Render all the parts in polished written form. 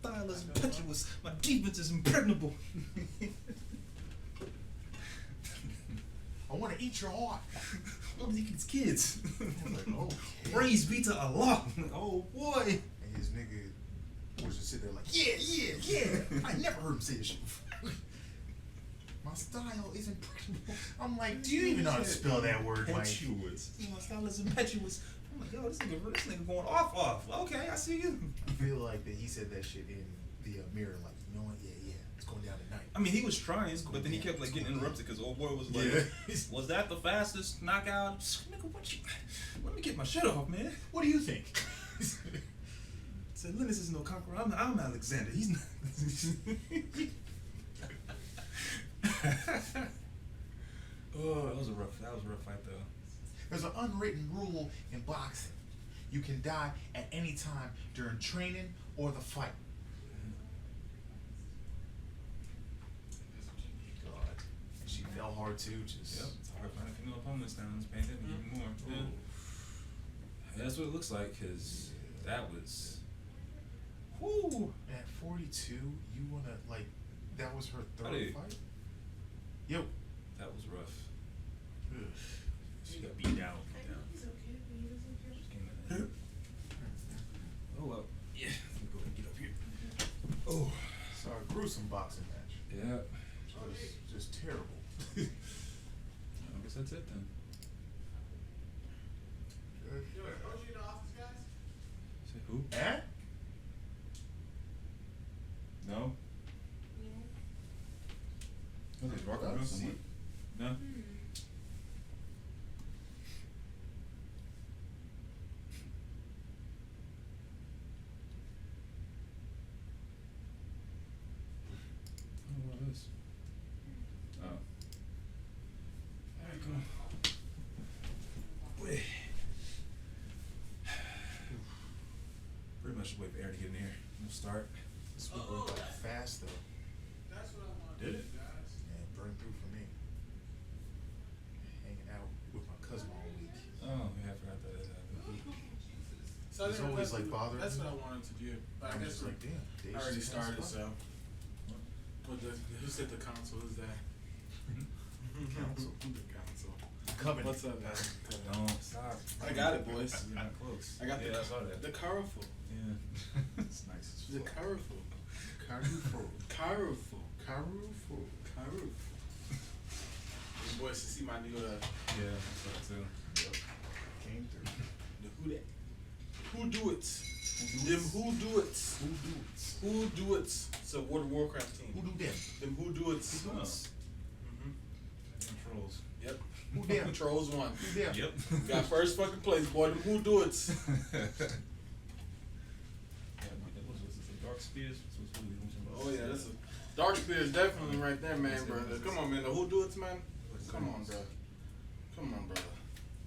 style is impetuous. My defense is impregnable. I want to eat your heart. What these kids? I'm like, okay. Praise be to Allah. Oh boy. And his nigga was just sitting there like, yeah. I never heard him say this shit before. My style is impregnable. I'm like, do you even know how to spell that word, Mike? Impetuous. My style is impetuous. I'm like, yo, this nigga going off. Okay, I see you. I feel like that he said that shit in the mirror, like, you know what? Yeah, it's going down tonight. I mean, he was trying, but then he kept like getting interrupted because old boy was like, "Was that the fastest knockout?" Nigga, let me get my shit off, man. What do you think? Said, Linus is no conqueror. I'm Alexander. He's not. Oh, that was a rough fight though. There's an unwritten rule in boxing. You can die at any time during training or the fight. God. And she fell hard too, just. Yep, it's hard finding female opponents now in this pandemic even more. Yeah. That's what it looks like, cause that was. Whoo. At 42, you wanna like, that was her third fight? Yo. That was rough. Ugh. She got beat down. He's okay, but he doesn't care. Oh well. Yeah. Let me go and get up here. Oh. Saw a gruesome boxing match. Yeah. Just terrible. I guess that's it then. Yo, are you in the office, guys? Say who? Eh? No. Oh, there's rock and roll somewhere. No. What is? Oh. There you go. Wait. Pretty much just wait for air to get in here. We'll start. This week went by fast though. That's what I want. Did it? Guys. Yeah, it burned through for me. Hanging out with my cousin all week. Oh, yeah, I forgot that happened. So I It's think always, that's- like, bothering That's me. what I wanted to do. But I I'm guess just like, damn. I already started, so. Who said the council? Who's that? Council. The council. Covenant. What's up, man? Don't stop. I got it, boys. You're not close. I got yeah, I saw that. the colorful. Yeah. It's nice. The colorful. Carufo. Colorful. Carufo. Colorful. You boys to see my new Yeah, I saw that too. Yep. Came through. the who that? Who do it? Them who do it? Who do it? Who do it? It's a World of Warcraft team. Who do them? Them who do it? Who do it? Controls. Yep. Who them? Trolls won. Who them? Yep. Got first fucking place, boy. Them who do it? Yeah, what's this? The Dark Spears? Oh yeah, that's a Dark Spear is definitely right there, man, brother. Come on, man. The who do it, man? Come on, bro. Come on, brother.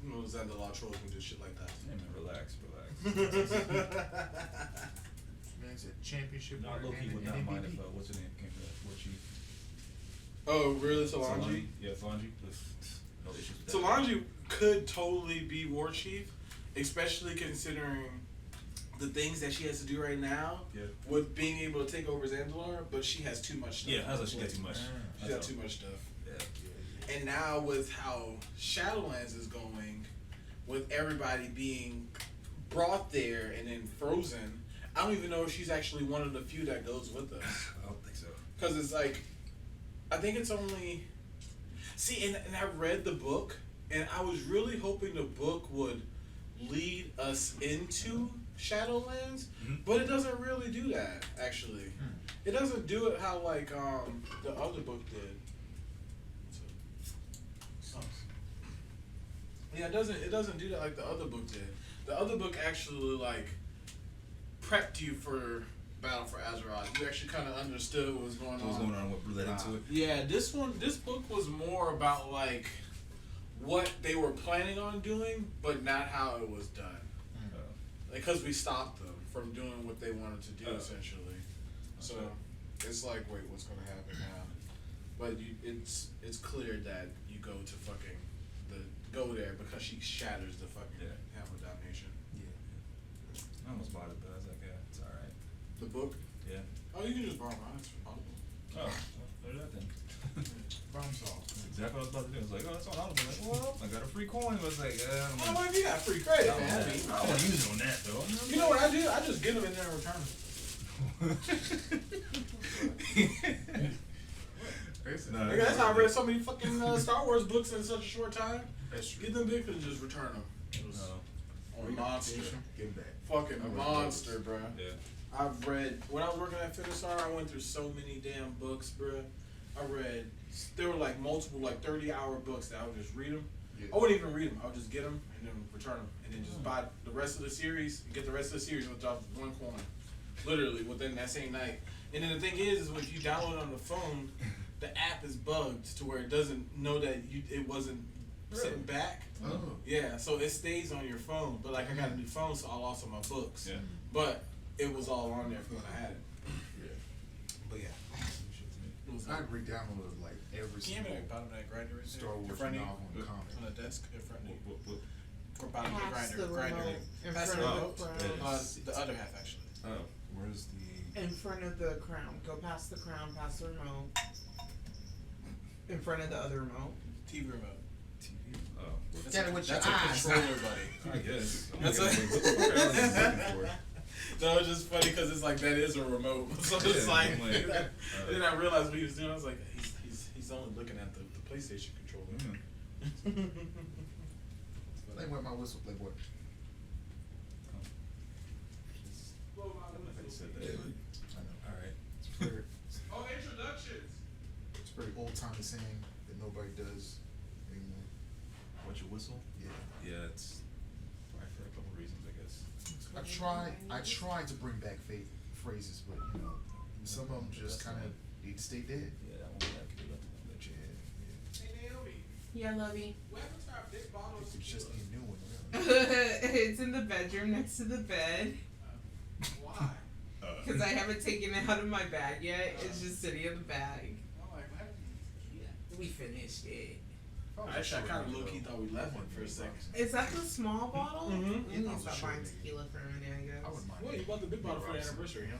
You know Xander Law trolls can do shit like that. Hey man, relax. Man's a championship. Not winner Loki and would an not mind MVP. if what's her name came to War Chief. Oh, really, Solange? Yeah, Solange. No issues with that. Solange could totally be War Chief, especially considering the things that she has to do right now with being able to take over Zandalar, but she has too much stuff. Yeah, I was like, she got too much. She got too much stuff. Yeah. And now with how Shadowlands is going, with everybody being brought there and then frozen, I don't even know if she's actually one of the few that goes with us. I don't think so. Because it's like, I think it's only... See, and I read the book, and I was really hoping the book would lead us into Shadowlands, but it doesn't really do that, actually. It doesn't do it how, like, the other book did. Yeah, it doesn't do that like the other book did. The other book actually, like, prepped you for Battle for Azeroth. You actually kind of understood what was going on. What was going on? What led into it? Yeah, this book was more about like what they were planning on doing, but not how it was done. Because we stopped them from doing what they wanted to do, essentially. So it's like, wait, what's gonna happen now? But it's clear that you go to fucking go there because she shatters the fucking Hammer Domination. Yeah. I almost bought it, but I was like, yeah, it's alright. The book? Yeah. Oh, you can just borrow mine. It's Audible. Oh, well, there's that then. Problem solved. That's exactly what I was about to do. I was like, oh, it's on Audible. I'm like, well, I got a free coin. I was like, Oh, well, if you got free credit, I man. don't want to use it on that though. You know what I do? I just get them in there and return them. Nah, Nigga, that's how I read so many fucking Star Wars books in such a short time. That's true. Get them big and just return them. It was a monster. Get him back. Fucking I read monster, bro. Yeah. I've read, when I was working at Finisar, I went through so many damn books, bro. I read, there were like multiple, like 30-hour books that I would just read them. Yeah. I wouldn't even read them. I would just get them and then return them. And then just buy the rest of the series, and get the rest of the series with just one coin. Literally, within that same night. And then the thing is when you download it on the phone, the app is bugged to where it doesn't know that it wasn't sitting back. Oh. Yeah, so it stays on your phone. But like I got a new phone, so I lost all my books. Yeah. But it was all on there from when I had it. Yeah. But yeah. It was I re-downloaded like every Can you single hand me the bottom of that grinder right there? Star In Wars front of you? novel and comic. On the desk in front of you. What? For bottom of the Pass grinder. the Grinder. remote in Pass front the of remote. the crown. The other half actually. Oh, where's the? In front of the crown. Go past the crown, past the remote. In front of the other remote. TV remote. TV? Oh. Look at it with your That's a eyes. controller, buddy. I guess. That's like, what the fuck are you looking for? No, it's just funny because it's like that is a remote. So it's Yeah, like, I'm like, and then I realized what he was doing. I was like, he's only looking at the PlayStation controller. Mm. Play with my whistle, Playboy. I said that. I know. All right. It's pretty, Oh, introductions. it's pretty old-timey saying that nobody does anymore. What's your whistle? Yeah. Yeah, it's probably for a couple reasons, I guess. I tried to bring back phrases, but you know, some of them just kind of need to stay dead. Yeah, that one I could do that. But yeah. Hey Naomi, Yeah, lovey. what happened to our big bottle of It could just tequila? be a new one, really. It's in the bedroom next to the bed. Why? Because I haven't taken it out of my bag yet. It's just sitting in the bag. I'm like, what happened to the tequila? We finished it. Actually, I kind of low-key thought we left it for a second. Is that the small bottle? Mhm. We need I to was stop sure buying we- tequila for a minute, I guess. I wouldn't mind. Well, you bought the big bottle for the anniversary, huh?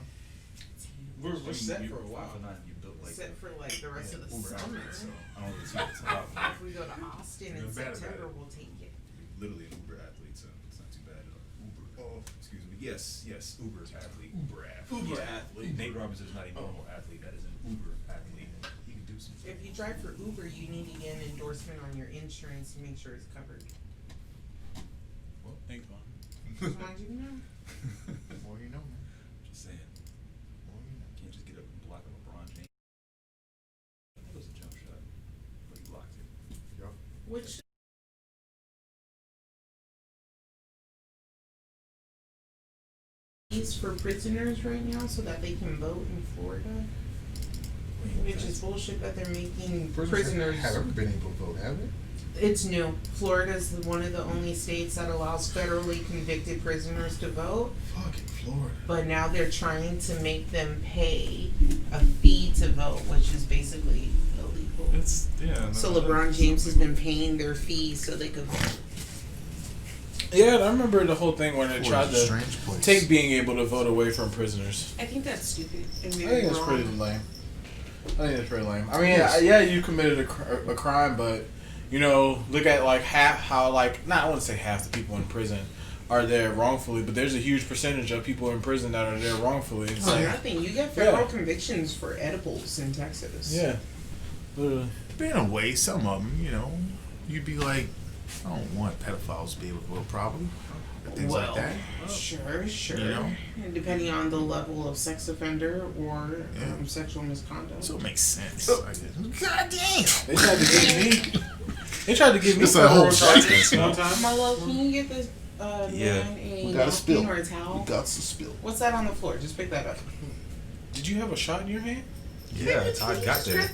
We're We're set for a while. You built like Except for like the rest of the Uber summer. outlet, so I don't really see the top. If we go to Austin in You're bad about September, it. we'll take it. Literally an Uber athlete, so it's not too bad at all. Uber. Oh. Excuse me. Yes, Uber athlete. Uber athlete. Uber Yeah. athlete. Nate Robinson is not a normal athlete. That is an Uber athlete. He can do some. If you drive for Uber, you need to get an endorsement on your insurance to make sure it's covered. Well, Thanks, Mom. Just wanted you to know. The more you know, man. Just saying. The more you know. Can't just get up and block a LeBron James. That was a jump shot, but he blocked it. Yup. Which is for prisoners right now so that they can vote in Florida. Which is bullshit that they're making prisoners. have ever been able to vote, have they? It's new. Florida's one of the only states that allows federally convicted prisoners to vote. Fucking Florida. But now they're trying to make them pay a fee to vote, which is basically illegal. It's So LeBron James has been paying their fees so they could vote. Yeah, I remember the whole thing when they tried Florida's a to strange place. take being able to vote away from prisoners. I think that's stupid and I very think that's wrong. pretty lame. I think that's pretty lame. I mean, Yes. yeah, you committed a crime, but you know, look at like how like not I wouldn't say half the people in prison are there wrongfully, but there's a huge percentage of people in prison that are there wrongfully. It's For like, nothing. You get federal Yeah. convictions for edibles in Texas. yeah, literally. But in a way, some of them, you know, you'd be like, I don't want pedophiles to be able to vote properly. Or things Well, like that. sure. You know? And depending on the level of sex offender or Yeah. sexual misconduct. So it makes sense. Oh. I guess. God damn! They tried to give me. They tried to give me It's a whole federal charges shit. one time. My love, can you get this Yeah. man a We got a napkin spill. or a towel? We got to spill. What's that on the floor? Just pick that up. Did you have a shot in your hand? Yeah, that's how I got there.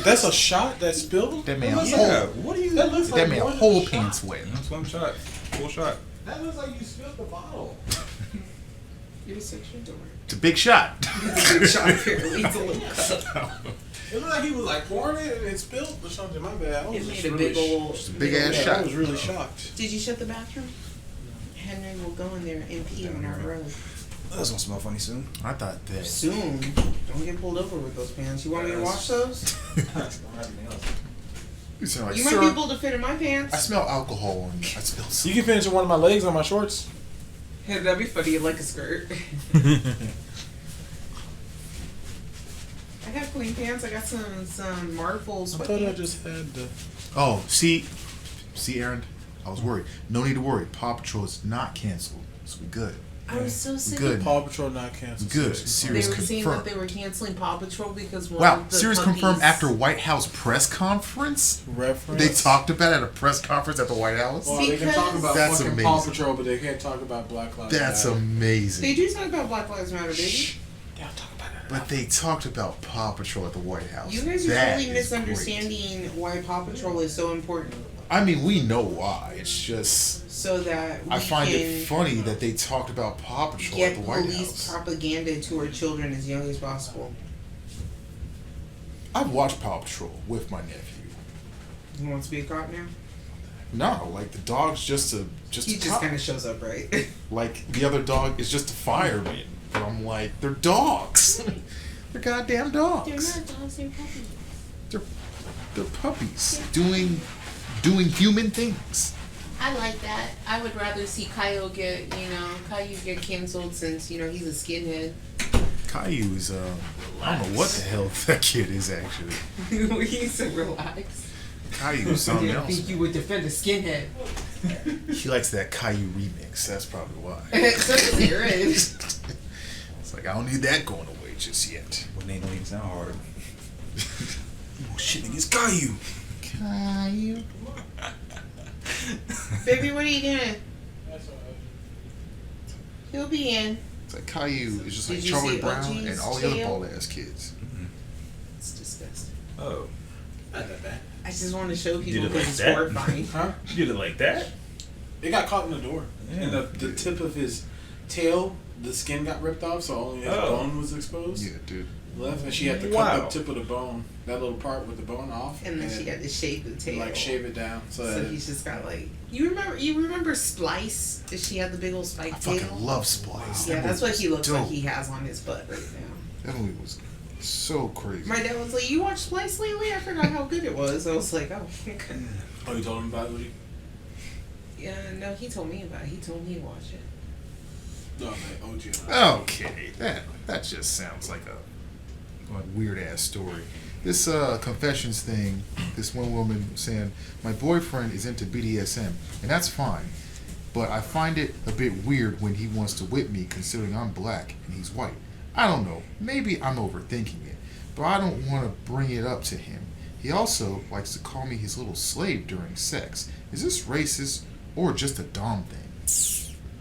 That's a shot that spilled. That man, looks Yeah, like, what are you? that looks that like man more than whole a shot. pants wet. That's one shot, full shot. That looks like you spilled the bottle. Give a section door. It's a big shot. It's a big shot apparently. It's a little cup. It looked like he was like pouring it and it spilled or something. My bad. I was It just made a really big old. Just a big ass yeah, shot. I was really shocked. Did you shut the bathroom? Henry will go in there and pee on our road. That's gonna smell funny soon. I thought that. Soon. Don't get pulled over with those pants. You want me to wash those? You sound like, You sir, might be able to fit in my pants. I smell alcohol and I smell You something. can finish one of my legs on my shorts. Hey, that'd be funny. You like a skirt. I got clean pants. I got some Marvel I thought I sweatpants. just had the. Oh, see, Aaron, I was worried. No need to worry. Paw Patrol is not canceled, so we good. I was so sick. Good. Paw Patrol not canceled. Good. They Series were saying confirmed. that they were canceling Paw Patrol because one Wow, of the series puppies, confirmed after White House press conference. Reference. They talked about it at a press conference at the White House. Well, they can talk about That's fucking Paw amazing. Patrol, but they can't talk about Black Lives That's Matter. amazing. They do talk about Black Lives Matter, baby. They don't talk about it. But they talked about Paw Patrol at the White House. You guys are That totally is great. misunderstanding why Paw Patrol is so important. I mean, we know why. It's just So that we I find can it funny that they talked about Paw Patrol at get the White police House. propaganda to our children as young as possible. I've watched Paw Patrol with my nephew. You want to be a cop now? No, like the dog's just He a just cop. kind of shows up, right? Like the other dog is just a fireman. But I'm like, they're dogs. They're goddamn dogs. They're not dogs, they're puppies. They're puppies doing human things. I like that. I would rather see Caillou get canceled since, he's a skinhead. Caillou is I don't know what the hell that kid is actually. He's so relaxed. Caillou is something else. you would defend a skinhead. He likes that Caillou remix. That's probably why. So does Aaron. It's like I don't need that going away just yet. When they don't even sound hard. Oh shit, nigga, it's Caillou. Caillou. Baby, what are you doing? He'll be in. It's like Caillou is just like Did you Charlie see Brown OG's and all the other tail? bald ass kids. It's disgusting. Oh. Not that bad. I just want to show people Did it because like it's that? horrifying. Huh? You did it like that? It got caught in the door. Yeah. And the tip of his tail, the skin got ripped off, so only his Oh. bone was exposed. Yeah, dude. Left, and she had to cut Wow. the tip of the bone, that little part with the bone off, And then she had to shave the tail. like shave it down. So, So that he's just got like you remember Splice? That she had the big old I spike tail. fucking love Splice. Yeah, That that's movie what he was looks like dope. he has on his butt right now. That movie was so crazy. My dad was like, "You watched Splice lately?" I forgot how good it was. I was like, "Oh, okay." oh, you told him about it, Woody? Yeah, no, he told me about it. He told me to watch it. No, man, OG. Okay, that just sounds like a weird ass story. This confessions thing, this one woman saying, my boyfriend is into BDSM, and that's fine, but I find it a bit weird when he wants to whip me considering I'm black and he's white. I don't know, maybe I'm overthinking it, but I don't want to bring it up to him. He also likes to call me his little slave during sex. Is this racist or just a dom thing?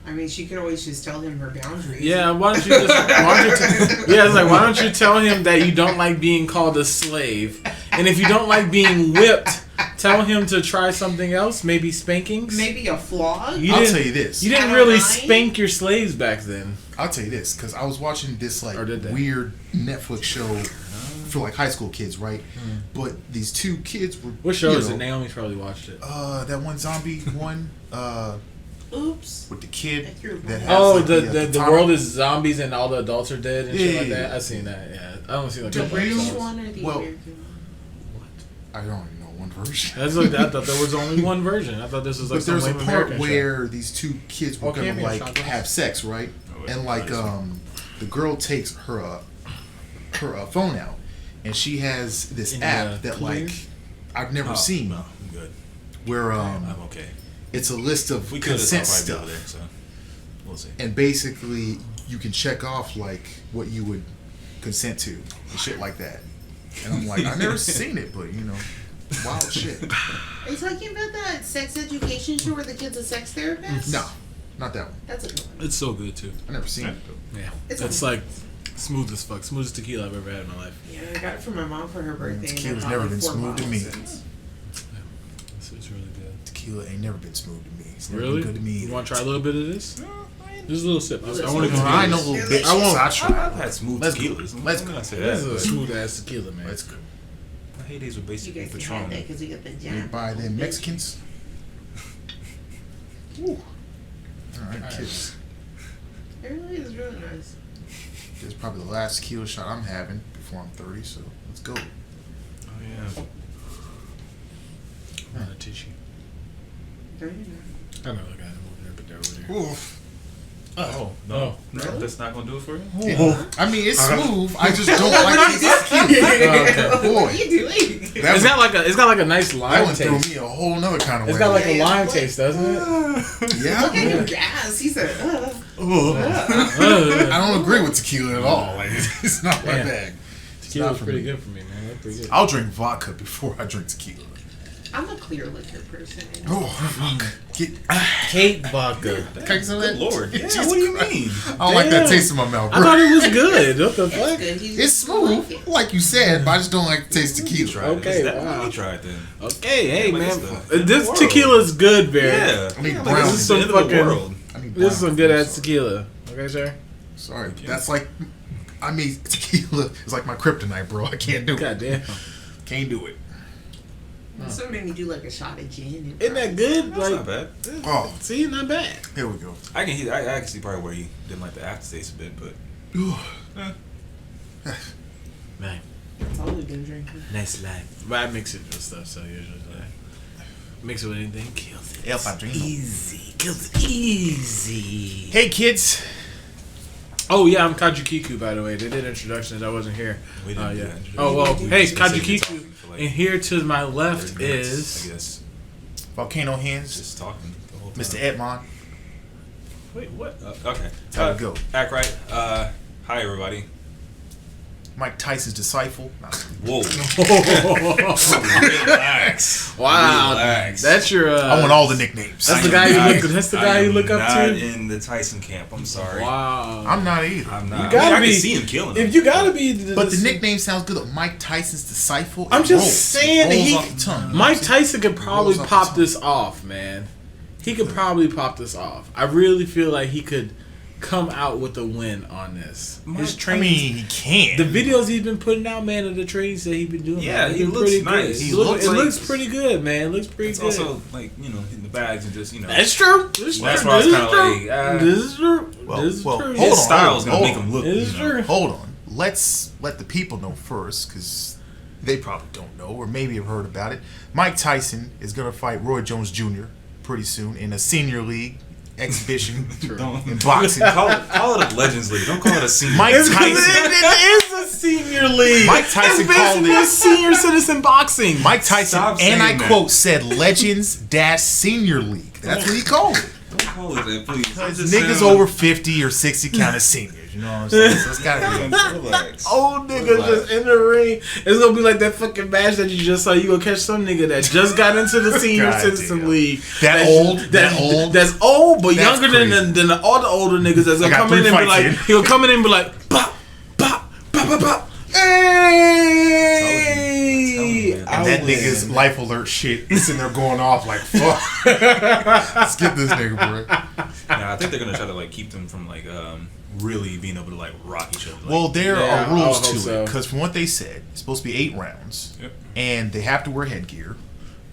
I mean, she could always just tell him her boundaries. Yeah, why don't you just? It's like why don't you tell him that you don't like being called a slave, and if you don't like being whipped, tell him to try something else, maybe spankings. Maybe a flog. I'll tell you this. You didn't At a really nine? spank your slaves back then. I'll tell you this, because I was watching this like Or did they? weird Netflix show for like high school kids, right? But these two kids were. What show you is know, it? Naomi's probably watched it. That one zombie one. Oops. With the kid I threw a that has ball. Oh, like, the katana. world is zombies and all the adults are dead and shit like Yeah. that. I've seen that. Yeah, I don't see like The the British you- one or the well, American one? I don't even know one version. That's like I thought there was only one version. I thought this was like But some there's a lame part American where these two kids were Oh, gonna cameo like shot, yes. have sex, right? Oh, And like the girl takes her phone out, and she has this In app the that clear? like I've never Oh, seen, No, I'm good. where I'm okay. it's a list of We could consent probably be stuff. over there, so we'll see. And basically you can check off like what you would consent to and shit like that. And I'm like, I've never seen it, but you know, wild shit. Are you talking about that sex education show where the kid's a sex therapist? No, not that one. That's a good one. It's so good too. I never seen it. Yeah, It's it's a- like smooth as fuck, smoothest tequila I've ever had in my life. Yeah, I got it from my mom for her birthday. and I tequila's bought never like been 4 smooth to bottles me. since. It's really good. Tequila ain't never been smooth to me. It's never Really? been good to me. You want to try a little bit of this? Just a little sip. I want to Let's I compare. know go. little bitch. I won't. I I've try. had smooth Let's go. tequilas. Let's I'm go. not say This that. is a but smooth ass tequila, man. Let's go. My heydays were You basically guys can Patron. have that because we got the We jam. buy them Mexicans. Ooh. All right, Alright. kids. It really is really nice. This is probably the last tequila shot I'm having before I'm 30, so let's go. Oh yeah. I'm gonna teach you. There you go. I know the guy over there, but they're over there. Oof. Oh no, no, that's not gonna do it for you. I mean, it's smooth. I just don't like this tequila. Boy, What are you doing? that It's got like a nice that lime one threw taste. me a whole nother kind of way. It's got like a Yeah, lime what? taste, doesn't it? Yeah. Look at your gas. He said, I don't agree with tequila at all. Like, it's not my Yeah. bag. Tequila's for pretty me. good for me, man. That's pretty good. I'll drink vodka before I drink tequila. I'm a clear liquor person. Oh, fuck. Hate vodka. Can I some of that? Good lord. Yeah. Jesus What do you Christ. mean? I don't like that Damn. taste in my mouth, I thought bro. it was good. What the It's fuck? good. He It's just smooth, like it. like you said, but I just don't like the taste of tequila. Try it. Okay, It's that- wow. You try it then. Okay, hey Like, man, it's the- this the world. tequila's good, Barry. Yeah. I need Yeah, brown. This is It's the some end of the fucking. world. I need This is brown. some good ass Sorry. tequila. Okay, sir. Sorry, that's like, I mean, tequila is like my kryptonite, bro. I can't do it. Goddamn. Can't do it. So made me do like a shot of gin. and Isn't that good? That's Like, not bad. Oh, see, not bad. here we go. I can see probably where you didn't like the aftertaste a bit, but Man, I've always been drinking. nice life. But I mix it with stuff, so usually like, mix it with anything, kills it. If I drink. Easy, kills it easy. Hey, kids. Oh yeah, I'm Kajukiku, by the way. They did introductions. I wasn't here. we didn't do Yeah. that. Oh well. We Hey, just basically Kajukiku. talking for, like, And here to my left 30 minutes, is. I guess Volcano Hands. just talking the whole time. Mr. Edmond. Wait, what? Okay. How to go. Act right. Hi everybody. Mike Tyson's disciple. Nah. Whoa. Relax. Wow, Relax. that's your. I want all the nicknames. That's the guy you look. That's the guy you look up I'm to. not in the Tyson camp. I'm sorry. Wow. I'm not either. I'm not. You I gotta mean, I be- can see him killing him. If you gotta be, But the nickname sounds good. Though. Mike Tyson's disciple. I'm It just rolls. saying It that rolls he- off the tongue. Mike Tyson could probably Rolls off pop the this off, man. He could probably pop this off. I really feel like he could come out with a win on this. His I training, mean, he can. the videos he's been putting out, man, of the trainings that he's been doing. Yeah, man, he been looks pretty nice. Good. He It looks like- looks pretty good, man. It looks pretty It's good. also like, you know, in the bags and just, you know. That's true. This is That's true. why I was This is kinda true. like, This is true. Well, This is well, true. hold His on, style's gonna hold make on. him look. It is you know. true. Hold on. Let's let the people know first, because they probably don't know, or maybe have heard about it. Mike Tyson is going to fight Roy Jones Jr. pretty soon in a senior league exhibition Don't in boxing. call it a Legends League. Don't call it a senior. Mike It's 'cause Tyson. it is a senior league. Mike Tyson it's called basically it- a senior citizen boxing. Mike Tyson, Stop and I saying that. quote, said Legends Senior League. That's what he called it. Don't call it that, please. Because It just niggas sounds- over 50 or 60 count as seniors. You know what I'm saying? So it's got to be. Relax. Old niggas just in the ring. It's gonna be like that fucking match that you just saw. You gonna catch some nigga that just got into the senior God citizen damn. league. That old? That's old, but That's younger than all the older niggas that's I gonna got come in 3 and be fights like, in. he gonna come in and be like, pop, pop, pop, pop, pop. Hey, man. And that nigga's life alert shit is sitting there going off like, fuck. Let's get this nigga, bro. Nah, I think they're gonna try to like keep them from like really being able to like rock each other. Like, Well, there Yeah, are rules I hope to so. it. Because from what they said, it's supposed to be 8 rounds. Yep. And they have to wear headgear.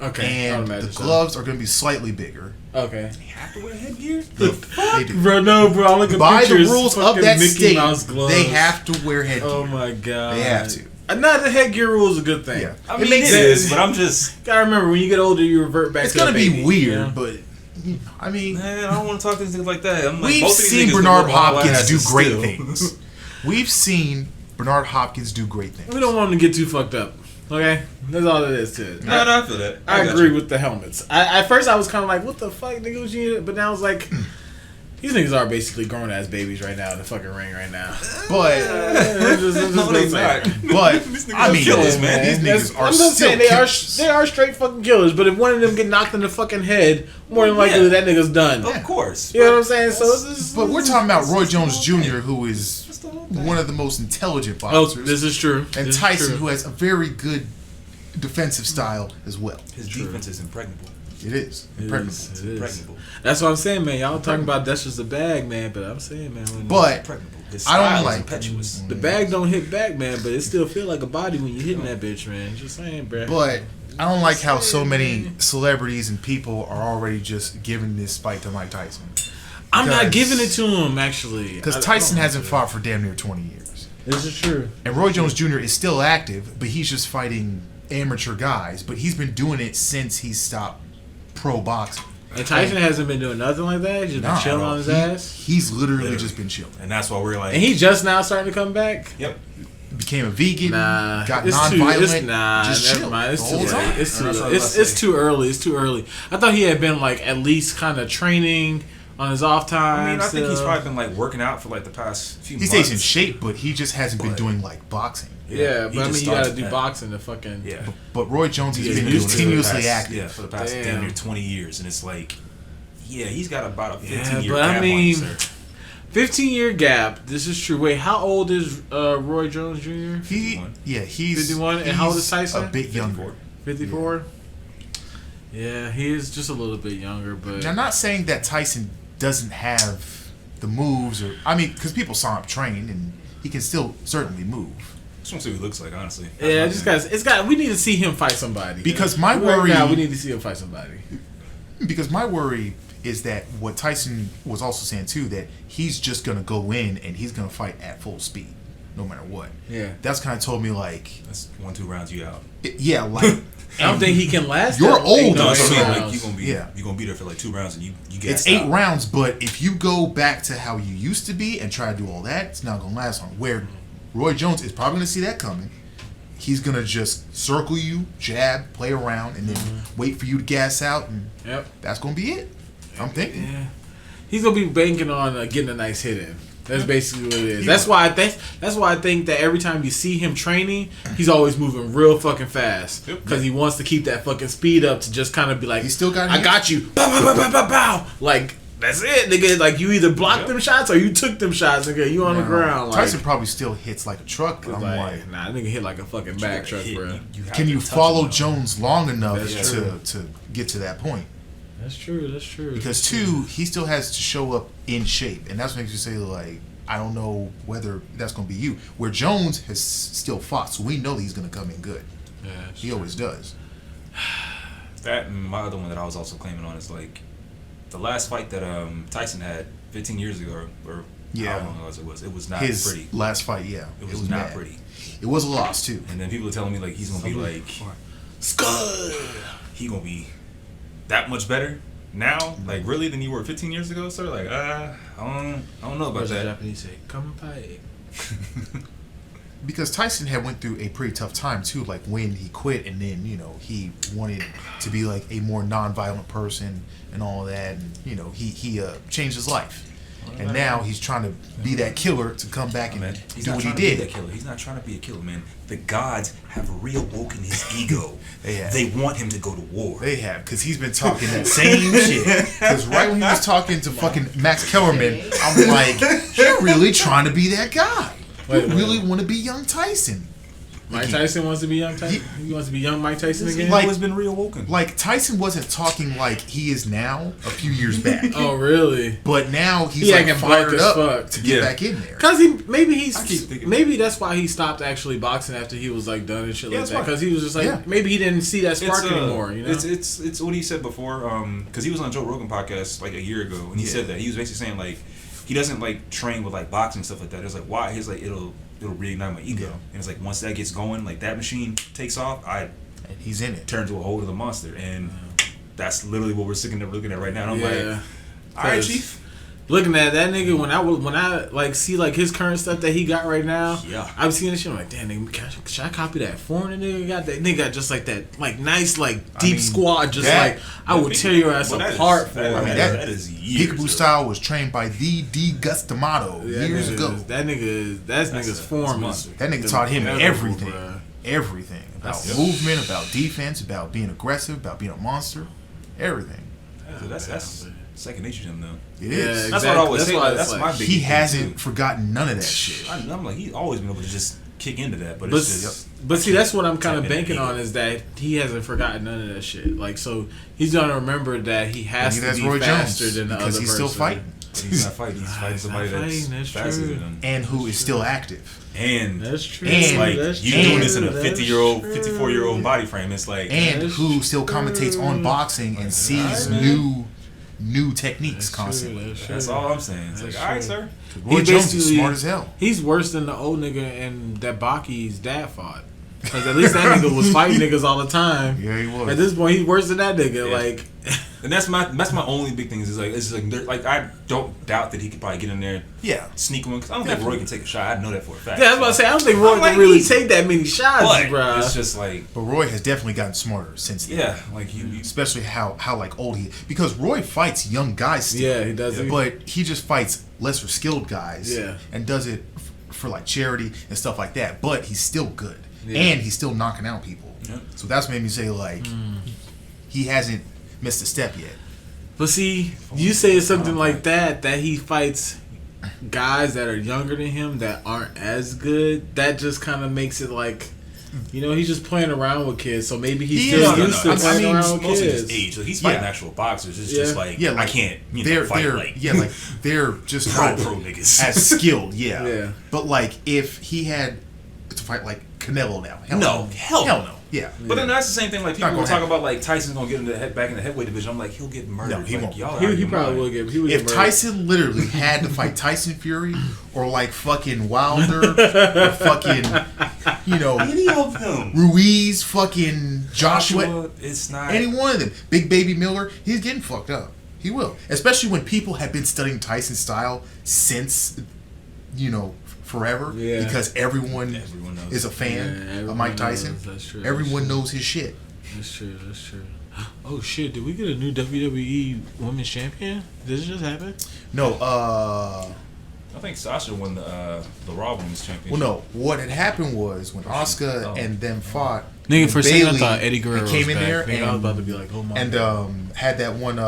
Okay, I And would the imagine so. gloves are going to be slightly bigger. Okay. They have to wear headgear. They do. Bro, no, bro. I look at By the pictures, rules of fucking that Mickey state, Mouse gloves. they have to wear headgear. Oh my god. They have to. Not the headgear rule is a good thing. Yeah. I It mean, makes it sense. is, but I'm just. Gotta remember, when you get older, you revert back It's to going to the be baby, weird, you know? but I mean, Man, I don't want to talk to these niggas like that. I'm like, we've both of these seen niggas Bernard can whoop all Hopkins do asses great still. things. We've seen Bernard Hopkins do great things. We don't want them to get too fucked up. Okay? That's all it is to it. No, I feel that. I got agree you. with the helmets. At first, I was kind of like, what the fuck, nigga, what you need? But now I was like, these niggas are basically grown ass babies right now in the fucking ring right now. But, No, they not. but I mean, killers, man. these That's- niggas are I'm just still saying killers. they are straight fucking killers. But if one of them get knocked in the fucking head, more than likely Yeah. that nigga's done. Of course. You know what I'm saying? So this is, But we're talking about Roy Jones Jr., who is Just the whole thing. one of the most intelligent Oh, boxers, this is true. and This is Tyson, true. who has a very good defensive style as well. His defense is impregnable. It is It impregnable. is, it is. Impregnable. That's what I'm saying, man. Y'all talking about that's just a bag, man. But I'm saying, man, when But Impregnable. His I don't style is like- impetuous. the bag don't hit back, man, but it still feel like a body when you hitting that bitch, man. Just saying, bro. But I don't like how so many celebrities and people are already just giving this fight to Mike Tyson. I'm not giving it to him actually. Because Tyson hasn't fought for damn near 20 years. This is true. And Roy Jones Jr. is still active, but he's just fighting amateur guys. But he's been doing it since he stopped pro boxing. And Tyson hasn't been doing nothing like that. He's just been chilling on his ass. He's literally just been chilling. And that's why we're like. And he just now starting to come back. Yep. Became a vegan. Nah, got it's non-violent. just just never chill mind. It's the too whole late. time. It's too That's what I late. was It's about to too early. It's too early. I thought he had been like at least kind of training on his off time. I mean, I think he's probably been like working out for like the past few He months. stays in shape, but he just hasn't been doing like boxing. Yeah, he but I just mean, you got to started do that. boxing to fucking. Yeah. But Roy Jones has Yeah, been he used to continuously active. Yeah, for the past Damn. damn near 20 years, and it's like, yeah, he's got about a 15 Yeah, year but gap I on mean, him, sir. 15-year gap. This is true. Wait, how old is Roy Jones Jr.? He's 51, and how old is Tyson? A bit younger. 54. Yeah, he is just a little bit younger, but I'm not saying that Tyson doesn't have the moves, or I mean, because people saw him train, and he can still certainly move. Just want to see what he looks like, honestly. yeah, just guys, it's got. We need to see him fight somebody. Because my Right worry, now, we need to see him fight somebody. because my worry is that what Tyson was also saying too, that he's just gonna go in and he's gonna fight at full speed, no matter what. Yeah, That's kind of told me like, That's 1-2 rounds, you out. yeah, like I don't think he can last. You're that long. old, No, though, that's what I mean. so- Like, you're gonna be there for like 2 rounds, and you get it's 8 rounds. But if you go back to how you used to be and try to do all that, it's not gonna last long. Where Roy Jones is probably gonna see that coming. He's gonna just circle you, jab, play around, and then wait for you to gas out, and Yep. that's gonna be it. I'm thinking. Yeah, he's gonna be banking on getting a nice hit in. That's basically what it is. That's why I think that every time you see him training, he's always moving real fucking fast because he wants to keep that fucking speed up to just kind of be like, He still got I hit. got you, bow, bow, bow, bow, bow, bow. Like that's it, nigga. Like you either blocked them shots or you took them shots, nigga. You on the ground. Like, Tyson probably still hits like a truck. I'm like, nah, nigga hit like a fucking back truck, bro. can you follow Jones long enough to get to that point? That's true. That's true. Because 2, he still has to show up in shape, and that's what makes you say like, I don't know whether that's going to be you. Where Jones has still fought, so we know that he's going to come in good. Yeah, He always does. That and my other one that I was also claiming on is like the last fight that Tyson had 15 years ago, or Yeah. how long ago it was not His pretty. last fight, yeah, It was not bad. pretty. It was a loss too. And then people are telling me like he's gonna be like, Scud. he gonna be that much better now, like really than you were 15 years ago, sir. Like I don't know about What's the that. Japanese say? Come fight. Because Tyson had went through a pretty tough time too, like when he quit, and then he wanted to be like a more non-violent person and all that, and he changed his life, and now he's trying to be that killer to come back and Man, he's do not what he trying to be did. that killer. He's not trying to be a killer, man. The gods have reawoken his ego. They have. They want him to go to war. They have, because he's been talking that same shit. Because right when he was talking to fucking Max Kellerman, I'm like, you're really trying to be that guy. You really want to be young Tyson. Mike Tyson wants to be young Tyson. He wants to be young Mike Tyson again. Like- has been reawoken. Like, Tyson wasn't talking like he is now a few years back. Oh really? But now he's He like acting fired black as up fuck. to get Yeah. back in there. Cause I keep thinking maybe that's why he stopped actually boxing after he was like done and shit Yeah, like that's that. right. Cause he was just like Yeah. maybe he didn't see that spark anymore. You know? It's what he said before. Because he was on Joe Rogan podcast like a year ago, and he said that he was basically saying like he doesn't like train with like boxing and stuff like that. It's like why? He's like it'll reignite my ego, and it's like once that gets going, like that machine takes off, I And he's in it. turn to a whole other monster, and that's literally what we're sitting there looking at right now. And I'm like, yeah. all right, 'Cause chief. Looking at that nigga when I like see like his current stuff that he got right now, Yeah. I'm seeing this shit. I'm like, damn, nigga, should I copy that foreigner nigga got? That nigga got just like that, like nice, like deep mean, squad. Just that- like I would tear your ass Well, that is- apart for that- it. I mean, that- that is years. Peekaboo of- style was trained by the D. Gustamato That years nigga ago. is- That nigga's that's a form is monster. That nigga taught him incredible, everything. bruh. Everything. About That's- movement, about defense, about being aggressive, about being a monster. Everything. That's second nature to him though. It Yeah, is. That's what I always That's say. why Like, it's that's like- my big. He thing, hasn't too. forgotten none of that shit. I'm like he's always been able to just kick into that, but But it's just. but see, that's what I'm kind of Tap in banking and on is that he hasn't forgotten none of that shit. Like so, he's gonna remember that he has Maybe to that's be Roy faster Jones than the because other he's person. still fighting He's not fighting. He's fighting somebody not that's fighting, that's faster true. than him. and who is still active. And That's true. And- it's like That's you true. doing this in a That's 50-year-old, true. 54-year-old body frame. It's like And That's who still commentates on boxing and sees Right. new new techniques That's constantly. true. That's all I'm saying. It's That's like, all right, true. sir. Roy He Jones is basically- smart as hell. He's worse than the old nigga and that Baki's dad fought. Because at least that nigga was fighting niggas all the time. Yeah, he was. At this point, he's worse than that nigga. Yeah. Like, And that's my only big thing is like I don't doubt that he could probably get in there, Yeah. sneak one, because I don't think Roy can take a shot. I know that for a fact. yeah, that's what I say. I don't think Roy I'm like, can really easy. take that many shots, But bruh. it's just like, But Roy has definitely gotten smarter since then. yeah, like you Especially how like old he is. Because Roy fights young guys still. Yeah, he does. But he just fights lesser skilled guys. Yeah. And does it for like charity and stuff like that. But he's still good. Yeah. And he's still knocking out people. Yeah. So that's made me say like he hasn't missed a step yet. But see, you say something like that he fights guys that are younger than him that aren't as good. That just kind of makes it like, you know, he's just playing around with kids. So maybe he's He still is. used to I playing mean, around with most of his kids. age. Like, he's fighting Yeah. actual boxers. It's Yeah. just like, Yeah, like I can't they're fight like they're just pro not niggas. as skilled, yeah. Yeah. But like if he had to fight like Canelo now, Hell no. Yeah. But then that's the same thing. Like people Not will gonna talk happen. about like Tyson's gonna get in back in the heavyweight division. I'm like, he'll get murdered. No, he like, won't. Y'all He out of your probably mind. will get. He would If get murdered. Tyson literally had to fight Tyson Fury or like fucking Wilder or fucking, you know, Any of them. Ruiz, fucking Joshua, it's not. any one of them, Big Baby Miller, he's getting fucked up. He will. Especially when people have been studying Tyson's style since, you know, forever. Yeah. Because everyone knows. is a fan Yeah, of everyone Mike Tyson. knows. That's true. Everyone knows his shit. That's true. That's true. Oh shit! Did we get a new WWE Women's Champion? Did it just happen? No, I think Sasha won the Raw Women's Championship. well, no. What had happened was when Asuka Oh. and them fought. Nigga, for a second I Bayley thought Eddie Guerrero came was in back. there Nigga, I was and about to be like, oh my. and God. had that one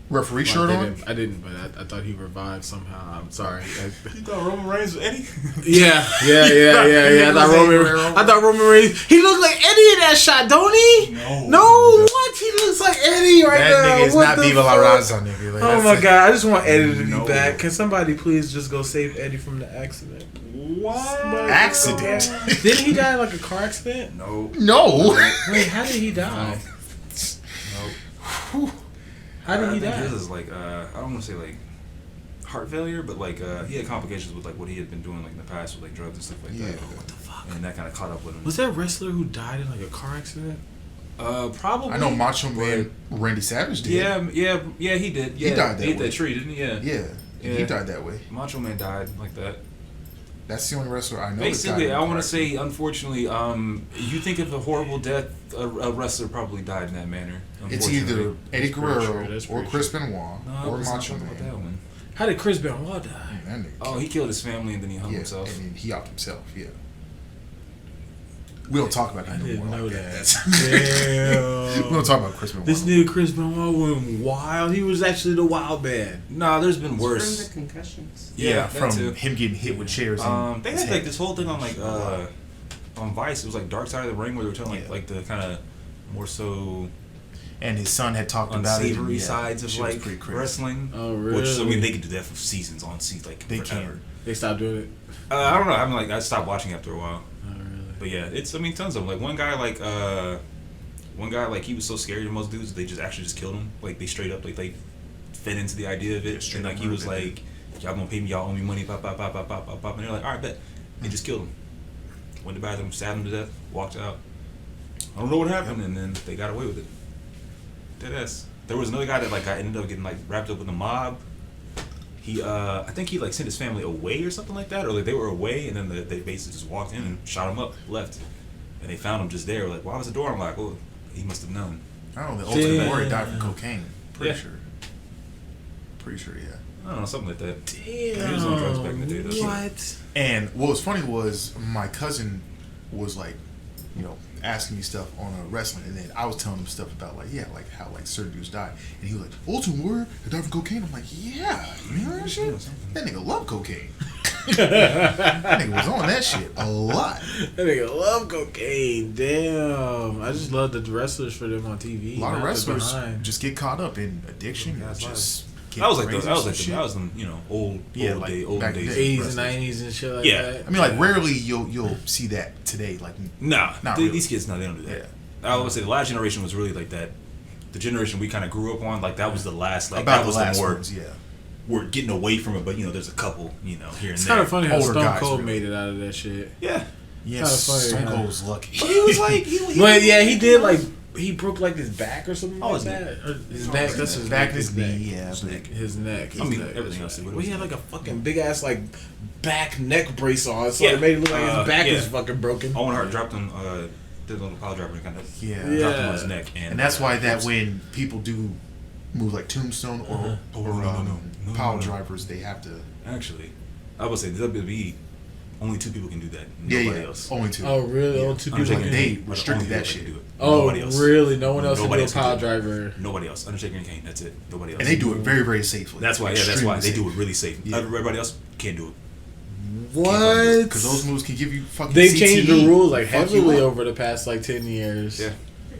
referee shirt on. I didn't, but I thought he revived somehow. I'm sorry. You thought Roman Reigns was Eddie? Yeah. I thought Roman Reigns. He looked like Eddie in that shot, don't he? No, what? He looks like Eddie right now. That nigga is What not the Viva La fuck? Raza, nigga. Like, Oh that's my it. god! I just want Eddie to No. be back. Can somebody please just go save Eddie from the accident? What? Accident. Didn't he die in like a car accident? No. No. Wait, how did he die? How did he I think die? his is like I don't want to say like heart failure, but like he had complications with like what he had been doing like in the past with like drugs and stuff like Yeah. that. What the fuck? And that kind of caught up with him. Was that wrestler who died in like a car accident? Probably. I know Macho Man Randy Savage did. Yeah, he did. He Yeah, died that he ate way. that tree, didn't he? Yeah. Yeah. He Yeah. died that way. Macho Man died like that. That's the only wrestler I know. Basically, I want to say. say, unfortunately, you think of a horrible death, a wrestler probably died in that manner. It's either Eddie That's pretty true. Guerrero That's or pretty Chris Benoit No, or let's not Macho talk about that Man. one. How did Chris Benoit die? That nigga. Oh, he killed his family and then he hung yeah, himself. and then he out himself. Yeah. We don't talk about I him no didn't more. know like that. we don't talk about Chris Benoit. This nigga Chris Benoit went wild. He was actually the wild man. Nah, there's been From worse. the concussions. Yeah, that from too. him getting hit with chairs. And They his had head. like this whole thing on like on Vice. It was like Dark Side of the Ring where they were telling Yeah. like the kind of more so And his son had talked about it. unsavory and, sides of shit was like pretty crazy. wrestling. Oh, Which I mean, really? they could do that for seasons on seasons like They forever. can. They stopped doing it. I don't know. I'm like I stopped watching after a while. Oh, really? But yeah, it's I mean tons of them. Like one guy like he was so scary to most dudes they just actually just killed him. Like they straight up like they fed into the idea of it. straight And like up he was murdered like, y'all gonna pay me, y'all owe me money, pop, pop, pop, pop, pop, pop, pop. And they're like, alright, bet. They just killed him. Went to the bathroom, stabbed him to death, walked out. I don't know what happened, and then they got away with it. Deadass. There was another guy that like I ended up getting like wrapped up with the mob. He I think he like sent his family away or something like that, or like they were away, and then they basically just walked in and shot him up, left, and they found him just there. Like, why was the door unlocked? Well, he must have known. I don't know. The Ultimate Damn. Warrior died from cocaine. Pretty Yeah. sure. Pretty sure, yeah. I don't know, something like that. Damn. He was on drugs back in the day, though. What? And what was funny was my cousin was like, you know, asking me stuff on wrestling, and then I was telling him stuff about like, yeah, like how like certain dudes died, and he was like, Ultimate Warrior died from cocaine. I'm like, yeah, you know that shit? That nigga love cocaine. That nigga was on that shit a lot. That nigga love cocaine. Damn. I just love the wrestlers for them on TV. A lot of not the wrestlers behind. just get caught up in addiction. Yeah, Or that's just That was like get the, that was like crazy the, and that was them, you know, old back days. then. 80s and 90s and shit like Yeah. that. I mean, like rarely you'll see that today. Like, Nah, Not th- really. these kids, no, they don't do that. Yeah. I would say the last generation was really like that. the generation we kind of grew up on, like that was the last. Like About that was the last more. ones, yeah. We're getting away from it, but there's a couple, here and It's there. kind of funny how Older Stone guys, Cold really. made it out of that shit. Yeah. Yes, funny, Stone huh? Cold was lucky. He was like, But yeah, he did like he broke like his back or something Oh, like his that. neck. Or his neck. That's his Back neck. his knee, yeah. His neck. His neck. I mean, neck, everything that's else. right. Well, he had like a fucking big ass like back neck brace on, so Yeah. it made it look like his back yeah. was fucking broken. Owen Hart dropped him, did a little pile driver and kind of Yeah. dropped him on his neck. And that's why that when people do move like Tombstone or pile drivers, they have to. Actually, I would say the WWE, only 2 people can do that. Yeah, Nobody yeah. else. Only 2. Oh really? Yeah. Oh, 2 people. Undertaker can- They are the restricted only that people shit. can do it. Oh Nobody else. really? No one else Nobody can do a else pile can do it. driver. Nobody else. Undertaker and Kane. That's it. Nobody else. And they do it very, very safely. That's why. Yeah, that's why they do Extremely it really safe. Yeah. Everybody else can't do it. What? Because those moves can give you fucking They've CTE. changed the rules like Fuck you heavily up. over the past like 10 years. Yeah.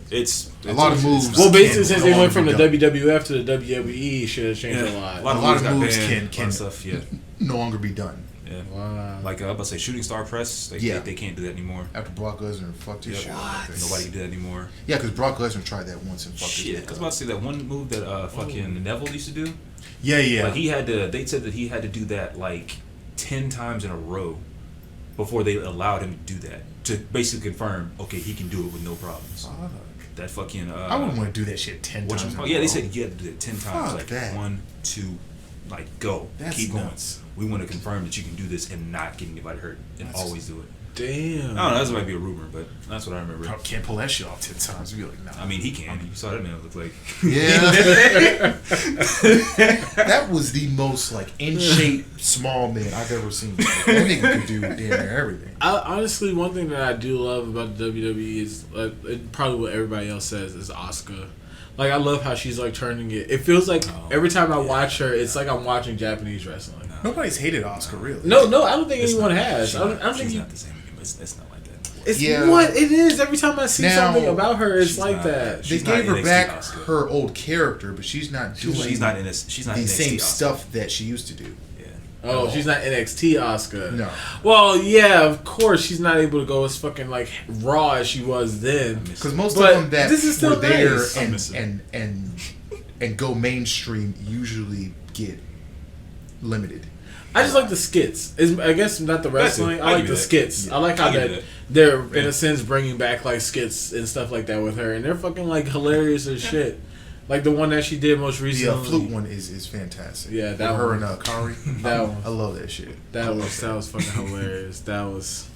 It's A lot of moves. Well, basically, can since no they longer went from be the done. WWF to the WWE, shit has changed a lot. A lot of got moves banned, can- a lot of stuff. Yeah. no longer be done. Yeah. Wow. Like I'm about to say, shooting star press. They can't do that anymore. After Brock Lesnar fucked his Yep. shit up. Nobody can do that anymore. Yeah, because Brock Lesnar tried that once and fucked his Shit, I shit was up. about to say that one move that fucking Neville used to do. Yeah, yeah. Like he had to. They said that he had to do that like 10 times in a row before they allowed him to do that to basically confirm, okay, he can do it with no problems. Fuck. That fucking. I wouldn't want to do that shit 10 times. in a Yeah, they row. said you had to do it 10 times. Fuck Like that. 1, 2, like go. That's Keep nuts. going. We want to confirm that you can do this and not get anybody hurt and That's- always do it. Damn. I don't know. That might be a rumor, but that's what I remember. Probably can't pull that shit off 10 times. You'd be like, nah. I mean, he can. You saw that man look like. Yeah. That was the most like in shape small man I've ever seen. Like, that nigga could do damn near everything. Honestly, one thing that I do love about the WWE is probably what everybody else says is Asuka. Like I love how she's like turning it. It feels like every time I watch her, it's like I'm watching Japanese wrestling. Nobody's hated Oscar really. No, I don't think It's anyone not- has. she's I don't not- think she's you. not the same. It's not like that. It's Yeah. what it is. Every time I see Now, something about her, it's she's like not- that. They She's not gave her NXT back Asuka. her old character, but she's not doing She's not in this. She's not the NXT same Asuka. stuff that she used to do. Yeah. Oh, she's not NXT Asuka. No. Well, yeah, of course she's not able to go as fucking like raw as she was then. Because most But of them that this is still were there nice. I miss it. and go mainstream usually get limited. I just like the skits. I guess not the wrestling. it. I I'll like give the you that. skits. Yeah. I like how I'll give that you that. they're in Yeah. a sense bringing back like skits and stuff like that with her, and they're fucking like hilarious as shit. Like the one that she did most The recently. flute one is fantastic. Yeah, that With her one. and Kari. That one. I love that shit. That was fucking hilarious. That was,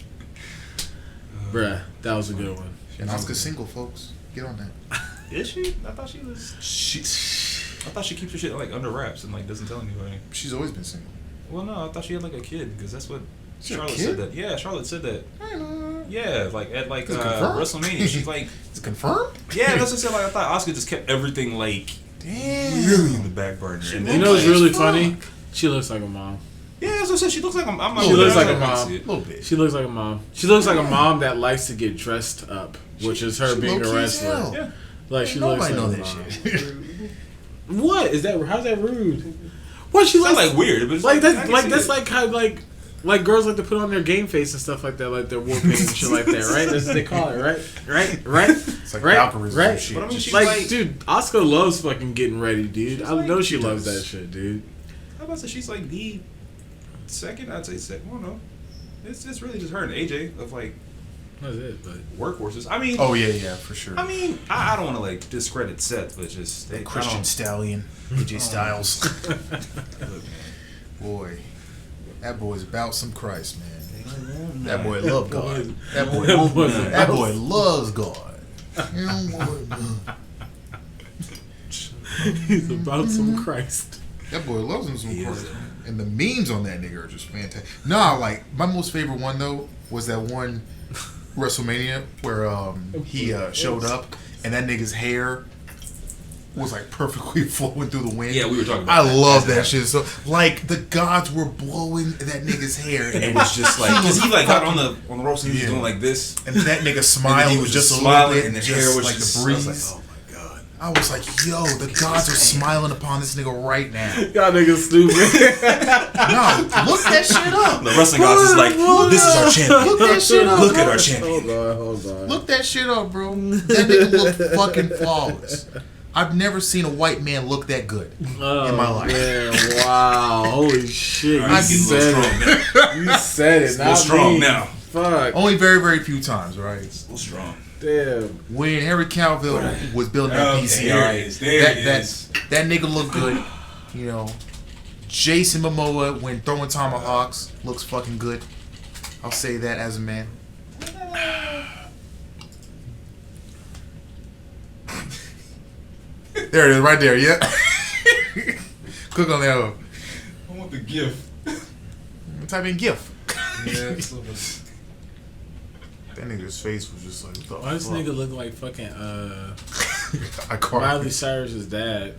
bruh, that was a good one. And Oscar's single, folks. Get on that. Is she? I thought she was. She, I thought she keeps her shit like under wraps and like doesn't tell anybody. she's always been single. Well, no, I thought she had like a kid because that's what She had a Charlotte kid? said that. Yeah, Charlotte said that. I know. Yeah, like at like Is it confirmed? WrestleMania, she's like, Is it confirmed? yeah, that's what I said. Like I thought Oscar just kept everything like Damn. really in the back burner. And You then, know what's like, really fuck. funny? She looks like a mom. yeah, that's what I said. She looks like I'm not She gonna looks lie, like a I can mom. see A it. little bit. She looks like a mom. She looks like a mom that likes to get dressed up, which is her She being a low-key as wrestler. hell. Yeah. Like she looks Nobody like know a that mom. shit. What is that? How's that rude? What she It's not looks like weird, but it's like I that's can like see that's it. like how like girls like to put on their game face and stuff like that, like their war paint and shit like that, right? That's what they call it, right? It's like right, algorithm right. and shit. But I mean, Just- she's Like, dude, Asuka loves fucking getting ready, dude. She's I like- know she she loves does. that shit, dude. How about to say she's like the second? I'd say second. I don't know. It's really just her and AJ of like That's it, but workhorses. I mean, oh yeah, for sure. I mean, I don't want to like discredit Seth, but just The I Christian don't- Stallion, AJ Oh. Styles. Look, man. Boy, that boy's about some Christ, man. That boy love God. That boy, that boy loves God. You know what? he's about some Christ. That boy loves him some He Christ. is. And the memes on that nigga are just fantastic. Nah, like my most favorite one though was that one WrestleMania where he showed up and that nigga's hair was like perfectly flowing through the wind. Yeah, we were talking about I that. love that shit. So like the gods were blowing that nigga's hair, and It was just like because he like got on the ropes and he was Yeah. doing like this. and that nigga And then smile he was just a smiling, little bit, and the just hair was like just the breeze. I was like, oh my god. I was like, yo, the gods are smiling upon this nigga right now. Y'all niggas stupid. No, look that shit up. The wrestling gods is like, this is our champion. Look that shit up. Look at bro. our champion. Hold on. Look that shit up, bro. That nigga looked fucking flawless. I've never seen a white man look that good in my life. Yeah, wow. Holy shit. Right, You said it. You said it. It's a Not little strong me. now. Fuck. Only very, very few times, right? It's a little strong. Damn. When Henry Cavill was building that Okay, PC, there it is. There it is. that nigga looked good. You know, Jason Momoa when throwing tomahawks looks fucking good. I'll say that as a man. There it is, right there. Yeah. Click on that one. I want the GIF. Type in GIF. Yeah. That nigga's face was just like, what the Why does fuck? nigga look like fucking I cried. Miley Cyrus's dad?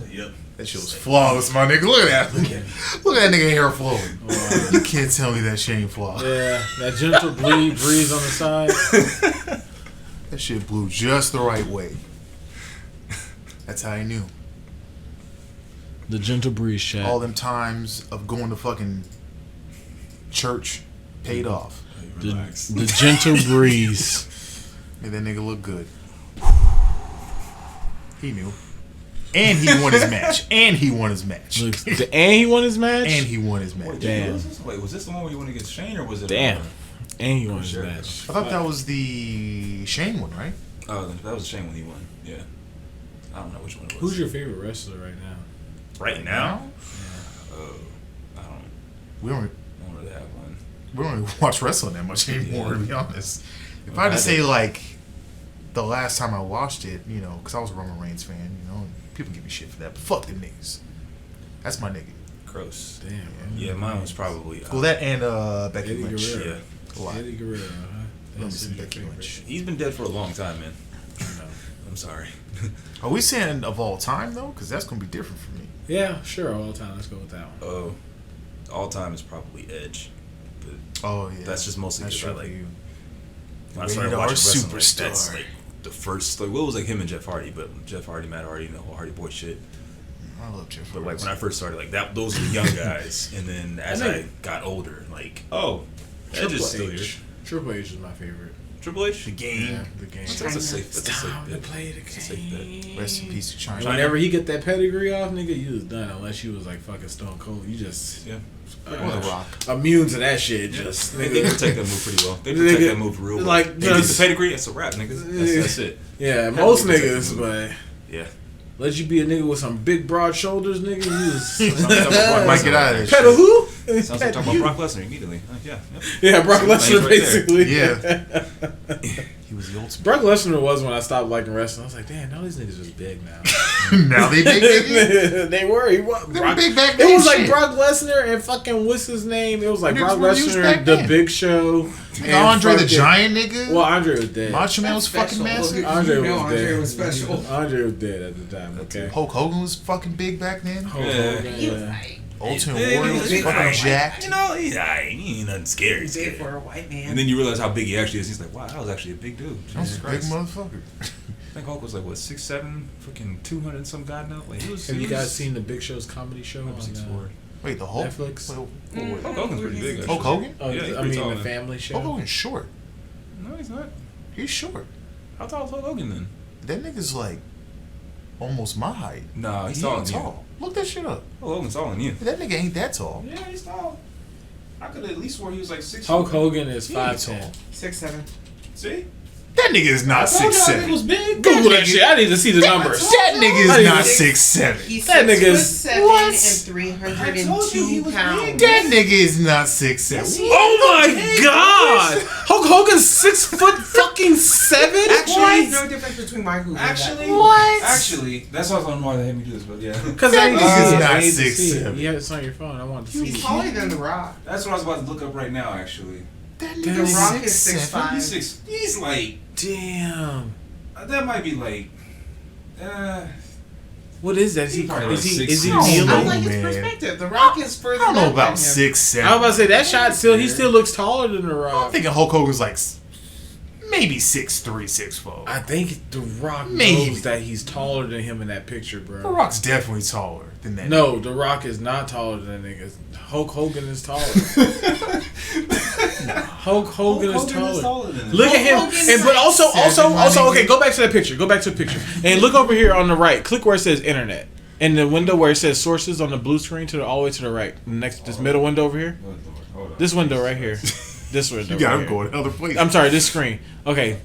Yep. That shit was flawless, my nigga. Look at that. Look at that nigga hair flowing. Wow. You can't tell me that shit ain't flawed. Yeah, that gentle breeze on the side. That shit blew just the right way. That's how I knew. The gentle breeze chat. All them times of going to fucking church paid off. The gentle breeze. Made that nigga look good. He knew. And he won his match. And he won his match. And he won his match? And he won his match. Damn. Wait, was this the one where you went against Shane or was it? Damn. And he won his Sure. match. I thought that was the Shane one, right? Oh, that was Shane when he won. Yeah. I don't know which one it was. Who's your favorite wrestler right now? right now? Oh, I don't. We don't I don't really have one. we don't really watch wrestling that much anymore, to be honest. If Well, I had to I say did. like the last time I watched it, you know, because I was a Roman Reigns fan, you know, and people give me shit for that, but fuck them niggas. That's my nigga. Gross. Damn. Yeah, mine was probably. Well, that and Becky Eddie Lynch. Guerrero. Yeah. A lot. Eddie Guerrero, huh? Love me That's some your Becky favorite. Lynch. He's been dead for a long time, man. I know. I'm sorry. Are we saying of all time though? Because that's gonna be different for me. Yeah, sure. All the time. Let's go with that one. Oh, all time is probably Edge. But Oh yeah, that's just mostly that's because I true for like. you. When I Rated started R watching wrestling, like, superstar. that's like the first. Like, what was like him and Jeff Hardy, but Jeff Hardy, Matt Hardy, the whole Hardy Boy shit. I love Jeff. But like Hardy. when I first started, like that, those were the young guys, and then as I I think- got older, like Edge Triple is still here. H. Triple H is my favorite. Triple H, the game. Yeah, the game. That's a safe. That's a safe Time to bet. play the That's a safe bet. game. Rest in peace to China. And whenever he get that pedigree off, nigga, you was done. Unless you was like fucking Stone Cold, you just Yeah, Or The Rock. immune to that shit. Just they nigga. protect that move pretty well. They protect Nigga, that move real well. like, They get just- the pedigree. That's a wrap, niggas. That's it. Yeah, most Protect the niggas, move. but Yeah. let you be a nigga with some big broad shoulders, nigga. You just Might get out of this. pedal who? Sounds like Pet talking you. about Brock Lesnar immediately. Yeah. Yep. Yeah, Brock Lane's Lesnar right there. basically. Yeah. He was the ultimate. Brock Lesnar was when I stopped liking wrestling. I was like, damn, now these niggas just big now. Now they big niggas. They were. He was. They were big back It then. was like shit. Brock Lesnar and fucking what's his name? It was like Niggas Brock were huge Lesnar, back The then. Big Show, Nigga, Andre the fucking- Giant nigga. Well, Andre was dead. Macho Man was fucking massive. Andre You was know Andre dead. was special. Andre was dead at the time. Okay. Hulk Hogan was fucking big back then. Hulk Yeah. Hogan, He was yeah. like, Ultimate Yeah, Warrior was he's fucking alright. jacked. You know, he's alright. He ain't nothing scary. big scary. for a white man. And then you realize how big he actually is. He's like, wow, that was actually a big dude. That was Jesus a big Christ. motherfucker. I think Hulk was like, what, 6'7", freaking 200 and some god now? Like, he was. Have he you guys was- seen the Big Show's comedy show on Maybe 6'4". Wait, the Hulk? Netflix? Wait, Hulk Hogan's pretty big. Hulk Hogan? Oh, Yeah, he's I pretty mean tall, the man. Family Show. Hulk Hogan's short. No, he's not. He's short. How tall is Hulk Hogan then? That nigga's like almost my height. Nah, he's He taller ain't than you. tall. Look that shit up. Hulk Hogan's taller than you. That nigga ain't that tall. Yeah, he's tall. I could at least swore he was like 6. Hulk Hogan is He ain't 5'10". tall. 6'7". See? That nigga is not I told y'all that 6'7". was big. Google that shit. I need to see the numbers. That nigga I is not didn't- 6'7". He's That 6'7" nigga's- what? and I told you he 302 was pounds. big. That nigga is not 6'7". Yes, he Oh my god! Hulk Hogan's 6'7"? Actually, What? there's no difference between my Google. Actually, What? Actually, that's why I don't know why they had me do this, but yeah. Because That I need to nigga's see it. not I need to see 6'7". it. Yeah, it's on your phone. I want to see He's it. taller than The Rock. That's what I was about to look up right now, actually. That The nigga Rock is 6'7". 6'5". He's like, Damn. that might be like, What is that? Is he Probably is he like is he 6'6". I kneeling? like his man. perspective. The Rock is further I don't know back about than him. 6'7". I was about to say that shot still he still looks taller than The I'm Rock. thinking Hulk Hogan's like maybe 6'3", 6'4". I think The Rock Maybe. knows that he's taller than him in that picture, bro. The Rock's definitely taller than that. No, The Rock is not taller than that nigga. Hulk Hogan is taller. Hulk Hogan is taller. than Look at him, and but also, okay. Go back to that picture. Go back to the picture, and look over here on the right. Click where it says Internet, and the window where it says Sources on the blue screen to the all the way to the right. Next, this middle window over here. Hold on. This window right here. This window. You got right him here. going other places. I'm sorry. This screen. Okay.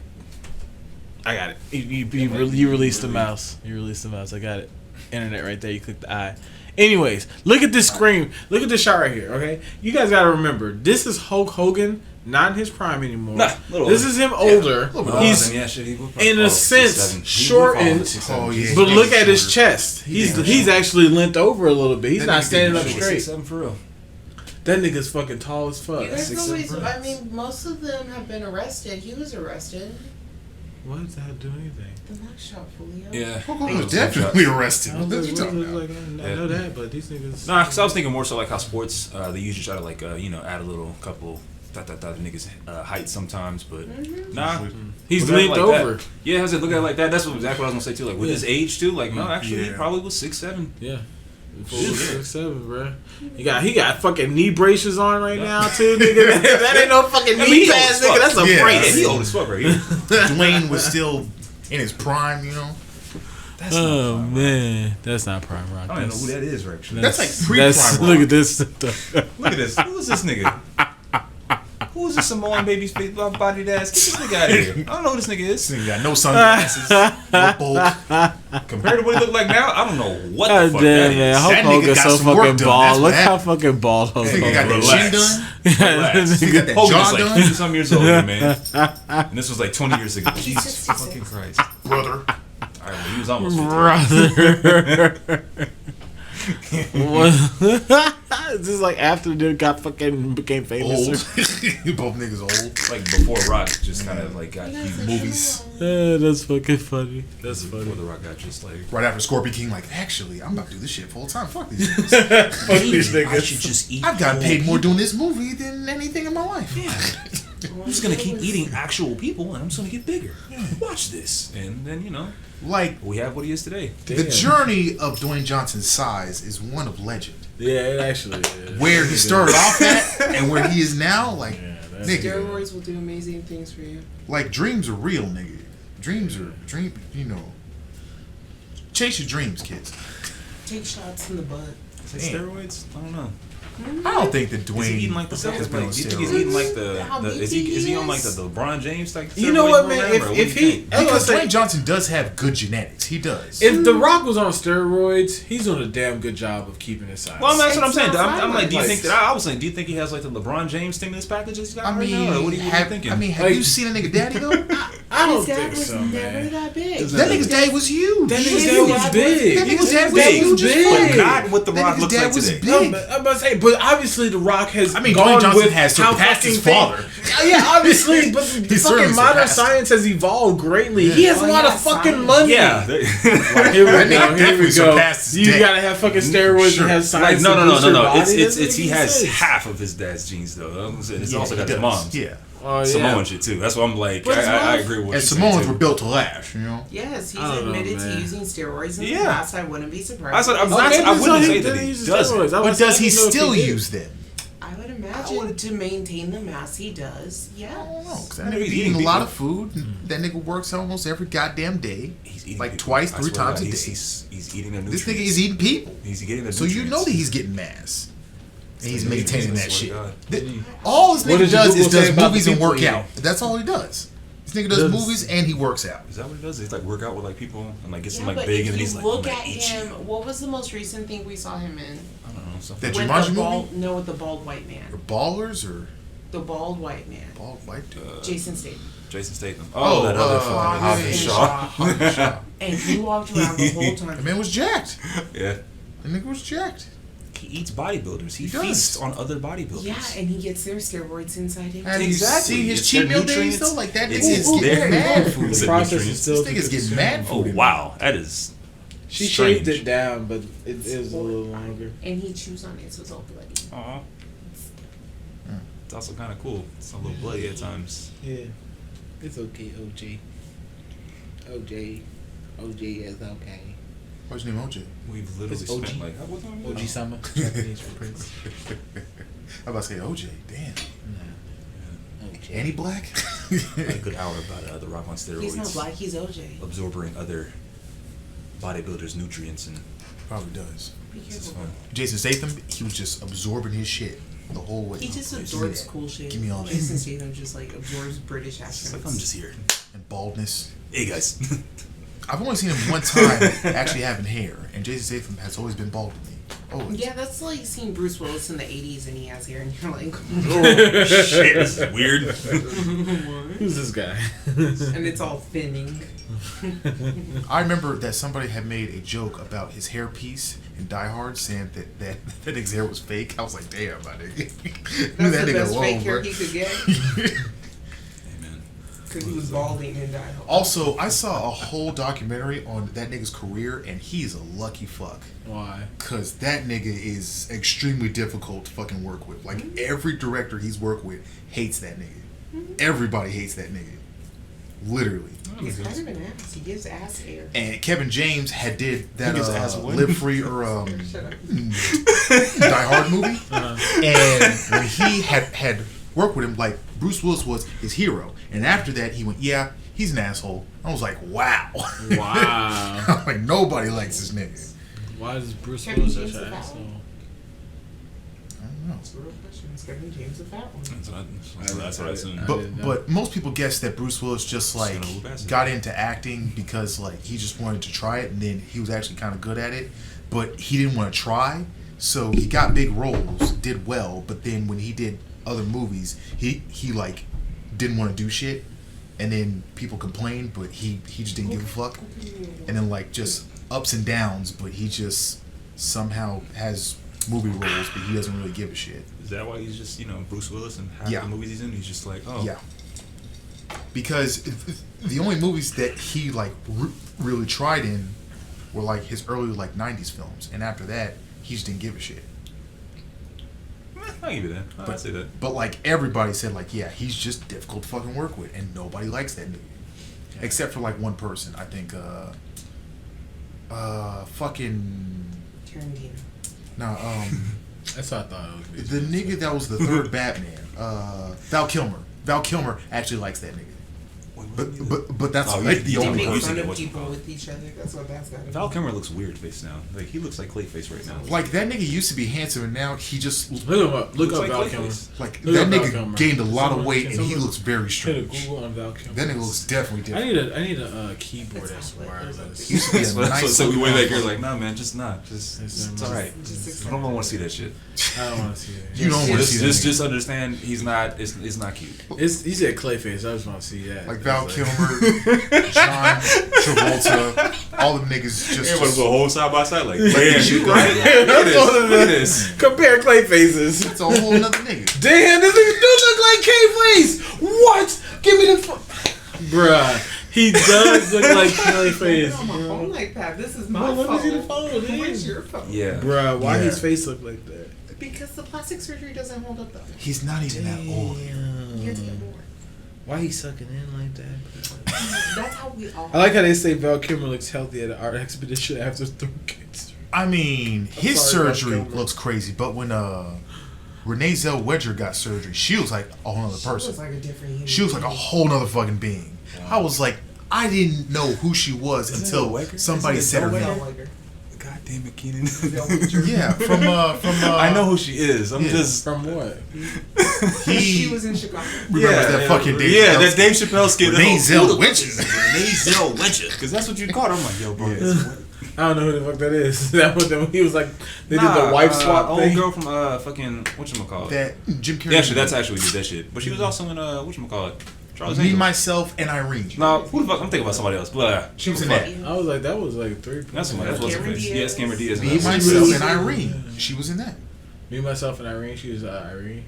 I got it. You released the mouse. You released the mouse. I got it. Internet right there. You click the eye. Anyways, look at this screen. Look at this shot right here. Okay, you guys gotta remember, this is Hulk Hogan, not in his prime anymore. This is him older. He's in a sense shortened. But look at his chest. He's actually linked over a little bit. He's not standing up straight. 6'7" for real. That nigga's fucking tall as fuck. There's always, I mean, most of them have been arrested. He was arrested. What does that do anything? The mugshot, Julio. Yeah. Hulk Hogan was definitely arrested. I What was you like, talking about? I know that, but these niggas. Nah, because I was thinking more so like how sports, they usually try to like, add a little couple niggas height sometimes, but nah. He's Look at it leaned like over. that. Yeah, I was like, look at it like that. That's exactly what I was gonna say too. Like with his age too. Like no, actually, he probably was 6'7". Yeah. 6'7", bro. He got fucking knee braces on right now too, nigga. That ain't no fucking knee pads, nigga. That's a brace. He old as fuck right here. Dwayne was still in his prime, you know. That's Oh not prime man, that's not prime rock. rock. I don't even know who that is, actually. That's like pre-prime rock. Look at this. Look at this. Who is this nigga? Who is this Samoan baby's bodied ass? Get this nigga out of here. I don't know who this nigga is. This nigga got no sunglasses, no bulk. Compared to what he look like now, I don't know what the God fuck damn, that man. is. Hulk That nigga Hogan's got so some work fucking done, bald. that's Look what how fucking bald Hulk This nigga Hogan got that is. chin Relax. done. Relax. He got that Hogan's jaw like done. 50 some years old, man. And this was like 20 years ago. Jesus fucking Christ. Brother. Alright, well, he was almost 50. Brother. This is like after they became famous. Old. Both niggas old. Like before Rock just kind of like got huge. Movies. That's fucking funny. That's funny. Before the Rock got just like. Right after Scorpion King, like, actually, I'm about to do this shit full time. Fuck these niggas. Fuck these I niggas. should just eat. I've gotten paid more doing this movie than anything in my life. I'm just gonna keep eating actual people, and I'm just gonna get bigger. Watch this, and then Like, we have what he is today. the journey of Dwayne Johnson's size is one of legend. Yeah, it actually is. Where he started off at and where he is now, like, nigga, Steroids will do amazing things for you. like, dreams are real, nigga. Dreams are, you know. Chase your dreams, kids. Take shots in the butt. Is it steroids? I don't know. I don't think that Is he Dwayne eating like the stuff? has Like, been do on you think he's steroids. eating like the How is he on like the LeBron James type? You know what, man? steroid program, or If do you he, think? Because say, Dwayne Johnson does have good genetics. He does. if The Rock was on steroids, he's doing a damn good job of keeping his size. Well, that's what I'm It's saying. not I'm like, do you violence. think that I was saying? Do you think he has like the LeBron James stimulus package he's got I right mean, now, or what are you thinking? have Like- you seen a nigga daddy though? I don't His dad think was so, never man. that big. That nigga's daddy was huge. That His nigga's dad was dad big. That nigga's dad was big, huge as big. fuck. but not what the That Rock nigga's looks dad like was today. big. I'm about to say, but obviously The Rock has. I mean, gone Dwayne Johnson with has how surpassed his fucking father. Yeah, obviously, but the He's certainly fucking modern surpassed. science has evolved greatly. He has a Oh, lot yeah, of fucking science. money. Yeah, Here we That go. nigga Here definitely we go. surpassed his You dad. gotta have fucking steroids Sure. and have science. like no. to boost your body. It's That's he what has says. half of his dad's genes though. It's Yeah, also he got his does. mom's. Yeah. Oh, yeah. Samoan shit too. That's why I'm like, But his I mom- agree with what And you're Samoans saying, were too. built to last, you know? Yes, he's I don't know, admitted to man. using steroids in the Yeah. past. I wouldn't be surprised. I said I'm Okay, not. I so wouldn't he say didn't that he use doesn't. steroids. I But was does he saying, I didn't know if still did. use them? I would imagine to maintain the mass he does. Yes. I don't know. Because that Maybe nigga's he's eating a eating lot people. of food. And that nigga works almost every goddamn day. He's eating Like people. twice, I 3 swear to times God, a day. He's eating the This nutrients. nigga is eating people. He's getting the So nutrients. you know that he's getting mass. And he's maintaining that shit. God. All this What nigga did does Google is say does about movies the and people work he out. That's all he does. This nigga does movies and he works out. Is that what he does? He's like work out with like people and like gets them like but big if and then you he's like, look I'm at gonna eat him, you. what was the most recent thing we saw him in? I don't know something. That With Jumanji the movie? bald, no, with the bald white man. Or ballers or The bald white man. bald white dude. Jason Statham. Jason Statham. Oh, that other Hobbs and Hobbs Shaw. And he walked around the whole That time. man was jacked. Yeah. That nigga was jacked. He eats bodybuilders. He He does. feasts on other bodybuilders. Yeah, and he gets their steroids inside him. Have Exactly. you seen his It's cheat their meal days nutrients. though? Like that nigga It's is their getting mad food. food. The process nutrients. is still This nigga's getting mad Oh food. wow, that is. She strange. shaved it down, but it is a little longer. And he chews on it, so it's all bloody. Aw. It's also kind of cool. It's a little bloody at times. Yeah. It's okay, OJ. OJ is okay. What's your name, OJ? We've literally It's OG. spent like what's on OG Sama, Japanese for Prince. I about to say OJ. Damn. OJ. And he black? a good hour about the Rock on steroids. He's not black. He's OJ. Absorbing other bodybuilders' nutrients and Probably does. Be it's careful. fun. Jason Statham, he was just absorbing his shit the whole way. He just Give me absorbs that. cool shit. Give me all that. Jason Statham just like absorbs British It's accents. like I'm just here. And baldness. Hey guys. I've only seen him one time actually having hair, and Jason Statham has always been bald to me. Always. Yeah, that's like seeing Bruce Willis in the 80s and he has hair and you're like, Oh shit, this is weird. Who's this guy? and it's all thinning. I remember that somebody had made a joke about his hairpiece in Die Hard, saying that nigga's hair was fake. I was like, damn, my nigga. Leave That's that the nigga best alone, fake hair bro. he could get Amen. because he was balding and died. Also, I saw a whole documentary on that nigga's career, and he's a lucky fuck. Why? Cause that nigga is extremely difficult to fucking work with. Like every director he's worked with hates that nigga. Everybody hates that nigga. Literally. He's kind of an ass. He gives ass hair. And Kevin James had did that He gives ass what? Live Free or Shut up. Die Hard movie. And when he had worked with him, like Bruce Willis was his hero. And after that, he went, yeah, he's an asshole. I was like, wow. Wow. I'm like, nobody likes this nigga. Why is Bruce Kevin Willis James such an a asshole? I don't know. That's a real question. Is Kevin James a fat one? That's what I assumed. didn't know. But most people guess that Bruce Willis just like Son of a bastard. got into acting because like he just wanted to try it, and then he was actually kind of good at it, but he didn't want to try, so he got big roles, did well, but then when he did other movies, he like didn't want to do shit, and then people complained, but he just didn't give a fuck, and then like just ups and downs, but he just somehow has movie roles, but he doesn't really give a shit. Is that why he's just, Bruce Willis and half Yeah. the movies he's in? He's just like, oh. Yeah. Because the only movies that he like really tried in were like his early like 90s films, and after that he just didn't give a shit. I'll give you that. I'd say that. But like everybody said like, yeah, he's just difficult to fucking work with, and nobody likes that nigga. Except for like one person, I think fucking Tarantino. no That's what I thought it would be. the nigga that was the third Batman, Val Kilmer. Val Kilmer actually likes that nigga. But that's Oh, like you- the you They only think make what's fun it- of what's it people called? with each other. That's what that's got to Val Kilmer looks weird face now. Like he looks like Clayface right now. like that nigga used to be handsome, and now he just Look him up. Look Looks up like Val Clayface. Kilmer. like Look that up Val nigga Kilmer. gained a lot of Someone- weight, can and he someone looks very Hit a strange. Google on Val Kilmer. That nigga looks definitely different. I need a keyboard That's that's not what it is. wireless. He used to be a So nice. we way looking back here motherfucker. like, nah, man, just not. Just it's all right. Just I don't want to see that shit. I don't want to see it. You don't want to see that. Just nigga. just understand he's not. It's not cute. He said Clayface. I just want to see that. Like It's Val Kilmer, John Travolta, all them niggas just whole side by side like, Like, damn, you you right. right? Look at this. Look at this. Compare Clayfaces. it's a whole nother nigga. Damn, this nigga do look like Clayface. What? Give me the bruh. He does look like Clayface. on my bro. phone like that. This is my Well, let phone. me see the phone. Where's your phone? Yeah. Bruh, why Yeah. his face look like that? Because the plastic surgery doesn't hold up though. He's not even that old. You have to get more. Why he sucking in like that? That's how we all. I like how they say Val Kilmer looks healthy at an art expedition after throat cancer. I mean, his sorry, Val surgery Kilmer. looks crazy, but when Renee Zellweger got surgery, she was like a whole nother She was person. like a different human. She was like a being. whole nother fucking being. I was like, I didn't know who she was Isn't it until Zellweger? somebody Isn't it said her Zellweger? name. Zellweger. God damn it, Keenan. Zellweger. Yeah, from I know who she is. I'm yeah. just. From what? She he was in Chicago. remembers that fucking Dave Yeah, Chappelle that Dave Chappelle skit. Renee Who the fuck is Zellweger. Renee Zellweger. Because that's what you called her. I'm like, yo, bro. Yeah. it's- I don't know who the fuck that is. That was when he was like, they did Nah, the wife swap old thing. girl from fucking whatchamacallit. That Jim Carrey. Yeah, actually, that's actually who did that shit. But she was also in whatchamacallit. Charles Me, Angels. Myself, and Irene. No, who the fuck? I'm thinking about somebody else. Blah. She was in Fuck. that. I was like, that was like 3. That's somebody. That's what's her Cameron face. Diaz. Yes, Cameron Diaz. Me, That's- Myself, was- and Irene. She was in that. Me, myself, and Irene. She was Irene.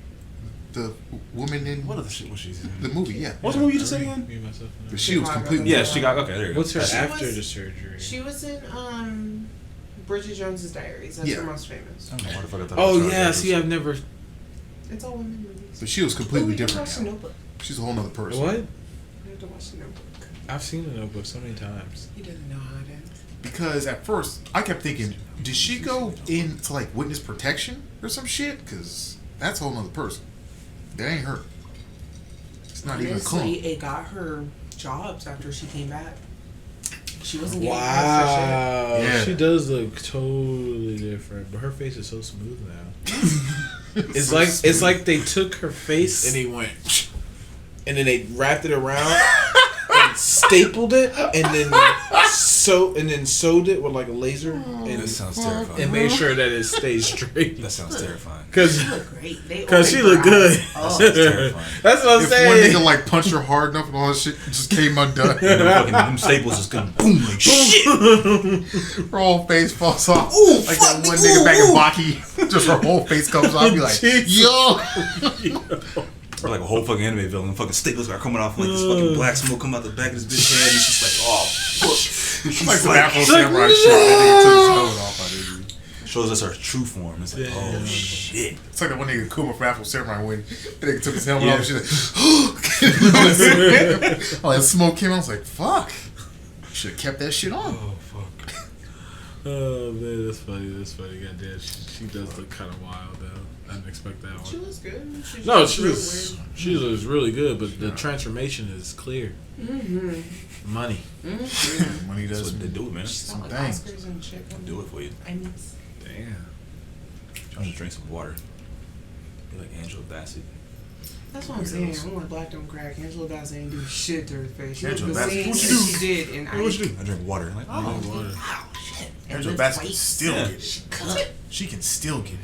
The woman in What other shit was she in? the movie, yeah. What's the movie you just said again? Me, myself, and But Irene. she was Chicago. completely. Yeah, Chicago. Okay, there you go. What's her She after was- the surgery? She was in Bridget Jones's Diaries. That's Yeah. her most famous. I don't know why the fuck I thought. Oh it was yeah, Charles see, Angels. I've never. It's all women movies. But she was Oh, completely we can different watch The now. Notebook. She's a whole nother person. What? Yeah, have to watch The Notebook. I've seen The Notebook so many times. He doesn't know how it ends. Because at first I kept thinking, did she go into like witness protection or some shit? Because that's a whole nother person. That ain't her. It's not even a clone. Honestly, it got her jobs after she came back. She wasn't getting Wow, Yeah. she does look totally different, but her face is so smooth now. It's like they took her face and they went, and then they wrapped it around and stapled it, and then sewed it with like a laser, and That sounds terrifying. and made sure that it stays straight. That sounds terrifying. Cause She looked great. she looked good. Oh. That's terrifying. That's what I'm If one saying. nigga like punched her hard enough and all that shit just came undone, And them staples just going boom like shit. her whole face falls off. Ooh, Like fuck, that one nigga, nigga ooh, back ooh. in Baki, just her whole face comes off. Be like, yo. Or like a whole fucking anime villain. Fucking staples are coming off like this fucking black smoke coming out the back of this bitch head. And she's like, oh, fuck. She's Like some like, Afro Samurai shit. That nigga took his helmet off. I think. shows us her true form. It's like, Yeah. oh shit. It's like the one nigga Kuma from Afro Samurai when that nigga took his helmet Yeah. off and shit. All that smoke came out. I was like, fuck. Should have kept that shit on. Oh fuck. Oh man, that's funny. Goddamn, she does look kind of wild though. I didn't expect that She one. looks good. No, she looks really good, but the transformation is clear. Mm-hmm. Money. Mm-hmm. Money That's does what they do, man. She's Some like things. Oscars and shit. Do it for you. I mean, Damn. Trying to drink some water. Be like Angela Bassett. that's what I'm saying. I'm like Black Don't Crack. Angela Bassett ain't do shit to her face. She Angela looked the Bassett, same what you as do? she did in What you do? I drink water. I'm like, Oh, oh, water. wow, shit. And Angela lift Bassett can weights. still Yeah. get it. She can still get it.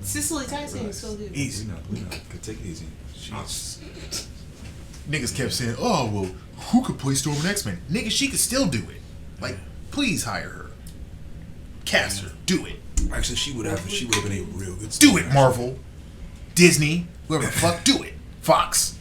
Cicely Tyson is so good. Easy. we know. Could take it easy. She's... Niggas kept saying, oh, well, who could play Storm in X-Men? Nigga, she could still do it. Like, please hire her. Cast her. Do it. Actually, she would have been a real good. Do it, Marvel. Disney. Whoever the fuck, do it. Fox.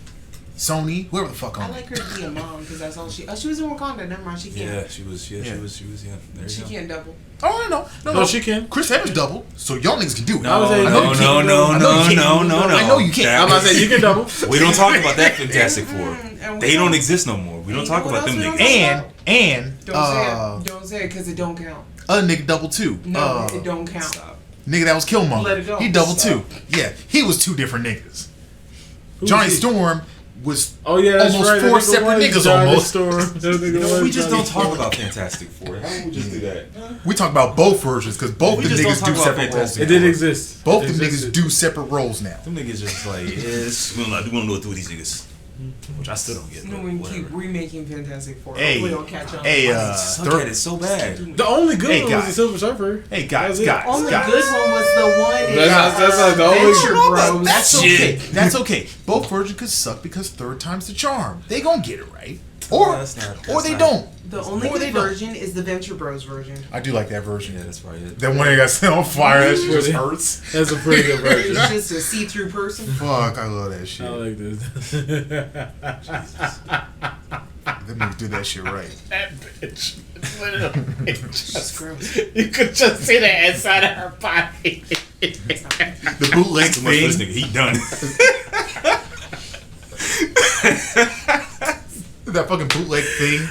Sony. Whoever the fuck I on like it. her to be a mom because that's all she. Oh, she was in Wakanda. Never mind. She can't. Yeah, she was. Yeah, Yeah. she was. Yeah, there She you go. can't double. Oh, No, she can. Chris Evans double, so y'all niggas can do it. I was saying, I know you can't. I know you can't. I'm about to say you can double. We don't talk about that Fantastic Four. And we They don't don't- exist no more. We don't And talk you know about what them else we niggas. don't talk And Don't say it. Don't say it because it don't count. a nigga double too. No, it don't count. Stop. Nigga that was Killmonger. Let it go. He double Stop. too. Yeah, he was two different niggas. Who Johnny was he? Storm was Oh yeah, that's almost right. four That nigga separate was niggas Johnny almost. Storm. That nigga was We just Johnny don't talk Storm. about Fantastic Four. How would we just do that? We talk about both versions because both We the just don't niggas talk do about separate roles. Fantastic It did exist. Both It the niggas existed. do separate roles now. Them niggas just like, yes, we don't know what to do with these niggas. Which I still don't get. No, But we keep whatever. remaking Fantastic Four. Hey, Hopefully it'll catch on. hey, Suck at it so bad. The only good Hey, one guys. was the Silver Surfer. Hey guys, That was it. guys, Only guys. good one was the one in That's like the only- Venture Bros. That's Shit. okay. That's okay. Both versions could suck because third time's the charm. They gonna get it right, or That's not- or that's they not- don't. The only Or they good don't. version is the Venture Bros version. I do like that version. Yeah, that's probably it. That one that got set on fire. That shit just hurts. That's a pretty good version. It's just a see-through person. Fuck, I love that shit. I like this. Them niggas do that shit right. That bitch. Literally. It's gross. You could just see the inside of her body. The bootleg Too much for this thing. nigga. He done. That fucking bootleg thing.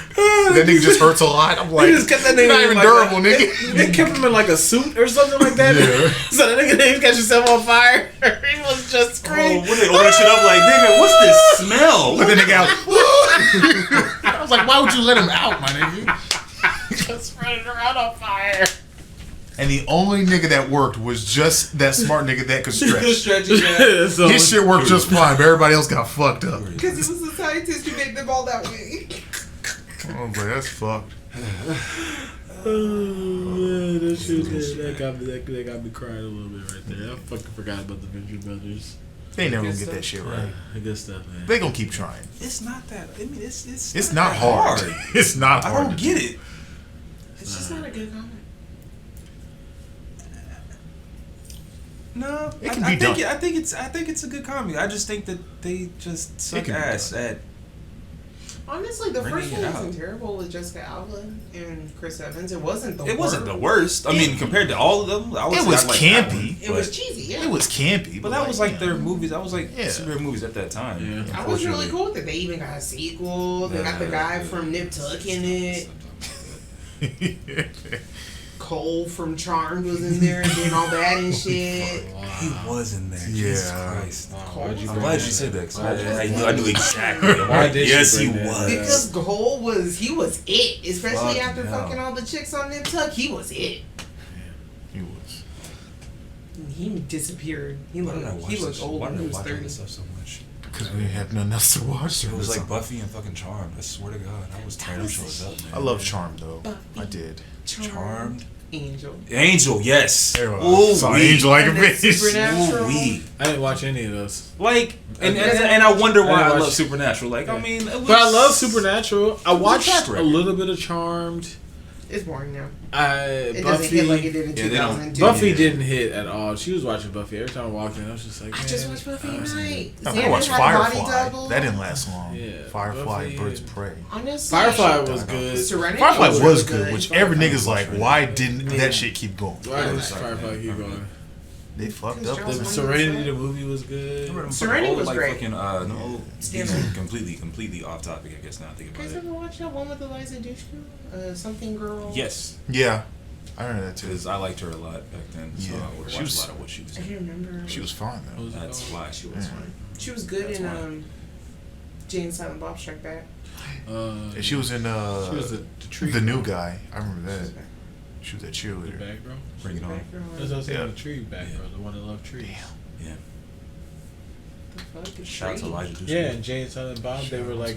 That nigga just hurts a lot. I'm like, They just kept that nigga not in even like durable, a- nigga. They kept him in like a suit or something like that. Yeah. So the nigga didn't catch himself on fire. He was just Oh, screaming. what they open that shit up like, nigga, what's this smell? Let the nigga out. I was like, why would you let him out, my nigga? Just running around on fire. And the only nigga that worked was just that smart nigga that could stretch. Stretching it So- His shit worked just fine, but everybody else got fucked up. because he was a scientist who made them all that way. Oh, but that's fucked. Oh man, that shit that got me crying a little bit right there. I fucking forgot about the Venture Brothers. They never gonna get that shit right. Good stuff, man. They gonna keep trying. It's not that. I mean, it's It's not hard. It's not I hard. don't to get do. it. It's just not a good comment. No, It can I be think done. I think it's a good comedy. I just think that they just suck can be ass done. at Honestly, the Bringing first it one out. wasn't terrible with Jessica Alba and Chris Evans. It wasn't the It wasn't the worst. worst. I mean, compared to all of them, I would It say was I like that campy. one, It was but- cheesy, yeah. It was campy, But that was like their yeah. movies. That was like Yeah. superhero movies at that time. Yeah. I was really Unfortunately. cool with it. They even got a sequel. They got the guy from Nip Tuck in it. Cole from Charmed was in there and doing all bad and shit. He was in there. Yeah. Jesus Christ. Why'd you I'm bring glad that you said up? that. 'Cause Why'd you- I knew exactly. Why did you Yes, he bring that up? was. Because Cole was it. Especially Fucking after hell. fucking all the chicks on Nip Tuck, he was it. He was. He disappeared. He Why did I looked watch old this? when Why he did I was watch all 30. this stuff so much? Because we didn't have nothing else to watch. It was like Buffy and fucking Charmed. I swear to God, I was tearing them shows up, man. I love Charmed though. Buffy. I did. Charmed. Angel. Angel, yes. Ooh, saw Angel like a And then bitch. Supernatural. Ooh-wee. I didn't watch any of those. Like, and I wonder why I I watched- love Supernatural. Like, I mean, it was, But I love Supernatural. I was a watched track a record. little bit of Charmed. It's boring now. Buffy. It doesn't hit like it did in Yeah, they don't- 2002. Buffy Yeah. didn't hit at all. She was watching Buffy every time I walked in. I was just like, I just man, watched Buffy I was in tonight. I Xander watched had a body Firefly. double. That didn't last long. Yeah, Firefly, Buffy. Birds of Prey. Honestly, Firefly was good. Serenity Firefly was really good, which every nigga's like, why didn't that shit keep going? Why did Firefly keep going? They fucked up. Because The Charles Serenity, the movie was good. Serenity was great. Fucking, no, Stand these up. are completely off topic. I guess now I think You about guys it. ever watch that one with Eliza Dushku? Something Girl? Yes, Yeah, I remember that too. because I liked her a lot back then. So Yeah. I would She watch was- a lot of what she was I doing. can't remember. She was fine though. That's why she was Yeah. fine. She was good That's in why. Jane Silent Bob Strike Back. And she was in She was the tree. the new guy. I remember that. She's back. She was that The cheerleader. bag girl. Bring it on. Back girl. That's what I was saying. Yeah. The tree bag girl, the one that loved trees. Yeah. The fuck is Shout out to Tree? Elijah Dushku. Yeah, and Jay and Silent Bob, they were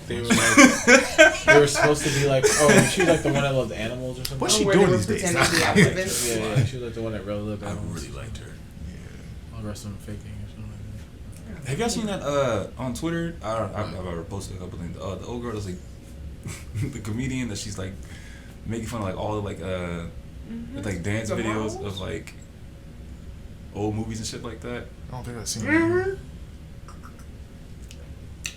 supposed to be like, oh, she was like the one that loved animals or something. What's Oh, she where they doing were these days? pretending to be Yeah, activists? yeah, she was like the one that really loved I animals. really liked her. All the rest of them faking or something like that. Have y'all seen that on Twitter? I've already posted a couple things. The old girl that's like the comedian that she's like making fun of like all the like like dance The videos models? of like old movies and shit like that. I don't think I've seen it. Mhm.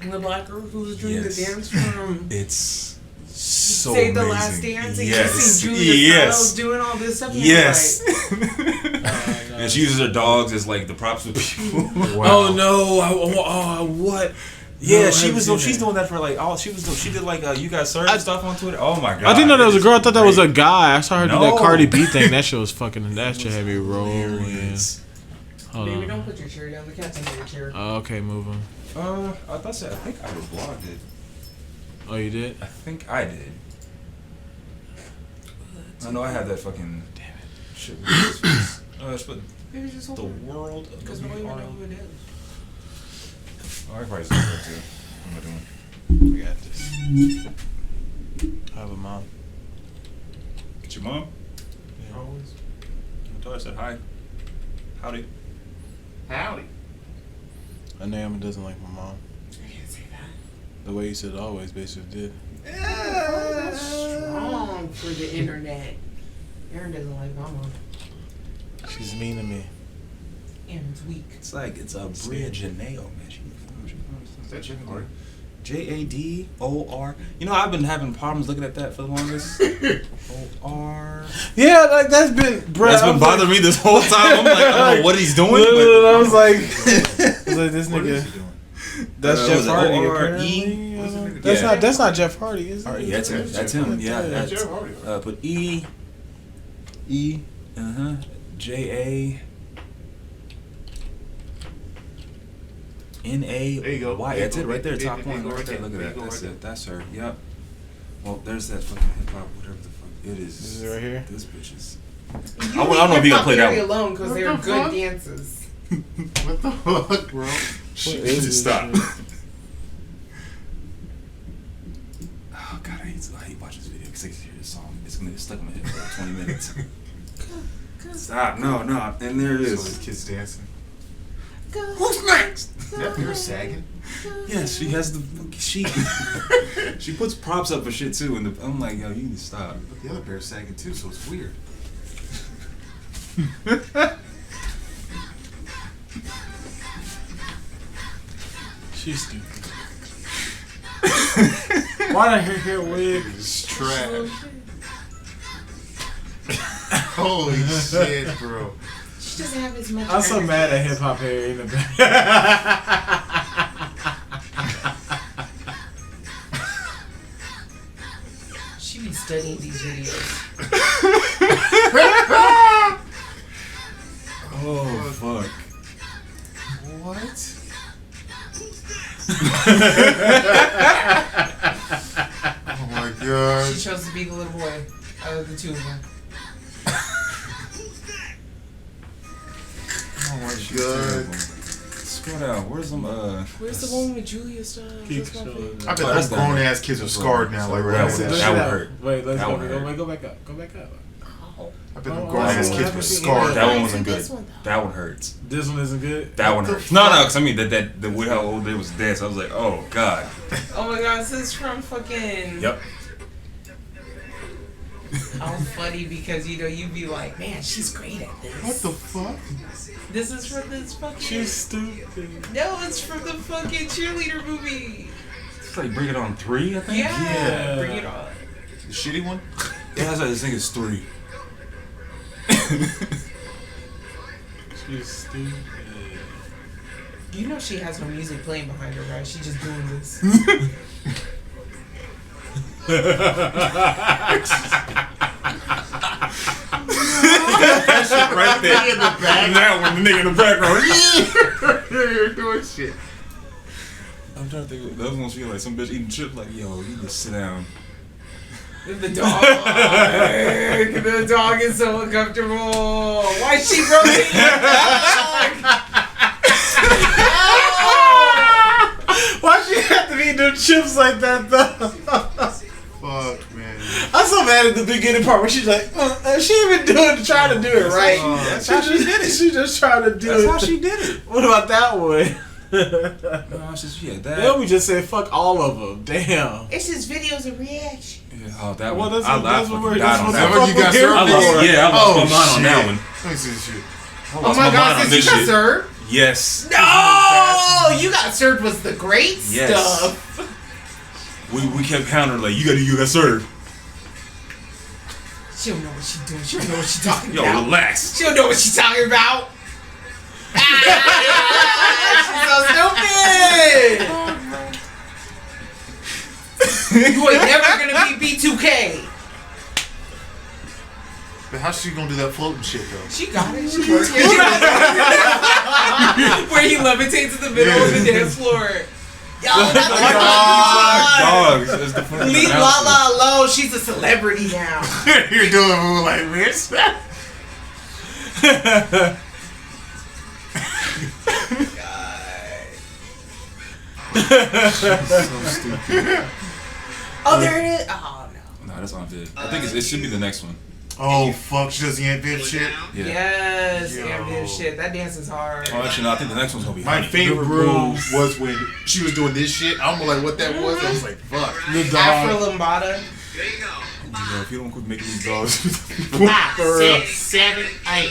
And the black girl who was doing Yes. the dance from It's so Save the amazing. Last Dance, and Yes. you see Julia Yes. Stiles doing all this stuff. And Yes. Like, And she uses her dogs as like the props for people. Oh no! What? Yeah, No, I she haven't was. seen She's that. doing that for like all. She did like you guys serve stuff on Twitter. Oh my god! I didn't know that was a girl. I thought that was a Great. guy. I saw her do No. that Cardi B thing. That shit was fucking. That shit had me rolling. Hilarious. Hold baby, on. don't put your chair down. The cat's under your chair. Oh, okay, moving. I think I was blogged it. Oh, you did? I think I did. I know I had that fucking damn it shit. It's but Maybe just hold the it. world of Because the nobody will know world. who it is. Oh, I probably just that too. What am I doing? We got this. I have a mom. Get your mom. Yeah. Always. I told her I said hi. Howdy. Howdy. I know Emma doesn't like my mom. I can't say that. The way you said always basically did. That's strong for the internet. Aaron doesn't like my mom. She's mean to me. Aaron's weak. It's like it's a bridge and nail, man. Is that chicken or? Jador. You know, I've been having problems looking at that for the longest. O-R. Yeah, like that's been. Bro, That's been bothering me this whole time. I'm like, I don't know what he's doing. I But was like, this What is nigga. he doing? That's was Jeff it Hardy. O-R-E? Apparently. What's the nigga- That's Yeah. not. That's not Jeff Hardy, is it? Alright, that's him. That's him. Yeah. That's, Jeff Hardy. put E. E. J-A. There you go. N-A-Y. There That's you it go. right there. There Top you one. go Right right there. there. Look at There that. you go That's right it. That's her. Yep. Well, there's that fucking hip hop, whatever the fuck it is. This is right here? This bitch is. You I don't know if you gonna play that one. alone because What they're the good fuck? dances. What the fuck, bro? Shit, is just this stop. shit? Oh god, I hate watching this video because I can hear this song. It's gonna get stuck in my head for like 20 minutes. Stop! No, no. And there it So is. the kids dancing. Who's next? That pair sagging. Yes, she has the she. She puts props up for shit too, and I'm like, yo, you need to stop. But the other pair is sagging too, so it's weird. She's stupid. Why did her hair wig? It's trash. Holy shit, bro. She doesn't have as much. I'm so energy. mad at hip hop hair in the back. She be studying these videos. Oh fuck. What? Oh my god. She chose to be the little boy out of the two of them. Oh my She's god. terrible. Scroll down. Where's them? Where's the one with Julia Stiles? Keep That's my showing favorite. it. I bet Oh, that's those grown down ass kids are scarred now. Like So that that would would- Look that it would up. hurt. Wait, let's That go. would hurt. Go back up. Go back up. I bet them Oh, grown ass I kids haven't were seen scarred. That one Why wasn't is it good. this one, though? That one hurts. This one isn't good. That one the hurts. No, because I mean that with how old they was dead. So I was like, oh god. Oh my god, this is from fucking. Yep. Oh, funny because you be like, man, she's great at this. What the fuck? This is from this fucking. She's stupid. No, it's from the fucking cheerleader movie. It's like Bring It On 3, I think. Yeah, bring it on. The shitty one? Yeah, I think it's 3. She's stupid. You know she has no music playing behind her, right? She's just doing this. Right there. In the back. That one, the nigga in the background. You're doing shit. I'm trying to think. The other one's feeling like some bitch eating chips. Like, yo, you just sit down. The dog. The dog is so uncomfortable. Why is she rotating the dog? Why she have to eat them chips like that though? Fuck, man. I'm so mad at the beginning part where she's like, she even trying to do it right. That's how she did it. She just trying to do That's it. how she did it. What about that one? No, it's just, yeah, that. Then we just said fuck all of them. Damn. It's just videos of reaction. Yeah, oh, that Well, one. that's I what- laughed that's what fucking we're- died that's on what that That one. one you got Here served? I lost, for. yeah, I lost my mind on shit. that one. Let me see this shit. I Oh lost my my god, mind on since you this got shit. served? Yes. No! You got served was the great Yes. stuff. We kept countering like, you got served. She don't know what she's doing. She don't know what she's talking Yo, about. relax. She don't know what she's talking about. Ah, she's so stupid. You ain't never gonna be B2K. But how's she gonna do that floating shit though? She got it. She worked it. Where he levitates in the middle of the dance floor. Yo, that's the Dogs. That's the fucking Leave announcement. Lala alone. She's a celebrity now. You're doing a move like this. So stupid. Oh, there it is. Oh no. No, that's on vid. I think it should be the next one. Oh fuck, she does the Ant-Bib shit. Yeah. Yes, Yo. ambient shit. That dance is hard. Oh, actually, no. I think the next one's gonna be My Honey. favorite The move rules. was when she was doing this shit. I don't know like what that was. I was like, fuck. The Afro dog. Lambada. Yo, if you don't quit making these dogs. 5, 6, 7, 8.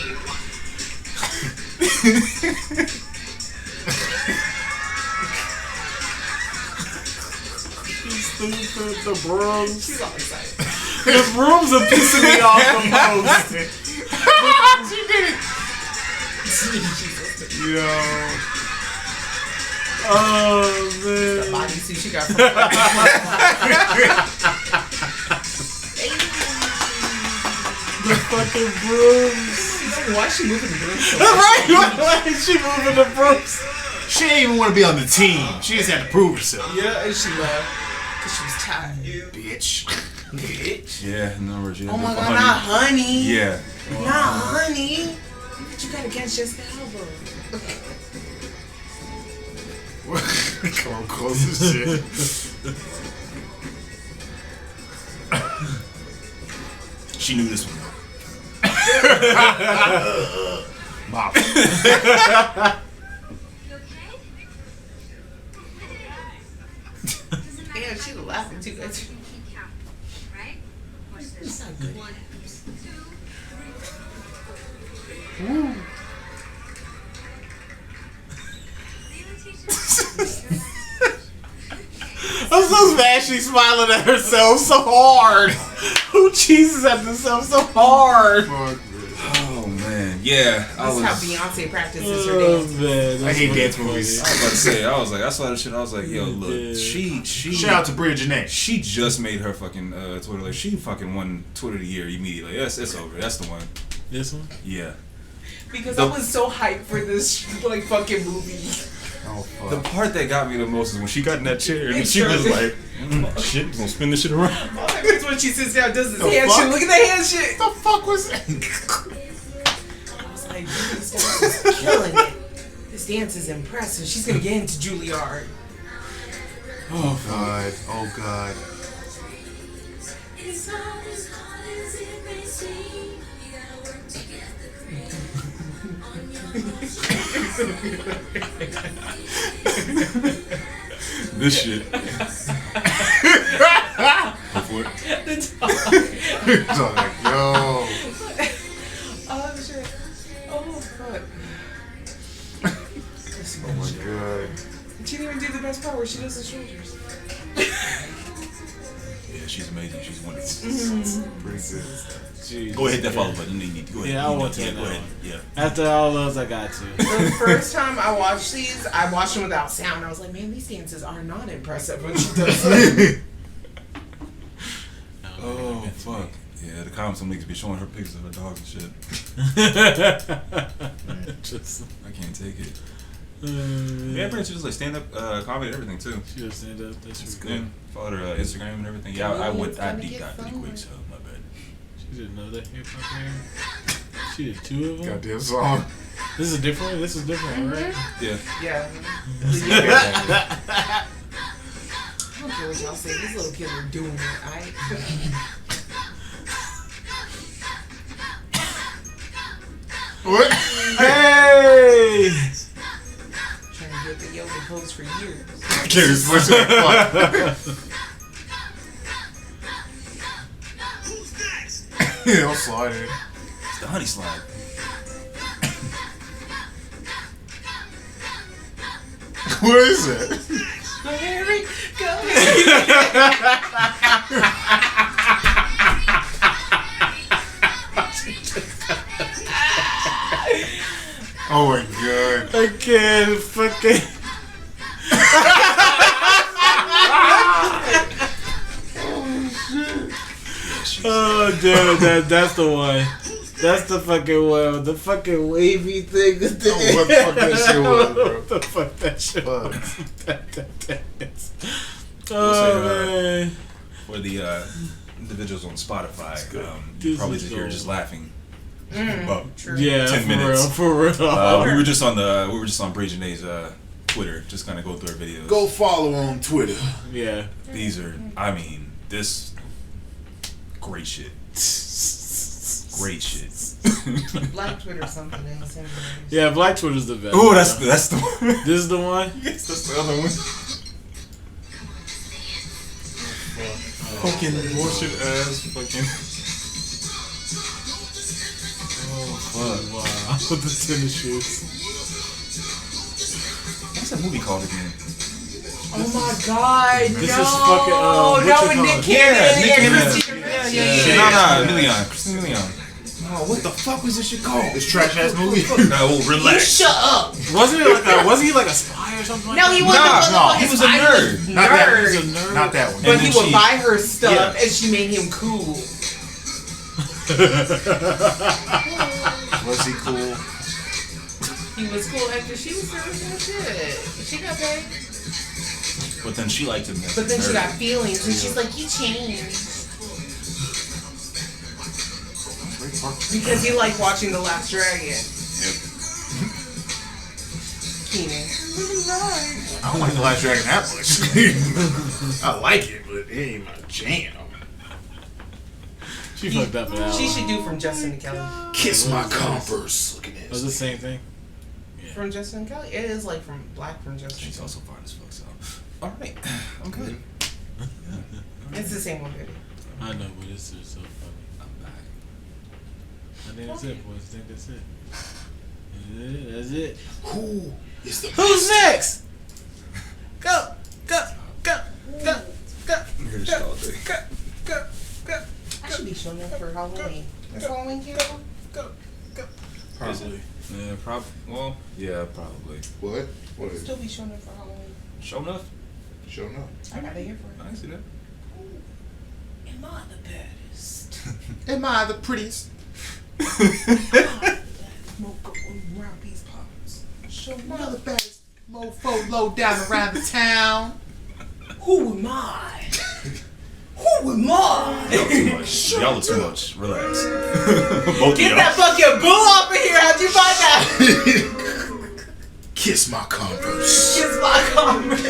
Stupid. The brooms. She's all excited. The brooms are pissing me off the most. She did it. Yo. Oh The man. bodysuit she got from The fucking brooms. Why is she moving the room so Right? Why is she moving the brooms? She didn't even want to be on the team. She just had to prove herself. Yeah, and she left. Because she was tired. Bitch. Bitch. Yeah, no, she Oh my god, not honey. Yeah. Not honey. What you got against Jessica Alba? Come on, close as shit. She knew this one. Mop. Damn, she was laughing too good. It's not good. I'm so fast she's smiling at herself so hard. Who cheeses at themselves so hard? Oh man, yeah. That's how Beyonce practices her Oh dance. man, I hate dance movies. I was about to say, I saw that shit. I was like, yo, look, she. Shout out to Bria Janae. She just made her fucking Twitter. Like, she fucking won Twitter of the Year immediately. Yes, it's over. That's the one. This one? Yeah. Because I was so hyped for this like fucking movie. Oh fuck. The part that got me the most is when she got in that chair and It she sure was did. like, shit, gonna spin this shit around. That's when she sits down, does this The hand fuck? shit. Look at the hand shit. What the fuck was that? I was like, this dance is killing it. This dance is impressive. She's gonna get into Juilliard. Oh god. Oh god. This shit. Go for it. The dog. So like, yo. Oh shit. Oh fuck. Oh my god. She didn't even do the best part where she does the shoulders. Yeah, she's amazing. She's wonderful. Pretty good. Jeez. Go ahead, that follow button. You need to go ahead. Yeah, I You want need- to Go know. ahead. Yeah. After all those, I got you. The first time I watched these, I watched them without sound. I was like, man, these dances are not impressive when she does them. Oh fuck. Yeah, the comments on niggas be showing her pictures of her dog and shit. Just, I can't take it. Yeah, pretty much just like stand up comedy and everything too. she just stand up. That's It's really good. cool. Followed her Instagram and everything. Yeah, I Gonna deep get dive pretty quick, so my bad. She didn't know that hip hop name. She did 2 of them. Goddamn song. This is different. This is different, right? Yeah. Yeah. I don't care what y'all say. These little kids are doing it. What? Hey! Trying to get the yoga pose for years. Kid is pushing like fuck. Yeah, I'll slide in. It's the honey slide. What is it? Here we go. Oh my god. I can't fucking. Oh damn! That's the one. That's the fucking one. The fucking wavy thing. What the fuck that shit was, bro? What the fuck that shit Fuck. was? We'll say, Oh man. For the individuals on Spotify, This you probably is just hear gold. just laughing. About True. Yeah, 10 for minutes. real, for real. we were just on Bray Janae's Twitter, just kind of go through her videos. Go follow on Twitter. Yeah. These are, I mean, this great shit. Great shit. Black Twitter something. Yeah, Black Twitter's the best. Oh, that's the one. This is the one. Yes, that's the other one. Fucking bullshit ass fucking. Oh, wow. With the tennis shoes. What's that movie called again? Oh my god, This no. is fucking, no, what you with call Nick it? Cannon Nick and Cannon. Christina Ricci. Shit, no, Million. Christina Milian. Oh, what the fuck was this shit called? This trash ass movie. No, relax. Shut up. Wasn't he like a spy or something like No, that? he wasn't. no, He he was a nerd. Not that. He was Nerd. a nerd. Not that one. But And he then would she- buy her stuff, Yeah. and she made him cool. Was he cool? He was cool after she was doing some shit. She got paid. But then she liked him. as a But then she nerd. got feelings, and she's like, "You changed." Because he liked watching The Last Dragon. Yep. Keenan. I don't like The Last Dragon that much. I like it, but it ain't my jam. She fucked up for that She one. should do From Justin to Kelly. Kiss my Converse. Look at It was the this. same thing. From Justin to Kelly? It is like from Black from Justin. She's also fine as fuck, so. Alright. I'm good. It's the same one, baby. I know, but this is so funny. I'm back. I think that's it, boys. I think that's it. That's it. Who is the Who's next? Go, go, go, go, go. hear this shit all day. I should be showing up for Halloween. Is Halloween canceled? Probably. Yeah, probably. Well, yeah, probably. What? What I'll is still be showing up for Halloween. Show enough. Showing up? I got it here for I it. can see that. Am I the baddest? Am I the prettiest? Mocha around these pops. Show Am I me the baddest mofo low down around the town? who am I? Who am I? Y'all too much. Y'all are too much. Relax. Both Get of that y'all. fucking boo off of here. How'd you find that? Kiss my Converse. Kiss my Converse.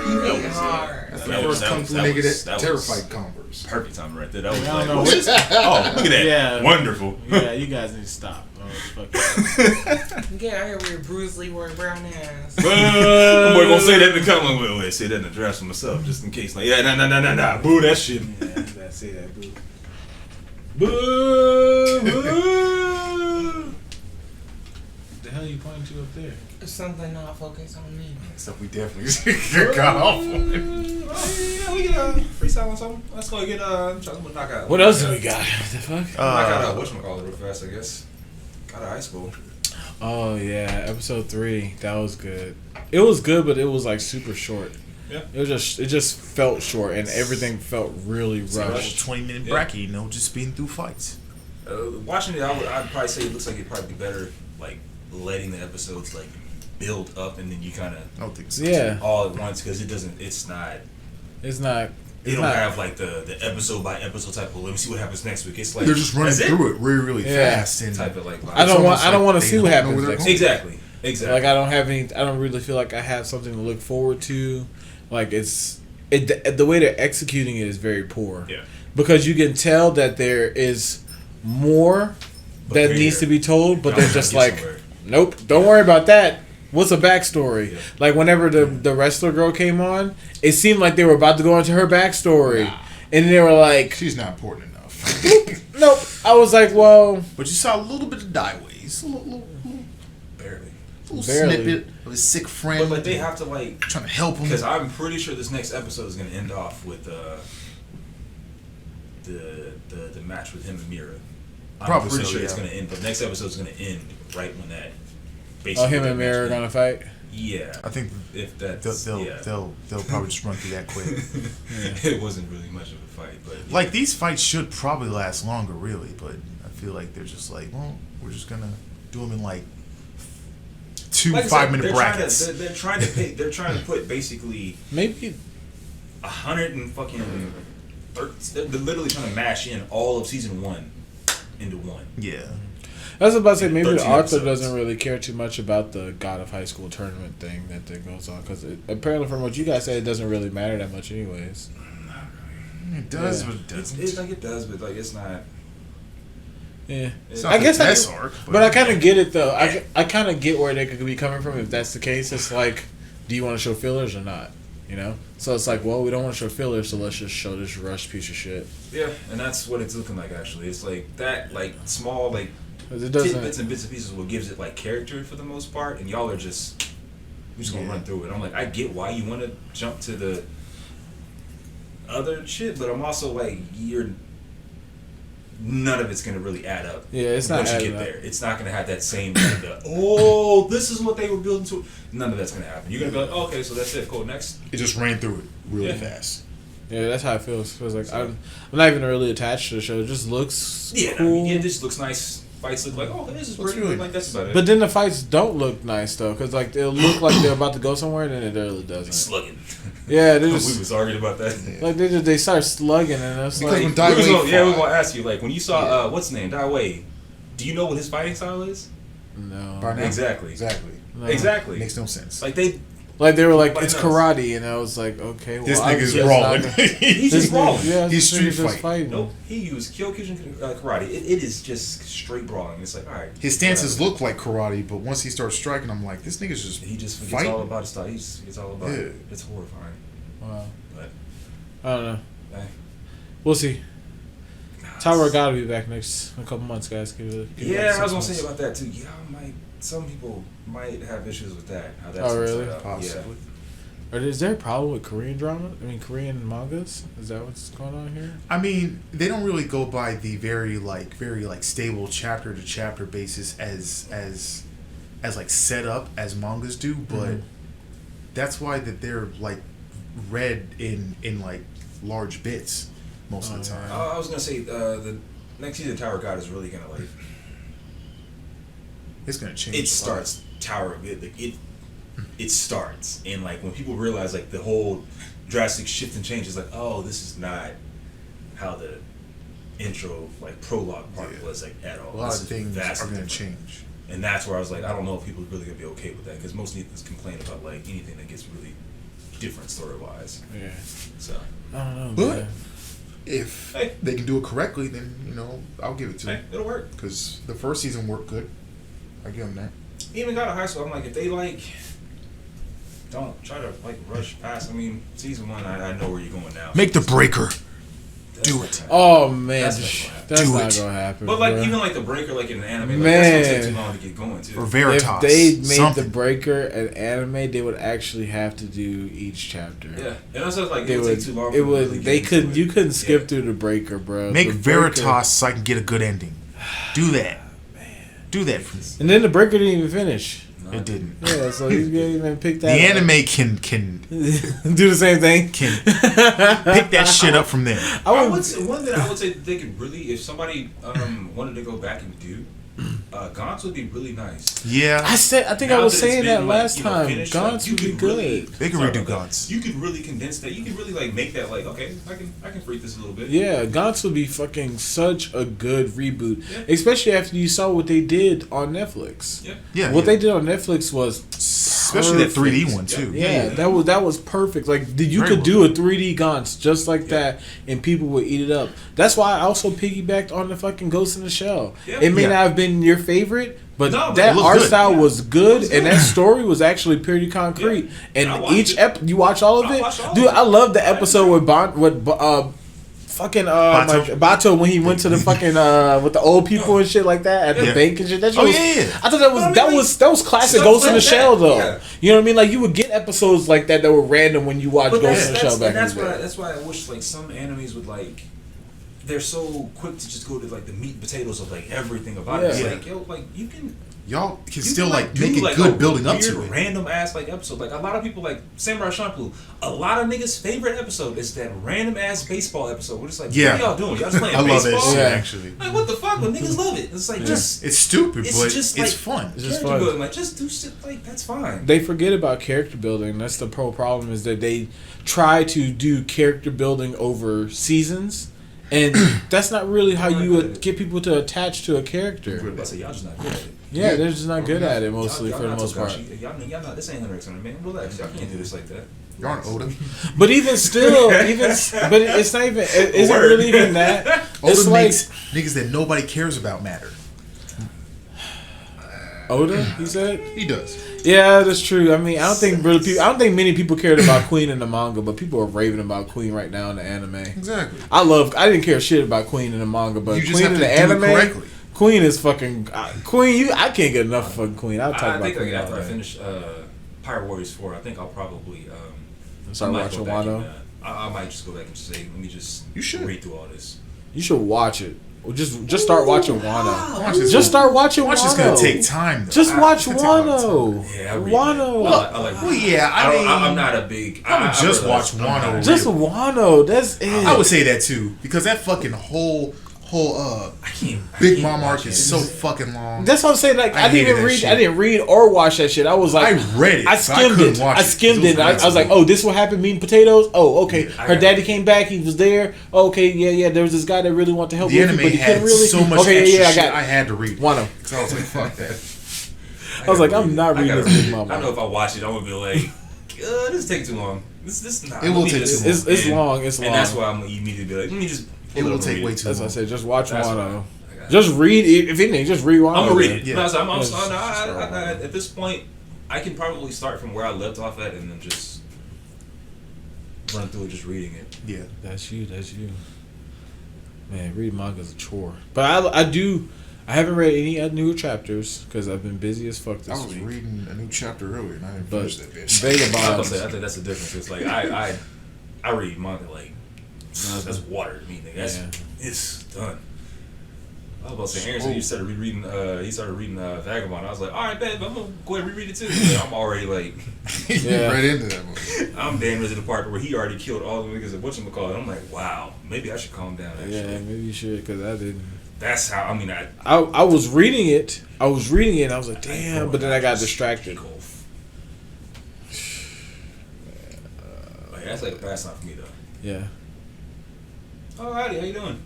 You hate hard. That's the first kung fu nigga that terrified Converse. Perfect time right there. That was I like, don't know. what's this? Oh, look at that. Yeah. Wonderful. Yeah, you guys need to stop. Oh, fuck Get out here with your Bruce Lee wearing brown ass. I'm gonna say that in the comment. Wait, say that in the draft for myself, just in case. Like, yeah, nah. Boo that shit. Yeah, I gotta say that, boo. Boo. The hell you pointing to up there? There's something not focused on me. Stuff we definitely got off on. Yeah, we can freestyle on something. Let's go get I'm trying to knock out. What else do we got? What the fuck? Knock out whatchamacallit real fast, I guess. Out of high school. Oh yeah, episode 3. That was good. It was good, but it was like super short. Yeah. It just felt short, and everything felt really rushed. 20-minute Yeah. bracket, you know, just being through fights. Watching it, I'd probably say it looks like it'd probably be better, like letting the episodes like build up and then you kind of I don't think so. Yeah, all at once because it's not. it's not. They don't have like the episode by episode type of. Let me see what happens next week. It's like They're just running that's through it really Yeah. fast and Type of like. I don't want to they see what don't know happens where they're next. going. Exactly. Like I don't really feel like I have something to look forward to. Like the way they're executing it is very poor. Yeah. Because you can tell that there is more that needs to be told, but they're just like, nope, don't worry about that. What's a backstory? Yeah. Like whenever the wrestler girl came on, it seemed like they were about to go into her backstory, and they were like, she's not important enough. nope. I was like, well, But you saw a little bit of Dieways, a little Barely. snippet of his sick friend. But like they have to like trying to help him because I'm pretty sure this next episode is gonna end off with the match with him and Mira. I'm Probably pretty so, sure it's yeah. gonna end. The next episode is gonna end right when that. him and Mira are gonna fight. Yeah, I think if that's they'll probably just run through that quick. It wasn't really much of a fight, but Like these fights should probably last longer, really. But I feel like they're just like, well, we're just gonna do them in like two like I said, 5-minute brackets. They're trying to put basically Maybe 100 and fucking. They're literally trying to mash in all of season 1 into one. Yeah. I was about to say maybe 13 Arthur episodes. doesn't really care too much about the God of High School tournament thing that goes on because apparently from what you guys said it doesn't really matter that much anyways. It does, Yeah. but it doesn't. It's like it does, but like it's not. Yeah, It's not I the guess best arc, but I kind of get it though. I kind of get where they could be coming from if that's the case. It's like, do you want to show fillers or not? You know, so it's like, well, we don't want to show fillers, so let's just show this rushed piece of shit. Yeah, and that's what it's looking like. Actually, it's like that, like small, like 'Cause it doesn't. tidbits and bits and pieces, what gives it like character for the most part, and y'all are just we're just gonna run through it. I'm like, I get why you want to jump to the other shit, but I'm also like, none of it's gonna really add up. Yeah, it's not once you adding get up. there. It's not gonna have that same like, this is what they were building to. None of that's gonna happen. You're gonna be like, oh, okay, so that's it. Cool. Next. It just ran through it really Yeah. fast. Yeah, that's how it feels. It feels like I'm not even really attached to the show. It just looks Yeah, cool. I mean, yeah, this looks nice. Fights look like, oh, this is Looks pretty. really Like that's about it. But then the fights don't look nice though, because like they'll look like they're about to go somewhere, and then it really doesn't. slugging. Yeah, they we just was arguing about that. like they start slugging, and it's Because like when Dai Wei Yeah, we're fought- gonna ask you like when you saw what's his name, Dai Wei. Do you know what his fighting style is? no, By now? Exactly. Exactly. no. Exactly. Makes no sense. Like they Like they were like Nobody it's knows. karate, and I was like, okay, well, This I'm nigga's just brawling. not gonna- he's This just brawling. nigga- yeah, He's this nigga's street just fighting. Nope. He used Kyokushin karate. It is just straight brawling. It's like all right. His stances whatever. look like karate, but once he starts striking, I'm like, this nigga's just He just forgets fighting. all about his style. He just forgets all about it. Yeah. It's horrifying. Wow. But I don't know. eh, We'll see. nah, Tower it's- gotta be back next a couple months, guys. Give it Yeah, I was gonna 6 say months. about that too. Yeah, some people might have issues with that. How that's Oh, really? set up. Possibly. Or is there a problem with Korean drama? I mean, Korean mangas? Is that what's going on here? I mean, they don't really go by the very stable chapter to chapter basis as like set up as mangas do, but that's why that they're like read in like large bits most of the time. I was gonna say the next season of Tower of God is really gonna like. It's gonna change. It starts Tower of it. Like it starts, and like when people realize like the whole drastic shift and change is like, oh, this is not how the intro like prologue part was like at all. A lot this of things are gonna change, and that's where I was like, I don't know if people are really gonna be okay with that because most niggas complain about like anything that gets really different story wise. Yeah. So I don't know. but Man. if they can do it correctly, then I'll give it to them. it'll work. Because the first season worked good. I give them that. Even got to high school, I'm like, if they like don't try to like rush past. I mean, season 1, I know where you're going now. Make the breaker. That's Do not it. gonna happen. Oh man, That's that's Do not it. gonna happen. But like bro. even like the breaker, like in an anime, like, Man. that's gonna take too long to get going too. Or Veritas. if they made something. the breaker an anime, they would actually have to do each chapter. Yeah, and also like They it would would. take too long. It for them to would. really They get couldn't. into You it. couldn't skip Yeah. through the breaker, bro. Make The breaker- Veritas so I can get a good ending. Do that. Do that for me. And then the breaker didn't even finish. No, It didn't. Yeah, so he's gonna even pick The that. anime can do the same thing. pick that shit up from there. I would say one that I would say that they could really, if somebody wanted to go back and do, Gantz would be really nice. Yeah. I think Now I was that it's saying that been, like, last you know, time. finished, Gantz like, you would be could good. really- They can sorry redo about that. Gantz. You could really condense that. You could really like make that like okay, I can freak this a little bit. Yeah, Gantz would be fucking such a good reboot, Yeah. especially after you saw what they did on Netflix. Yeah. Yeah. What they did on Netflix was especially that 3D perfect. one too. Yeah, that was perfect. Like you Very could well do a done. 3D Gantz just like that, and people would eat it up. That's why I also piggybacked on the fucking Ghost in the Shell. Yeah. It may Yeah. not have been your favorite, but No, but that it looked art good. style Yeah. was good, It was and good. that story was actually pretty concrete. Yeah. And I watched each it. you watch all of I it, watched all dude. of it. I love the episode with Bato when he went to the fucking with the old people and shit like that at the Yeah. bank and shit. That shit Oh, was, yeah. I thought that was But I mean, that like, was classic stuff Ghost in the like that, Shell though. yeah. You know what I mean? Like you would get episodes like that were random when you watch But Ghost in the Shell back in that's the why day. that's why I wish like some animes would like. They're so quick to just go to like the meat and potatoes of like everything about it. It's Yeah. like yo, like you can Y'all can you still can, like do, make it like, good a building up weird, to it. random ass like episode. Like a lot of people like Samurai Champloo. A lot of niggas' favorite episode is that random ass baseball episode. We're just like, Yeah. what are y'all doing? Y'all just playing I love baseball? that shit Yeah. actually. Like what the fuck? But niggas love it. It's like just It's stupid, It's but just it's like- fun. It's just character fun. building. Like just do shit like that's fine. They forget about character building. That's the problem is that they try to do character building over seasons, and that's not really how you would get people to attach to a character. I say y'all just not good at it. Yeah, they're just not good at it mostly Y'all for the not most part. Togashi. Y'all not. This ain't Hunter x Hunter, man. Relax. Y'all can't do this like that. Y'all aren't Oda. But even still, but it's not even. Is it Word. really even that? Oda It's like makes niggas that nobody cares about matter. Oda. He said. He does. Yeah, that's true. I mean, I don't think many people cared about Queen in the manga, but people are raving about Queen right now in the anime. Exactly. I didn't care shit about Queen in the manga, but You just Queen have in to the do it anime, correctly. Queen is fucking Queen. I can't get enough of fucking Queen. I'll talk I about think Queen like, all after I day. finish Pirate Warriors 4, I think I'll probably Start I might watching go back Wano. and, I might just go back and say, let me just You should. read through all this. You should watch it. Or just start watching Wano. Watch this. Just start watching Watch Wano. is gonna take time. Though. Just watch It's gonna take a lot of Wano. Yeah, I read Wano. that. I like Well, yeah, I'm not a big. I would just realize watch I'm Wano. not- Just Wano. That's it. I would say that too because that fucking whole I can't. Big I can't Mom arc watch is it. so fucking long. That's what I'm saying. Like I hated didn't that read. shit. I didn't read or watch that shit. I was like, I read it. I but skimmed couldn't it. watch I skimmed it. I was like, oh, oh, this what happened. Meat and potatoes. Oh, okay. Yeah, I Her got daddy it. came back. He was there. Oh, okay, yeah. There was this guy that really wanted to help the with anime you, but he had couldn't really. so much okay, extra yeah, I shit. got I it. had to read. Wano. So I was like, fuck that. I was like, gotta I'm read not it. I reading gotta this read Big it. Mama. I know if I watch it, I'm gonna be like, this take too long. This not. It will take too long. It's long. It's long. And that's why I'm gonna immediately be like, let me just. It will take way too That's what I long. said. Just watch That's Wano. why I got it. Just read it. If anything, just read Wano. I'm gonna read man. it. Yeah. No, I'm Yes. at this point, I can probably start from where I left off at and then just run through it, just reading it. Yeah. That's you. Man, reading manga is a chore. But I do. I haven't read any newer chapters because I've been busy as fuck this I was week. reading a new chapter earlier and I didn't But finish that bitch. Vagabonds. I think that's the difference. It's like I read manga like that's water to me. Nigga. That's it's done. I was about to say, Aaron said he started rereading. He started reading Vagabond. I was like, all right, bet, but I'm gonna go ahead and reread it too. Yeah, I'm already like, right into that movie. I'm damn near to the part where he already killed all the niggas at whatchamacallit. I'm like, wow, maybe I should calm down. Actually. Yeah, maybe you should because I didn't. That's how. I mean, I was reading it. I was reading it. And I was like, damn, but then I got distracted. Like, that's like a pastime for me though. Yeah. Alrighty, how you doing?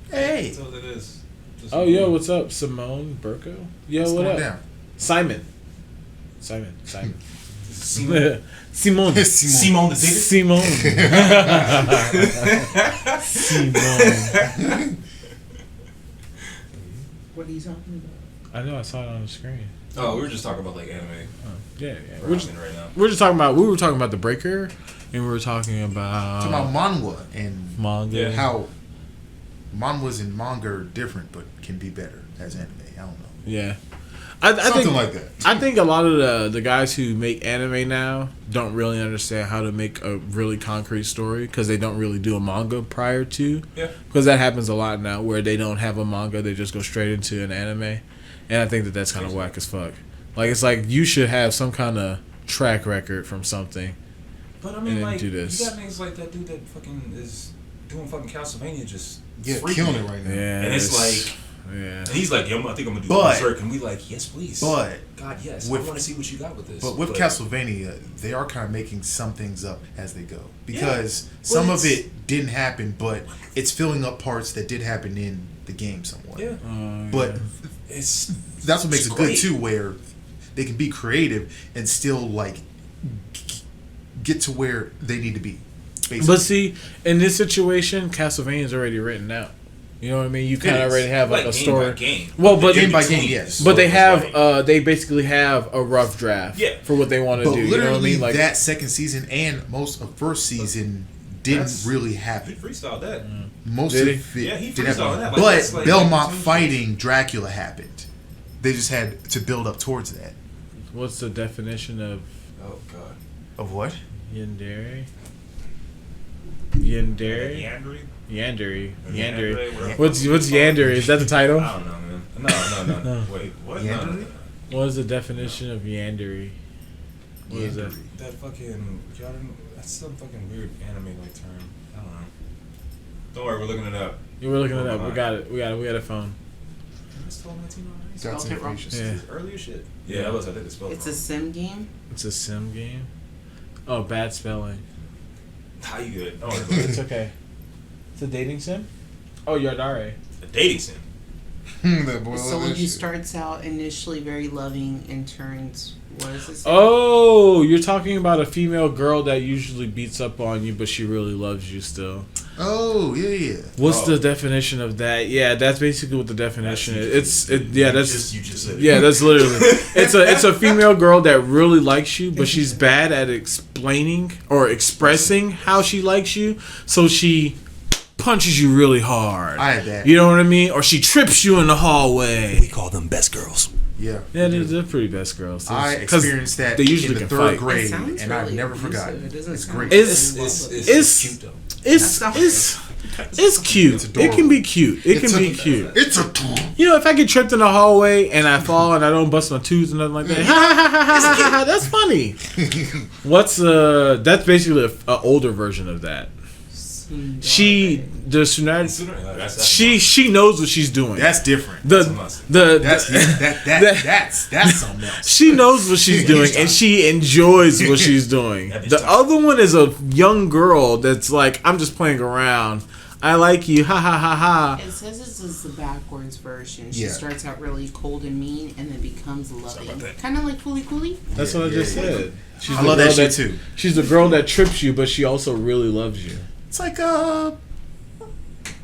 Hey. That's what it is. Oh, yo, what's up, Simone Burko? Yo, What's what going up? down? Simon. Simon Simone. Simone the digger. Simone. Simone. What are you talking about? I know. I saw it on the screen. Oh, we were just talking about like anime. Oh, yeah. We're just right now. We're just talking about. We were talking about the Breaker, and we were talking about manhwa and manga. how manhwas and manga are different but can be better as anime. I don't know. Yeah. I Something think, like that. I think a lot of the guys who make anime now don't really understand how to make a really concrete story because they don't really do a manga prior to. Yeah. Because that happens a lot now where they don't have a manga, they just go straight into an anime. And I think that that's kind of whack as fuck. Like, it's like you should have some kind of track record from something. But I mean, like, do this. you got niggas like that dude that fucking is doing fucking Castlevania just Killing it right now. Yeah. And it's like... Yeah. And he's like, I think I'm gonna do But- Berserk, and we like, yes, please. But God, yes, I with- want to see what you got with this. But with Castlevania, they are kind of making some things up as they go because some of it didn't happen, but it's filling up parts that did happen in the game somewhat. Yeah. But It's that's what makes it's it good great. too, where they can be creative and still like get to where they need to be. Basically. But see, in this situation, Castlevania's already written out. You know what I mean? You kind of is. already have like a game story. by game. Well, but Game by game, yes. But they So have, it's like- they basically have a rough draft for what they want to But do. You know what I literally, mean? Like that second season and most of first season didn't really He happen. freestyled that. Most Did of he? it Yeah, he didn't freestyled happen. that. Like, But that's like- Belmont like- fighting Dracula happened. They just had to build up towards that. what's the definition of Oh God. Of what? yandere? Yandere? Yandere? Yandere. Yandere, Yandere. whatever. What's yandere? Is that the title? I don't know, man. No. Wait, what? No. Yandere? What is the definition of yandere? What is that? That fucking y'all didn't. That's some fucking weird anime like term. I don't know. Don't worry, we're looking it up. Yeah, we're looking it up. We got it. We got a phone. It's 12:19 already. That's Spelled it wrong. information. Yeah. It's early as shit. Yeah, I was. I think it's spelled It's a wrong. sim game. It's a sim game. Oh, bad spelling. How you good? Don't worry about it. It's okay. It's a dating sim. Oh, Yardare. A dating sim. That boy So love when that you shit. starts out initially very loving and turns, what is this? Oh, you're talking about a female girl that usually beats up on you, but she really loves you still. Oh yeah. What's Oh. the definition of that? Yeah, that's basically what the definition is. You just said it. Yeah, that's literally. It's a female girl that really likes you, but she's bad at explaining or expressing how she likes you, so she punches you really hard. I had that. You know what I mean? Or she trips you in the hallway. We call them best girls. Yeah. Yeah, they're pretty best girls. I 'Cause experienced that they usually in the can third fight. It grade, sounds and I've really never abusive. forgotten. It doesn't It's sound great. like It's- It's cute though. It's That's it's cute. It's It adorable. can be cute. It It's can a- be cute. It's a You know, if I get tripped in the hallway and I fall and I don't bust my tooth and nothing like that, ha ha ha ha ha ha, that's funny. What's that's basically a older version of that. She the Tsunade, she knows what she's doing. That's different. That's something else. she knows what she's doing and she enjoys what she's doing. The other one is a young girl that's like, I'm just playing around. I like you, ha ha ha ha. It says this is the backwards version. She Yeah. starts out really cold and mean and then becomes loving. Kind of like Fooly Cooly. That's what I just said. She's I the love girl that shit too. She's the girl that trips you, but she also really loves you. It's like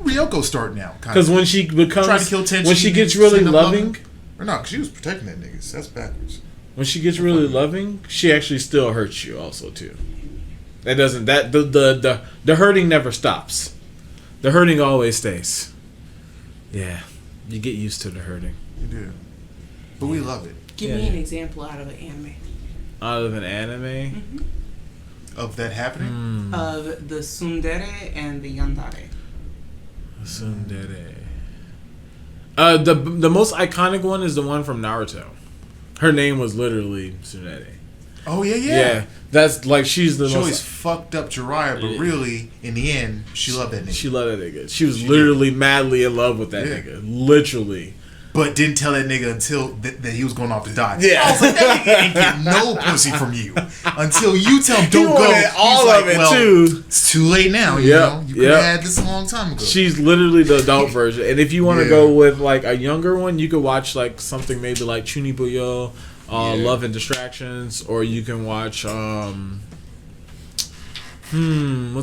Ryoko starting out. Because when she becomes, Trying to kill Tenchi, when she gets really send up loving, or not, because she was protecting that niggas. That's backwards. when she gets really loving, she actually still hurts you also too. That doesn't the hurting never stops. The hurting always stays. Yeah. You get used to the hurting. You do. But we love it. Give me an example out of an anime. Out of an anime? Of that happening? Of the tsundere and the yandere. Tsundere. The most iconic one is the one from Naruto. Her name was literally Tsundere. Oh, yeah. Yeah. That's like she's the She most. always fucked up Jiraiya, but really, in the end, she loved that nigga. She loved that nigga. She was literally madly in love with that nigga. Literally. But didn't tell that nigga until that he was going off to die. Yeah. I was like, that nigga ain't getting no pussy from you until you tell him don't He go. wanted all He's of it well, too. It's too late now. You know, you could have had this a long time ago. She's literally the adult version. And if you want to go with like a younger one, you could watch like something maybe like Chunibuyo, Love and Distractions, or you can watch what's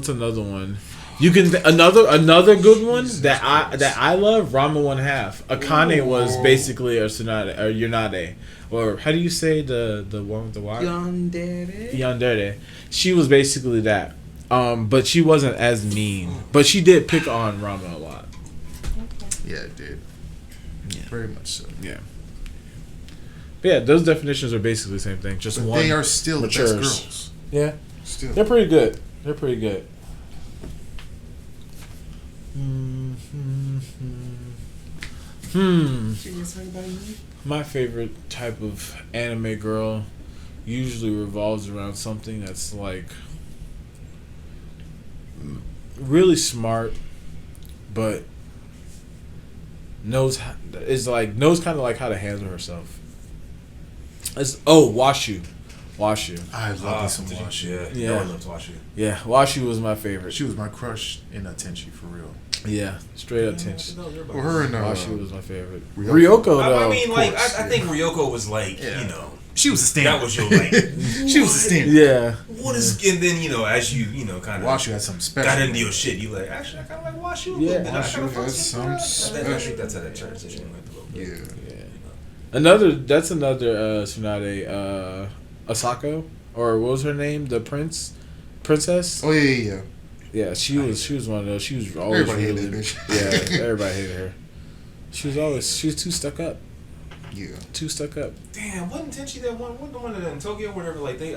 another one? You can another good one that I love, Rama 1/2. Akane was basically a Tsunade or Yonade, or how do you say the one with the Y? Yandere. She was basically that, but she wasn't as mean. But she did pick on Rama a lot. Yeah, it did. Yeah. Very much so. Yeah. But yeah, those definitions are basically the same thing. Just But one. they are still matures. the best girls. Yeah. Still. They're pretty good. They're pretty good. My favorite type of anime girl usually revolves around something that's like really smart, but knows kind of like how to handle herself. Washu. I love me some Washu. Yeah. I loved Washu. Yeah, Washu was my favorite. She was my crush in Tenchi for real. Yeah, straight up tension. Well, her and Washu was my favorite. Ryoko, though. I mean, of like, course, I think Ryoko was like, she was a standard. that was your like. She was a standard. Yeah. What is, and then as you kind of Washu had something special. got into your shit, you like actually I kind of like Washu. Yeah. Washu has some I special. think that's how that transition went a little bit. Yeah. Another Tsunade, Asako, or what was her name? The princess. Oh yeah. Yeah, she was one of those. She was always Everybody hated really, that bitch. yeah, everybody hated her. She was too stuck up. Yeah. Too stuck up. Damn, wasn't Tenchi that one? Wasn't the one in Tokyo, whatever? Like they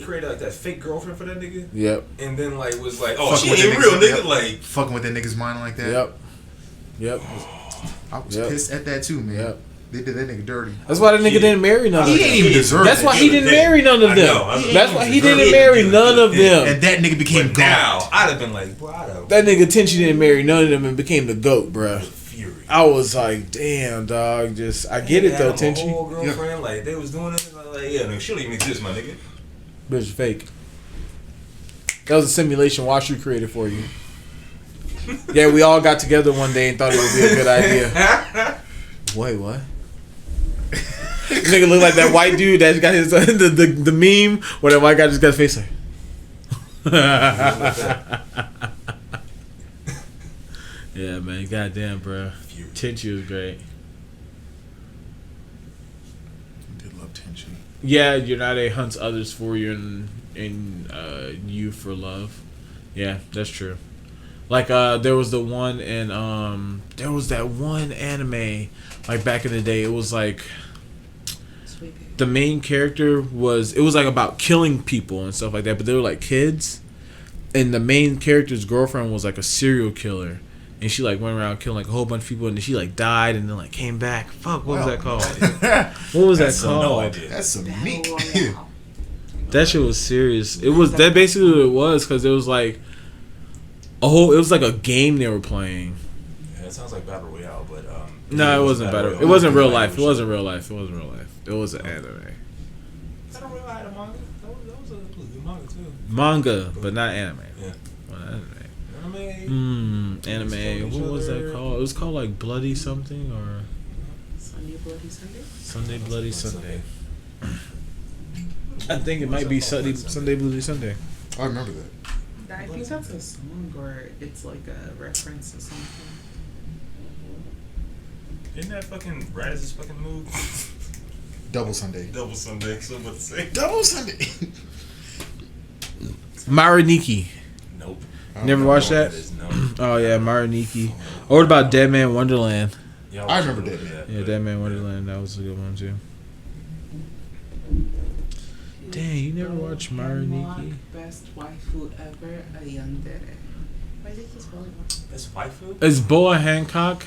created like that fake girlfriend for that nigga. Yep. And then like was like, Fucking she with ain't that real, nigga, nigga. yep. Like Fucking with that nigga's mind like that. Yep. I was pissed at that too, man. Yep. They did that nigga dirty. That's why that nigga didn't marry none of them. He didn't even deserve That's that. why he didn't marry none of I them. know. That's why he deserve didn't it. marry none of them. And that nigga became But God. now I'd have been like, bro, That nigga Tenchi didn't marry none of them and became the GOAT, bruh. fury. I was like, damn, dog. I get it though, My Tenchi. whole girlfriend, like they was doing it, and I was like, yeah, no, she don't even exist, my nigga. Bitch, fake. That was a simulation Washu created for you. Yeah, we all got together one day and thought it would be a good idea. Wait, what? Nigga look like that white dude that got his the meme where that white guy just got his face like. Yeah, man. Goddamn, bro. Tenchi was great. I did love Tenchi. Yeah, Yonade hunts others for you and you for love. Yeah, that's true. Like there was the one in there was that one anime like back in the day. It was like the main character was like about killing people and stuff like that, but they were like kids, and the main character's girlfriend was like a serial killer, and she like went around killing like a whole bunch of people, and then she like died and then like came back. Fuck, what was that called? What was that called? No idea. That's some meat. That shit was serious. It was that basically what it was, because it was like it was like a game they were playing. Yeah, it sounds like Battle Royale, but No, it wasn't better. It wasn't real life. It wasn't real life. It wasn't real life. It was an anime. Battle Royale had a manga. That was a good manga too. Manga, but not anime. Yeah. Well, anime. Anime. Anime. What was that called? It was called like Bloody something or Sunday Bloody Sunday? Sunday Bloody Sunday. I think it might be Sunday Bloody Sunday. I remember that. I think that's a song or it's like a reference to something. Isn't that fucking Raz's fucking move? Double Sunday. Double Sunday. So what to say? Double Sunday. Mariniki. Nope. Never watched that? No. Oh yeah, Mariniki. Or what about Dead Man Wonderland? Yeah, I remember Dead Man. Yeah, Dead Man Wonderland. That was a good one too. Dang, you never watched Mariniki? Best waifu ever, a yandere. Why is it just volleyball? That's waifu. Is Boa Hancock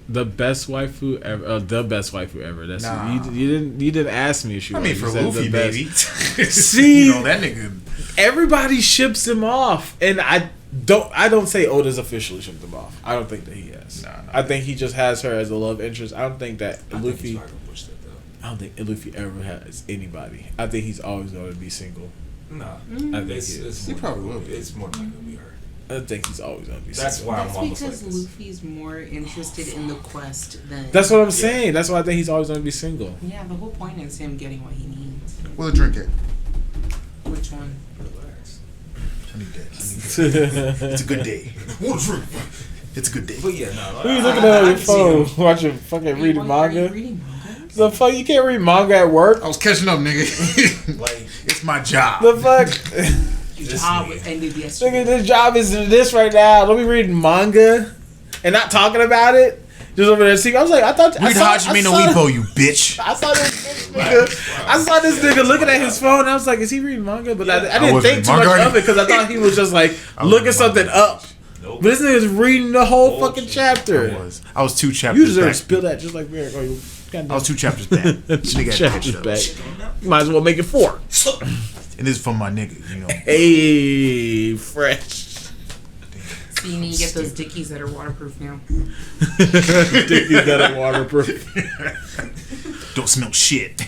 the best waifu ever? The best waifu ever. That's Nah. you didn't ask me if she I was. mean, You for said Luffy, the best. baby. See? You know, that nigga. Everybody ships him off, and I don't say Oda's officially shipped him off. I don't think that he has. Nah. I think he just has her as a love interest. I don't think that I think Luffy. he's not gonna push that though. I don't think Luffy ever has anybody. I think he's always going to be single. Nah, I think it's, he is. it's He more probably than- will be. It's more than likely to be her. I think he's always going to be That's single. why That's I'm almost like because this. Luffy's more interested in the quest than. That's what I'm saying. That's why I think he's always going to be single. Yeah, the whole point is him getting what he needs. Where the drink at? Which one? Relax. I need that. It's a good day. It's a good day. But yeah, no. Who are you looking at on your phone? Watching fucking reading manga? Reading manga? The fuck? You can't read manga at work? I was catching up, nigga. Like, It's my job. The fuck? Your This job nigga. ended yesterday. Nigga, this job is this right now. Don't be reading manga and not talking about it. Just over there seeing. I was like, I thought. Read Hajime no Ippo, you bitch. I saw this nigga. I saw this nigga looking at his phone. And I was like, is he reading manga? But I didn't wasn't think too much manga. of it because I thought he was just like looking something up. nope. But this nigga's reading the whole Bullshit. fucking chapter. I was 2 chapters You deserve to back. spill that just like Merrick. Oh, you I was 2 chapters back. Nigga had chapters catch up. back. You might as well make it 4. And this is from my nigga, you know. Hey, fresh. So you need to get those dickies that are waterproof now. Dickies that are waterproof. Don't smell shit.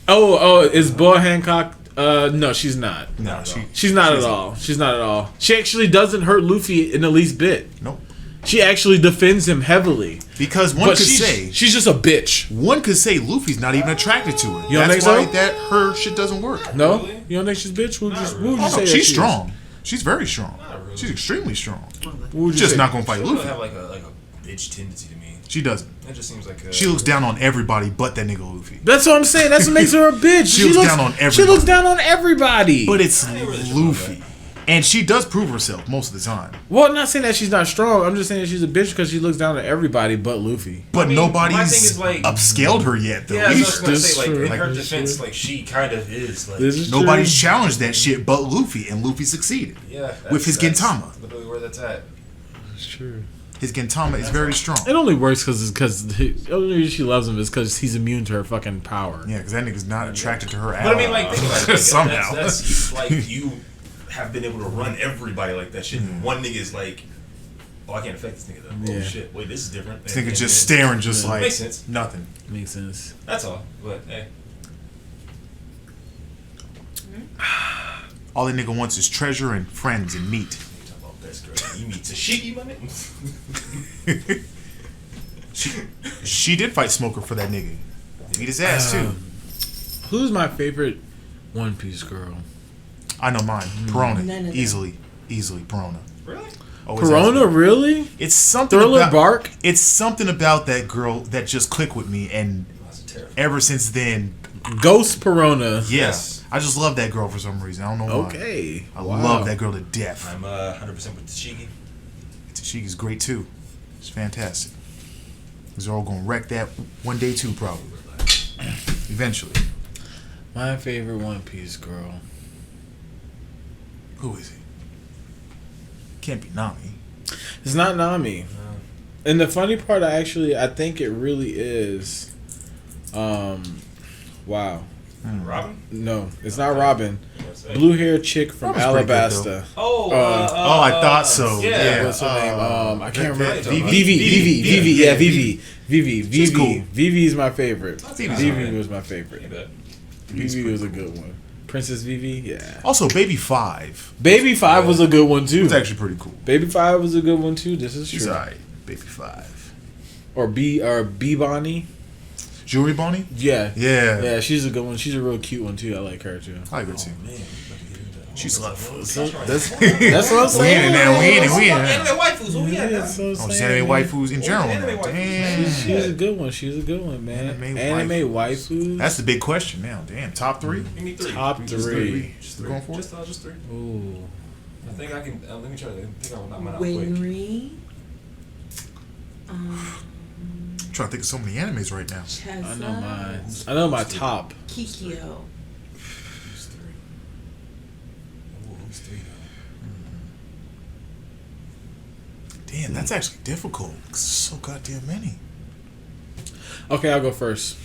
Oh, is Boa Hancock? No, she's not. No, She's not at all. She's not at all. She actually doesn't hurt Luffy in the least bit. Nope. She actually defends him heavily. Because one But could say she's just a bitch. Luffy's not even attracted to her. You don't That's think why so? that her shit doesn't work. No, Really? you don't think she's a bitch? What would you Oh, say? no, that she's she strong. She's very strong. Not really. She's extremely strong. What would you Just say? not gonna fight She doesn't Luffy. have like a bitch tendency to me. She doesn't. That just seems like She looks down on everybody but that nigga Luffy. That's what I'm saying. That's what makes her a bitch. She looks down on She everybody. looks down on everybody. But it's I ain't really sure Luffy. And she does prove herself most of the time. Well, I'm not saying that she's not strong. I'm just saying that she's a bitch because she looks down on everybody but Luffy. But I mean, my thing nobody's is, like- upscale her yet, though. Yeah, I was gonna This say, like, true. in her Like, defense, this like, she kind of is, like, This is Nobody's true. challenged that shit but Luffy, and Luffy succeeded. yeah, with his that's Gintama. literally where that's at. It's true. His Gintama is very strong. It only works because the only reason she loves him is because he's immune to her fucking power. Yeah, because that nigga's not attracted to her at But I all. mean, like, think about it. Like, Somehow. That's like, you have been able to run everybody like that shit. And one nigga is like, oh, I can't affect this nigga though. Yeah. Oh shit, wait, this is different. This nigga just staring, just Yeah. like Makes sense. nothing. Makes sense. That's all. But hey, All that nigga wants is treasure and friends and meat. you talking about best girl? You meet Tashiki, my nigga? She did fight Smoker for that nigga. Beat his ass too. Who's my favorite One Piece girl? I know mine. Perona. None of them. Easily Perona. Really? Always has Corona, been. really? It's something Thriller about, Bark? It's something about that girl that just clicked with me, and That's terrifying. ever since then, Ghost Perona. yes, I just love that girl for some reason. I don't know why. Okay. I Wow. love that girl to death. I'm 100% with Tashiki. Tashiki's great too. It's fantastic. Zoro gonna wreck that one day too, probably. Eventually. My favorite One Piece girl. Who is it? Can't be Nami. It's not Nami. And the funny part, I think it really is. Wow. Robin? No, it's not Robin. What's that? Blue hair chick from Robin's pretty good, Alabasta. Oh, Oh, I thought so. Yeah. Yeah. What's her name? I can't remember. Vivi. Vivi. Yeah, Vivi. She's cool. Vivi is my favorite. Vivi's Vivi alright. was my favorite. Ain't bad. Vivi was a good one. Princess Vivi, yeah. Also, Baby 5. Baby 5 was a good one too. It's actually pretty cool. Baby 5 was a good one too. This is She's true. alright. Baby 5. Or B Bonnie. Jewelry Bonnie? Yeah. Yeah. Yeah, she's a good one. She's a real cute one too. I like her too. I like her too. Man, She's love. That's what I'm We saying. in it now. We in it. We in it. Anime waifus, who we at Yeah, now? so Oh, just saying, anime man. waifus in general. Anime now. waifus. Damn. She's a good one. She's a good one, man. Anime Anime waifus. waifus. That's the big question now. Damn. Top 3? Give me 3. Top Just 3. Just We're 3. going for it? Just 3. Ooh. I think I can. Let me try to think. I might not quick. Winry. I'm trying to think of so many animes right now. Chesa. I know mine. I know my top. Kikyo. Who's three? Ooh, who's three though? Damn, that's actually difficult. 'Cause there's so goddamn many. Okay, I'll go first.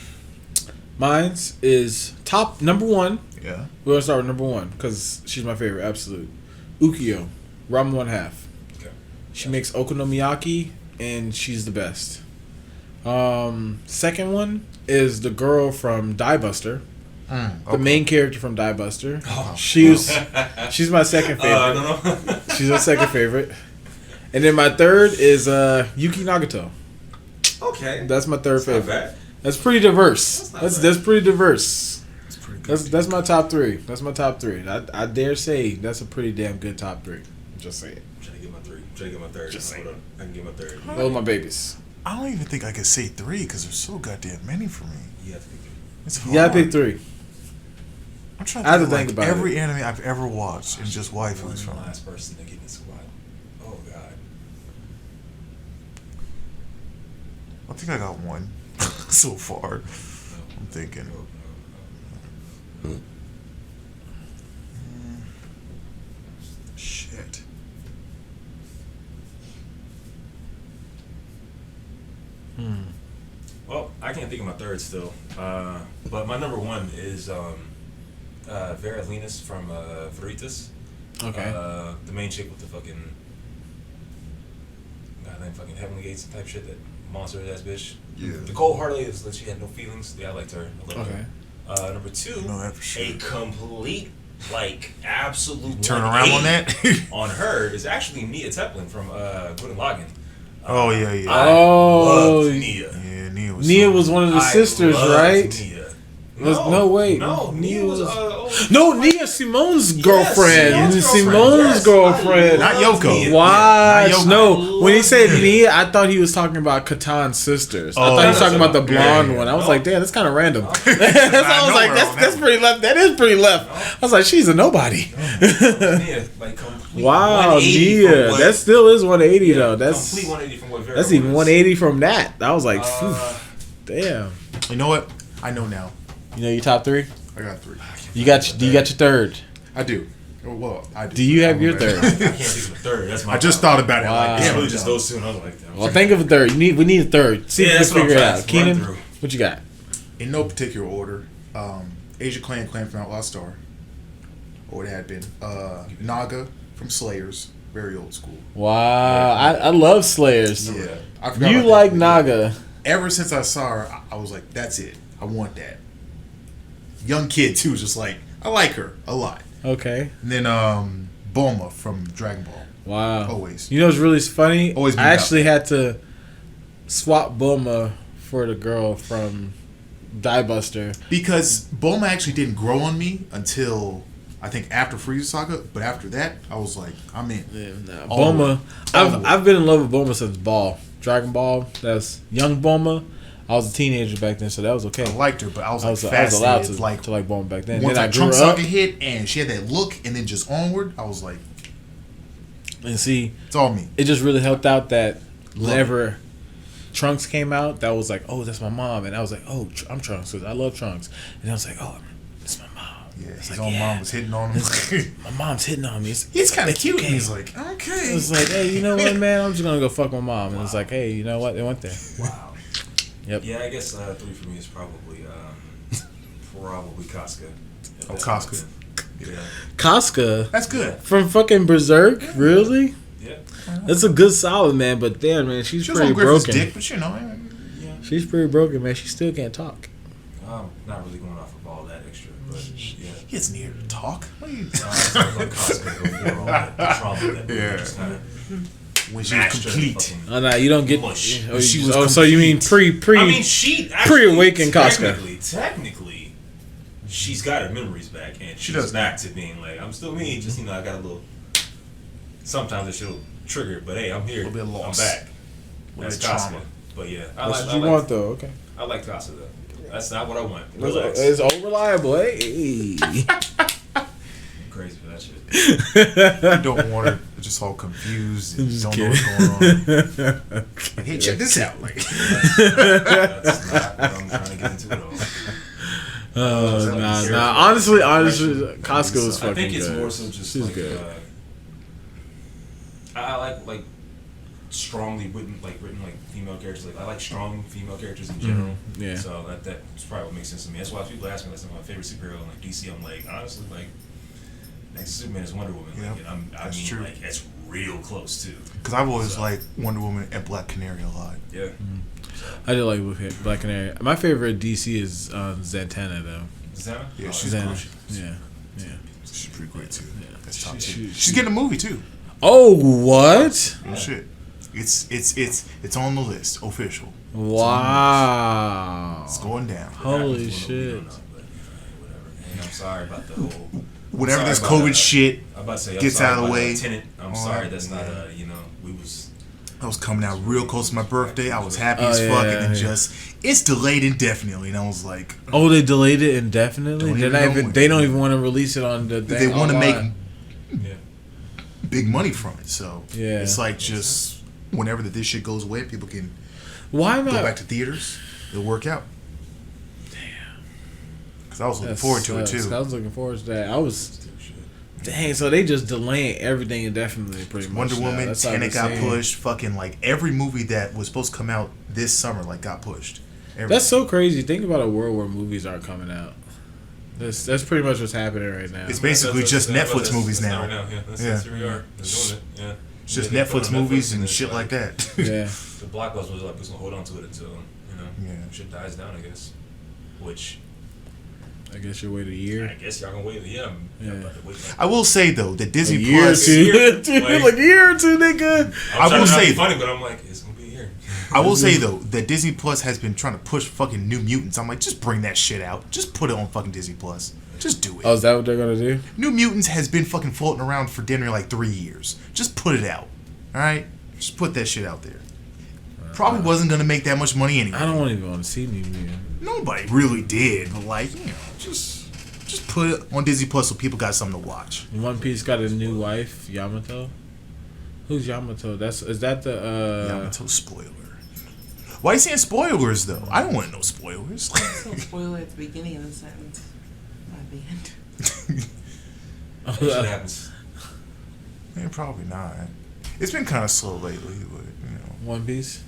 Mine's is top number one. Yeah. We're gonna start with number one because she's my favorite. Absolute. Ukiyo, ramen 1/2. Okay. She makes okonomiyaki and she's the best. Second one is the girl from Die Buster. The main character from Die Buster. Oh. She's my second favorite. No. She's my second favorite. And then my third is Yuki Nagato. Okay. That's my third That's not favorite. bad. That's pretty diverse. That's not That's bad. pretty diverse. That's pretty good. That's my top three. That's my top three. I dare say that's a pretty damn good top three. Just say it. I'm trying to get my three. I'm trying to get my third. Just Hold saying. on. I can get my third. Those are my babies. I don't even think I could say 3 because there's so goddamn many for me. You have to pick three. It's You hard. gotta pick three. I'm trying I have to to think, think like about every anime I've ever watched and just One waifus from. last person to get in the squad. Oh God. I think I got one so far. I'm thinking. Shit. Well, I can't think of my third still. But my number one is Vera Linus from Veritas. Okay. The main chick with the fucking goddamn fucking Heavenly Gates type shit, that monster ass bitch. Yeah. The cold hearted lady that she had no feelings. Yeah, I liked her. I loved Okay. her. Number two, I know that for sure. a complete, like, absolute Turn around on 180 that? on her is actually Nia Teplin from Gurren Lagann. Oh, yeah, yeah. I Oh, loved Nia. Yeah, Nia was. Nia so- was one of the I sisters, loved right? Nia. No, wait. No, Nia was. No, Nia Simone's girlfriend. Simone's Simone's girlfriend. girlfriend. Not Yes, I Yoko. loved Nia. Why? Yeah, No, when he loved said Nia. Nia, I thought he was talking about Katan's sisters. I Oh, thought he was no, talking no, about the no. blonde Yeah, yeah. one. I was No. like, damn, that's kind of random. I was like, nowhere that's on that pretty left. That is pretty left. I was like, she's a nobody. Nia, like, complete Wow, 180 from Nia, what- that still is 180 though. That's complete 180 from what Vera that's even was. 180 from that. I was like, phew, Uh, damn. You know what? I know now. You know your top three? I got 3. You got your third. I do. Well, I do. Do you have your I third? can't think of a third. That's my I just problem. thought about it. Wow. Like, It's damn, really I'm just dumb. those two, and I was like, damn. Well, think of a third. We need a third. See Yeah, if that's you can what figure it I'm out. trying to run Keenan, through. what you got? In no particular order, Asia Clan from Outlaw Star, or it had been. Naga from Slayers, very old school. Wow, I love Slayers. Yeah, I forgot You about like that. Naga. Ever since I saw her, I was like, that's it. I want that. Young kid too, just like I like her a lot. Okay. And then Bulma from Dragon Ball. Wow. Always. You know what's really funny? Always I been actually had to swap Bulma for the girl from Die Buster. Because Bulma actually didn't grow on me until I think after Frieza Saga, but after that, I was like, I'm in. Yeah, nah. All the Bulma. way. All the way. I've been in love with Bulma since Ball. Dragon Ball. That's young Bulma. I was a teenager back then, so that was okay. I liked her, but I was I like was allowed fascinated. to Like like Bulma back then. once Then I that grew Trunks up Saga hit and she had that look, and then just onward, I was like, and see. it's all me. It just really helped out that whenever Trunks came out, that was like, oh, that's my mom, and I was like, oh, I'm Trunks, 'cause I love Trunks, and I was like, oh, it's my mom. Yeah, It's his like, own yeah. mom was hitting on him. My mom's hitting on me. He's kind of It's cute. okay. And he's like, okay. It's like, hey, you know what, man? I'm just gonna go fuck my mom, and it's like, hey, you know what? They went there. Wow. Yep. Yeah, I guess 3 for me is probably Casca. Oh, Casca. Yeah. Casca That's good. from fucking Berserk, really? Yeah. That's a good solid, man. But damn, man, she's She was pretty on Griffith's broken. dick, but you know, Yeah. She's pretty broken, man. She still can't talk. I'm not really going off of all that extra, but yeah. he gets near to talk. What are you I was Casca before all that trauma that Yeah. just kind of when she was complete. Oh no, you don't get. Mush. Oh, She was so you mean pre? I mean, she actually, Pre-awakened Casca. Technically, she's got her memories back, and She she's does. back to being like, I'm still me. Just I got a little. Sometimes it should trigger it, but hey, I'm here. A little bit lost. I'm back. A That's little bit Casca. trauma. But yeah, That's what you want, though. Okay. I like Casca though. That's not what I want. Relax. It's all reliable. Hey. I'm crazy for that shit. You don't want her. Just just all confused I'm and just don't know what's going on. Like, hey, check this out. Like, That's not what I'm trying to get into at all. Nah. Honestly, Costco is fucking I think it's good. more so just She's like good. I like strongly written female characters. Like I like strong female characters in general. Yeah. So that's probably what makes sense to me. That's why people ask me like some of my favorite superhero in like DC. I'm like honestly like next to Superman is Wonder Woman. Yeah, Like, and I that's mean true. like it's real close too. because I've always liked Wonder Woman and Black Canary a lot. Yeah. I did like Black Canary. My favorite DC is Zatanna though. Zatanna? Yeah, Oh, she's Zatanna. cool. Yeah. She's pretty great too. Yeah. That's top She- tier. she- She's getting a movie too. Oh, what? Oh shit. It's on the list, official. Wow. It's going down. Holy We shit. don't know, but, whatever. And I'm sorry about the whole. Whenever Sorry this about COVID that. shit I'm about to say, gets sorry out of the about way. Tenet. I'm Oh, sorry that's not yeah. we was. I was coming out real close to my birthday. I was happy Oh, as fuck, yeah, and then yeah. just it's delayed indefinitely, and I was like, Oh, they delayed it indefinitely. Don't They're even not know even. when. They don't even want to release it on the. they want to make Yeah. big money from it. So Yeah. it's like just whenever this shit goes away, people can Why go not? back to theaters. It'll work out. Damn. Because I was looking forward to it sucks. too. I was looking forward to that. I was. Dang, so they just delaying everything indefinitely, pretty much. Wonder now. Woman, That's all Tenet they're got saying. pushed. Fucking like every movie that was supposed to come out this summer like got pushed. That's so crazy. Think about a world where movies aren't coming out. That's pretty much what's happening right now. It's basically just Netflix movies that's now. Right now. Yeah, that's here we are. They're doing it. Yeah. It's just Yeah, they Netflix put it on movies Netflix and it's shit like that. Yeah. The blockbuster was like, just gonna hold on to it until Yeah. shit dies down, I guess. Which I guess you'll wait a I year. guess y'all gonna wait. Yeah, I'm about to wait. I will say though that A Disney year or Plus. two. Like- Like a year or two, nigga. I will will say- say funny, but I'm like, it's gonna be here. I will say though that Disney Plus has been trying to push fucking New Mutants. I'm like, just bring that shit out. Just put it on fucking Disney Plus. Just do it. Oh, is that what they're gonna do? New Mutants has been fucking floating around for dinner like 3 years. Just put it out. All right, just put that shit out there. Probably wasn't gonna make that much money anyway. I don't even want to see New Mutant. Nobody really did, but like just put it on Disney Plus so people got something to watch. One Piece got a new wife, Yamato. Who's Yamato? Is that the Yamato spoiler. Why are you saying spoilers though? I don't want to know spoilers. Don't spoil it at the beginning of the sentence. Not at the end. That shit happens. Yeah, probably not. It's been kind of slow lately, but One Piece?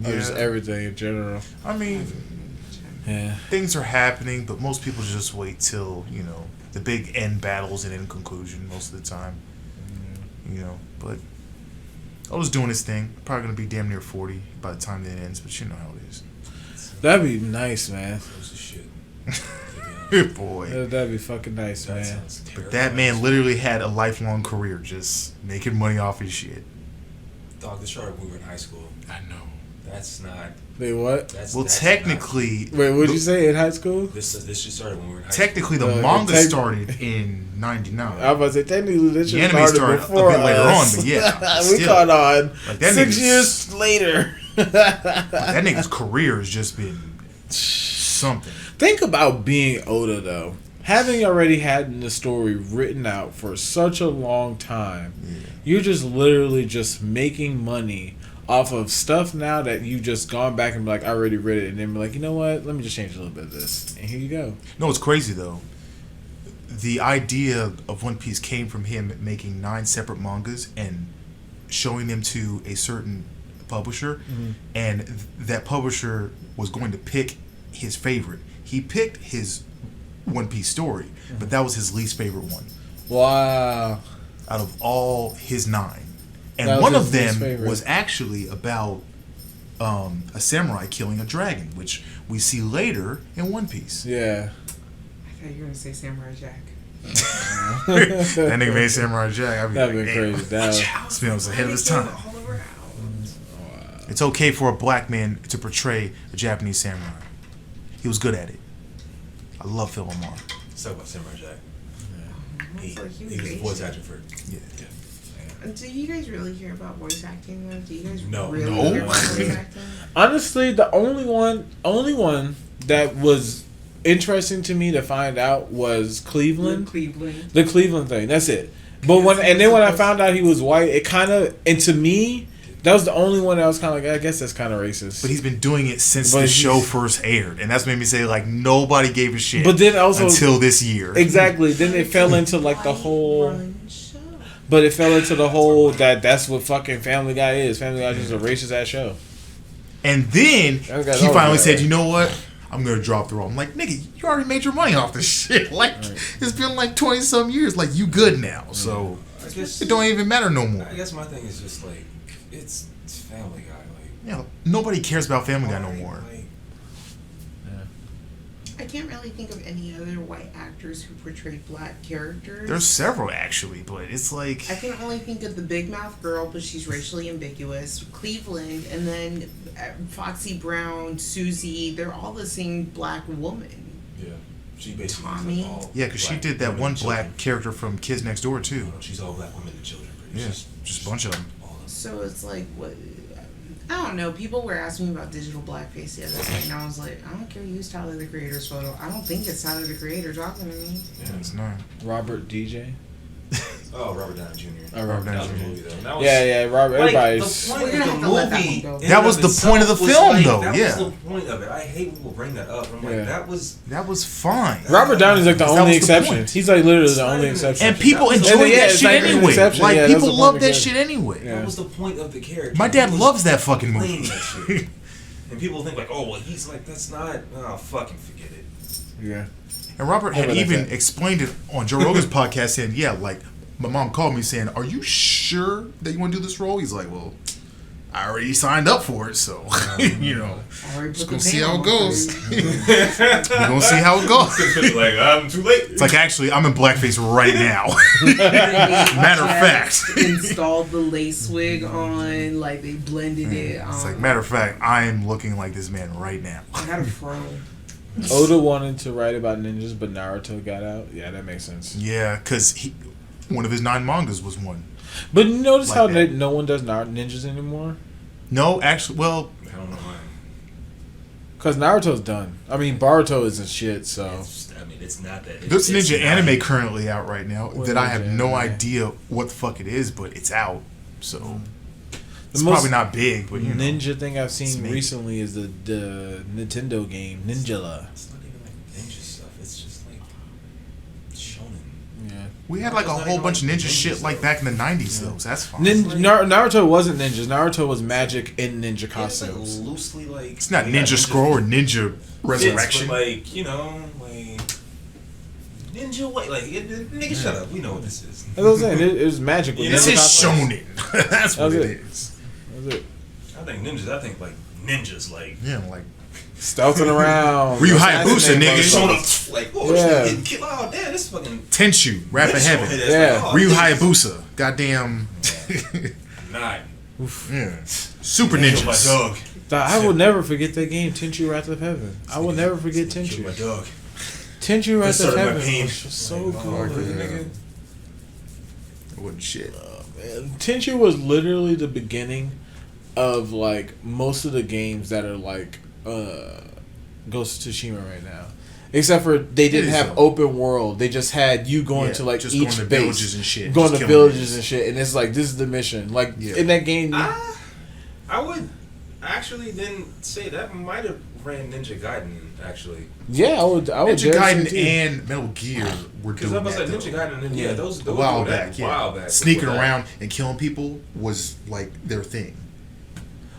Or Yeah. just everything in general. I mean, Yeah. things are happening, but most people just wait till the big end battles and end conclusion most of the time. But I was doing this thing. Probably gonna be damn near 40 by the time that ends, but you know how it is. That'd be nice, man. Those are shit. Boy. That'd be fucking nice, That man. sounds But terrible. that man literally had a lifelong career just making money off his shit. Dog, this started when we were in high school. I know. That's not. Wait, what? That's Well, that's technically, Wait, what'd you say in high school? Not, this shit started when we were in high technically the Well, manga tech- started in '99. I was about to say, technically, this The shit anime started started before a bit later us. on, but yeah, we still. caught on Like, that 6 nigga's- years later. That nigga's career has just been something. Think about being Oda, though. Having already had the story written out for such a long time, you're just literally just making money off of stuff now that you just gone back and be like, I already read it, and then be like, you know what? Let me just change a little bit of this, and here you go. No, it's crazy though. The idea of One Piece came from him making 9 separate mangas and showing them to a certain publisher, and that publisher was going to pick his favorite. He picked his One Piece story, but that was his least favorite one Wow. out of all his 9. That And was one his of least them favorite. was actually about a samurai killing a dragon, which we see later in One Piece. Yeah. I thought you were gonna say Samurai Jack. That nigga made Samurai Jack. I'd be That'd like, be damn. crazy. That This man was ahead of his time. All around. It's okay for a black man to portray a Japanese samurai. He was good at it. I love Phil Lamar. Let's talk about Samurai Jack. He So he was was a voice Asian. actor for. Yeah. Do you guys really hear about voice acting though? Do you guys No. really No. hear about voice acting? Honestly, the only one that was interesting to me to find out was Cleveland. Cleveland. The Cleveland thing. That's it. But when I found out he was white, it kind of, and to me, that was the only one that was kind of like, I guess that's kind of racist. But he's been doing it since the show first aired, and that's made me say like nobody gave a shit. But then also until this year, exactly. Then it fell into like the whole. But it fell into the whole that's what fucking Family Guy is. Family Guy is just a racist ass show. And then he finally said, "You know what? I'm gonna drop the role." I'm like, "Nigga, you already made your money off this shit. Like, it's been like 20 some years. Like, you good now. So I guess it don't even matter no more." I guess my thing is just like it's Family Guy. Like, yeah, nobody cares about Family Guy no more. Like, I can't really think of any other white actors who portrayed black characters. There's several actually, but it's like I can only think of the Big Mouth Girl, but she's racially ambiguous. Cleveland, and then Foxy Brown, Susie. They're all the same black woman. yeah, she basically Tommy. is like all yeah, because she black did that women one and children. black character from Kids Next Door too. No, she's all black women and children. Yeah, just a bunch of them. All of them. So it's like what. I don't know. People were asking me about digital blackface the other day, and I was like, I don't care. Use Tyler the Creator's photo. I don't think it's Tyler the Creator talking to me. Yeah, it's not. Robert DJ. Oh, Robert Downey Jr. Oh, Robert That was Downey a Jr. movie though. That was, Yeah, Robert. like, Everybody's. the point We're of gonna the have to let that movie. one go. in That and was of the itself point of the was film, like, though, That yeah. was the point of it. I hate when people bring that up. I'm like, Yeah. that was fine. Robert Downey's like the That only was the exception. point. He's like literally the not only even- exception. And people Yeah, enjoy yeah, that it's shit like an anyway. exception. Like Yeah, that's people the love point that of shit anyway. Yeah. That was the point of the character. My dad He was loves that fucking movie. playing that shit. And people think like, oh well, he's like, that's not. Oh, fucking forget it. Yeah. And Robert had Hold on, even that's it. explained it on Joe Rogan's podcast, saying, "Yeah, like my mom called me saying, are you sure that you want to do this role?" He's like, "Well, I already signed up for it, so you know, just gonna see how it goes. We're gonna see how it goes." Like, I'm too late. It's like, actually, I'm in blackface right now. Matter of fact. Installed the lace wig on, like they blended it. It's like, matter of fact, I am looking like this man right now. I got a fro. Oda wanted to write about ninjas, but Naruto got out. Yeah, that makes sense. Yeah, because one of his 9 mangas was one. But you notice Like how that. no one does ninjas anymore? No, actually, well, I don't know why. Because Naruto's done. I mean, Boruto isn't shit, so. I mean, it's not that. there's it's ninja not- anime currently out right now What that I have ninja no anime? idea what the fuck it is, but it's out. So it's most probably not big, but you know. ninja thing I've It's seen me. recently is the Nintendo game, Ninjala. It's not even like ninja stuff. It's just like shonen. Yeah. We had like a It's not whole even bunch of like ninja ninjas, shit like though. back in the 90s though, so that's fine. Naruto wasn't ninjas. Naruto was magic in ninja Yeah, it's costumes. like loosely like. It's not they got Ninja Scroll or Ninja Resurrection. But like, you know, like ninja way. Like, nigga, shut up. We know what this is. That's what I'm saying. It was magic with You This know, ninja is costumes. shonen. That's what That's it it. is. That's it. I think ninjas. I think like ninjas. Like Yeah, like Stealthing around. Ryu Hayabusa, Hayabusa, nigga. showing motherfuckers. up like, oh, Yeah. this nigga getting killed. Oh, damn, this fucking Tenchu, Rap of Heaven. It's Yeah. like, oh, Ryu niggas. Hayabusa. Goddamn. Nah. Yeah. Super Kill my ninjas. dog. I will never forget that game, Tenchu Wrath of Heaven. I will never forget Kill my Tenchu. dog. Tenchu Wrath of started my Heaven pain. was just so Like, cool. oh, yeah. nigga. It wasn't shit. Man, Tenchu was literally the beginning of like most of the games that are like Ghost of Tsushima right now. Except for they didn't is, have though. open world. They just had you going Yeah, to like just each going to base, villages and shit, going just to killing villages niggas. and shit, and it's like this is the mission. Like Yeah. in that game, I would actually then say that might have ran Ninja Gaiden actually. yeah, I would. Ninja dare say Gaiden too. and Metal Gear were Because doing I was that. like Ninja though. Gaiden and yeah, those A while were that back, yeah. while back. Sneaking Before that. around and killing people was like their thing.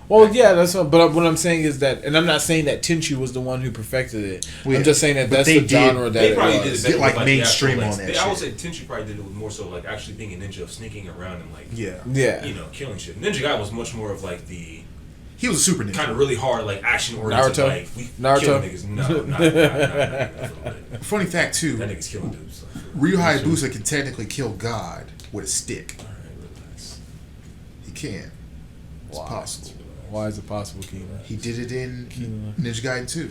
Well, yeah, that's what. But what I'm saying is that, and I'm not saying that Tenchu was the one who perfected it. Well, I'm just saying that but that's they the did- genre that They it probably was. did it Get, better like, with, mainstream the on actual, that I would shit. say Tenchu probably did it with more so like actually being a ninja of sneaking around and like Yeah. Yeah. you know killing shit. Ninja Gaiden was much more of like the He was a super ninja. kind of really hard like action oriented Naruto? like we Naruto? killing niggas. No, not Funny fact too, that nigga's killing dudes. Like, Ryu Hayabusa can technically kill God with a stick. all right, relax. He can. It's Why? possible. Why is it possible, Keena? He did it in Keena. Ninja Gaiden 2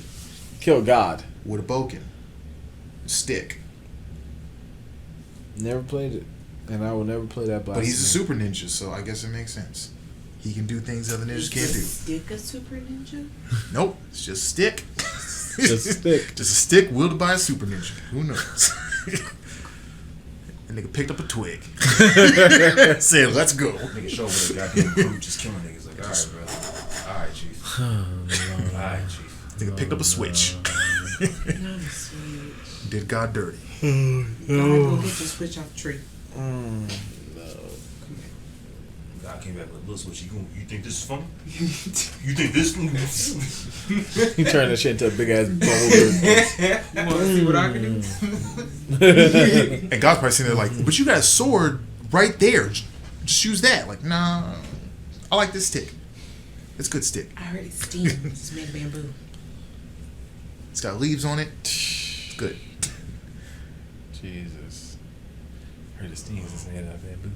Kill God. with a boken. Stick. Never played it, and I will never play that. But he's a super ninja, so I guess it makes sense. He can do things other ninjas can't do. Stick a super ninja? Nope, it's just a stick. Just a stick. Just a stick wielded by a super ninja. Who knows? And Nigga picked up a twig. Said, let's go. Nigga show up with a goddamn group just killing niggas. Like, alright, bro. Alright, chief. Alright, chief. Nigga picked up a switch. Not a switch. Did God dirty. God, go get the switch off the tree. God came back with a little switch. You think this is funny? You think this? He turned that shit into a big ass boulder. You want to see what I can do? And God's probably sitting there like, but you got a sword right there. Just use that. Like, nah. I like this stick. It's a good stick. I heard it's steam. It's made of bamboo. It's got leaves on it. It's good. Jesus. Heard the stings is made out of bamboo.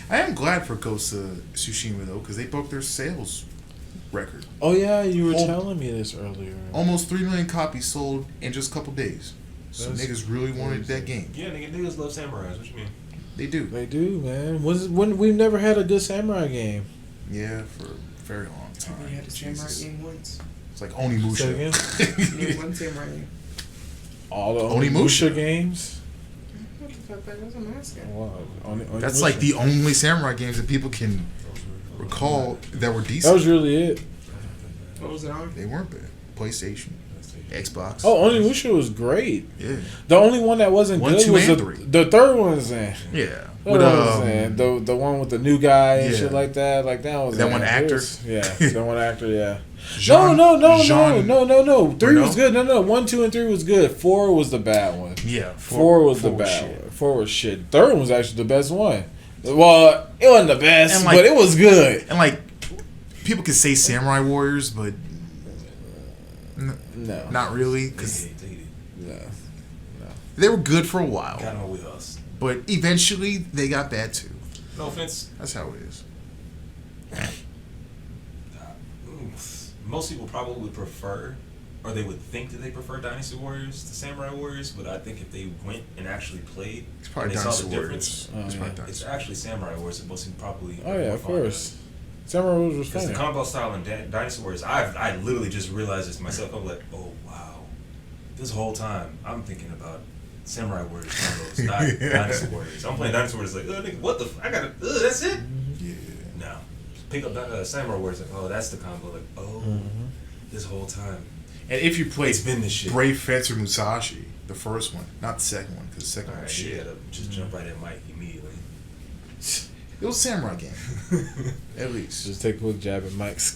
I am glad for Ghost of Tsushima though, because they broke their sales record. Oh yeah, you were telling me this earlier. Almost 3 million copies sold in just a couple days. So That's niggas really wanted that game. Yeah, niggas love samurais. What you mean? They do. They do, man. When we've never had a good samurai game. Yeah, for a very long time. We had a samurai Jesus. game once. It's like Say Onimusha. again? Yeah, one samurai game. All the Onimusha. Onimusha games. What the fuck? That was a mask. Wow. That's Onimusha. like the only samurai games that people can recall that were That decent. was really it. What was it on? They weren't bad. PlayStation, Xbox. Oh, Onimusha was great. Yeah. The only one that wasn't 1, good 2, was and the 3. the third one was in. Yeah. What With, was in? The one with the new guy and yeah. shit like that. Like that was That in. one It actor? was- yeah, that one actor. Yeah. Jean- No. Jean- 3 was Renault? good. No. 1, 2, and 3 was good. 4 was the bad one. Yeah. 4 was the bad one. 4 was shit. Third one was actually the best one. Well, it wasn't the best, And, like- but it was good. And like, people can say Samurai Warriors, but No. not really, They because did. No. they were good for a while. Got on with us. But eventually, they got bad too. No offense. That's how it is. Most people probably would prefer, or they would think that they prefer Dynasty Warriors to Samurai Warriors, but I think if they went and actually played, It's probably and they saw Dynasty the Warriors. difference, It's Oh, probably yeah. Dynasty it's actually Samurai Warriors that most people probably. Oh yeah, more of fond course. Samurai Warriors was Because funny. the combo style in Dynasty Warriors, I literally just realized this myself. I'm like, oh wow, this whole time I'm thinking about Samurai Warriors combos, not Dynasty Warriors. I'm playing Dynasty Warriors like, oh, nigga, what the? I gotta, that's it. Yeah. No, pick up Samurai Warriors like, oh, that's the combo. Like, oh, this whole time. And if you played It's been this shit. Brave Fencer Musashi, the first one, not the second one, because the second All one right, was you shit. gotta just jump right at Mike immediately. It was a samurai game, at least. Just take a quick jab at Mike's.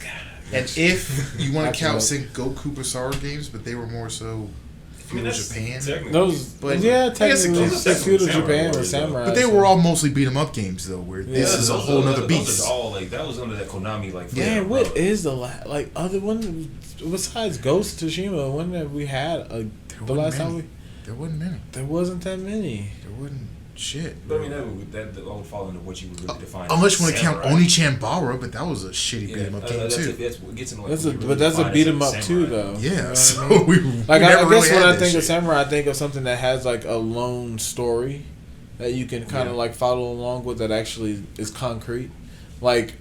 And if you want to count Absolutely. Sengoku Basara games, but they were more so feudal Japan. Those, But yeah, I guess it technically, counts. it's feudal Samurai Japan with Warriors, though. samurai. But they were all mostly beat 'em up games though, where this Yeah, is a those whole are- nother those beast. are all like that was under that Konami like. Man, what umbrella. is the like other one besides Ghost of Tsushima? One that we had the last time we There wasn't many. there wasn't that many. There wasn't shit. But I mean, that all would fall into what you would really define. Unless you as want to count samurai. Onichan Bara, but that was a shitty beat 'em up game that's too. That's what gets into like. That's what a you really but that's a define as, beat 'em like, up too, samurai. though. Yeah, You know what I so mean? we Like I never guess really when had I that think of shit. samurai, I think of something that has like a lone story that you can kind of Yeah. like follow along with that actually is concrete. Like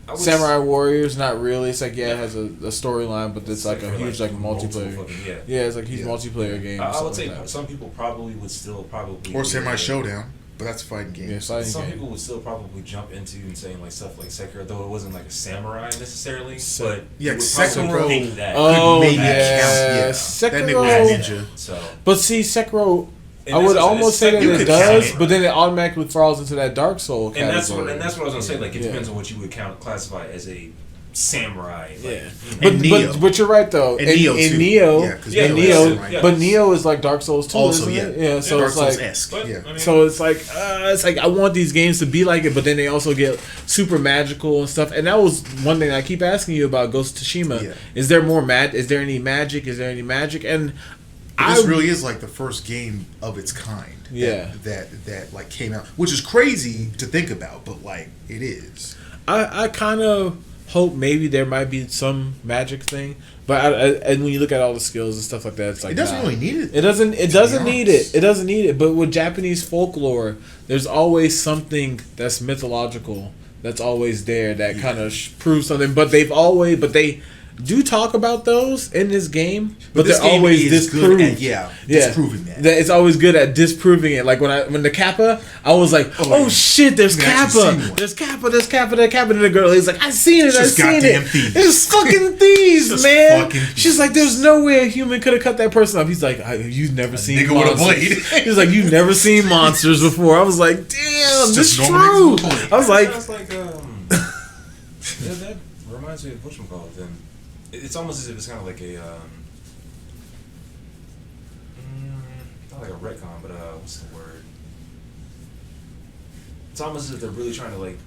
I would Samurai Warriors, not really. It's like it has a storyline, but it's It's like a for, huge like multiple multiplayer. fucking- yeah. Yeah, it's like huge Yeah. multiplayer game. I would something say like that. some people probably would still probably Or Samurai yeah, Showdown, but that's a fighting game. Yeah, fighting Some game. people would still probably jump into and saying like stuff like Sekiro, though it wasn't like a samurai necessarily, Se- but Yeah, you would probably Sekiro think that. Oh maybe yeah, count, yeah. That nigga was a Sekiro. ninja. So But see, Sekiro, and I that's would what I'm almost saying, say that you it could does, count it. but then it automatically falls into that Dark Soul and category. that's what I was gonna say. Like it Yeah. depends on what you would classify as a samurai. Like, Yeah, you know. but, And Neo. but you're right though. And in Neo, in too. Neo, Yeah, 'cause Yeah, in Neo Neo, is, yeah. but Neo is like Dark Souls too. Also, isn't yeah. it? Yeah. So Dark it's like, Souls-esque. But, Yeah. I mean, so it's like I want these games to be like it, but then they also get super magical and stuff. And that was one thing I keep asking you about Ghost of Tsushima. Yeah. Is there more Is there any magic? Is there any magic? And But this really is like the first game of its kind. Yeah. That like came out, which is crazy to think about, but like it is. I kind of hope maybe there might be some magic thing, but and when you look at all the skills and stuff like that, it's like It doesn't nah. really need it. It doesn't. It to doesn't be need honest. it. It doesn't need it. But with Japanese folklore, there's always something that's mythological that's always there that kind of proves something. But they do talk about those in this game, but this they're game always is disproved. good at, disproving that. It's always good at disproving it. Like when the Kappa, I was like, oh shit, there's Kappa, there's Kappa, there's Kappa, there's Kappa. And the girl is like, I seen it, I seen it. Thieves. It's fucking thieves, man. Fucking thieves. She's like, there's no way a human could have cut that person up. He's like, you've never seen nigga with a monsters. blade. He's like, you've never seen monsters before. I was like, damn, this is normal true. niggas with a blade. I was like, Sounds like that reminds me of whatchamacallit. Then it's almost as if it's kind of like a not like a retcon, but what's the word? It's almost as if they're really trying to like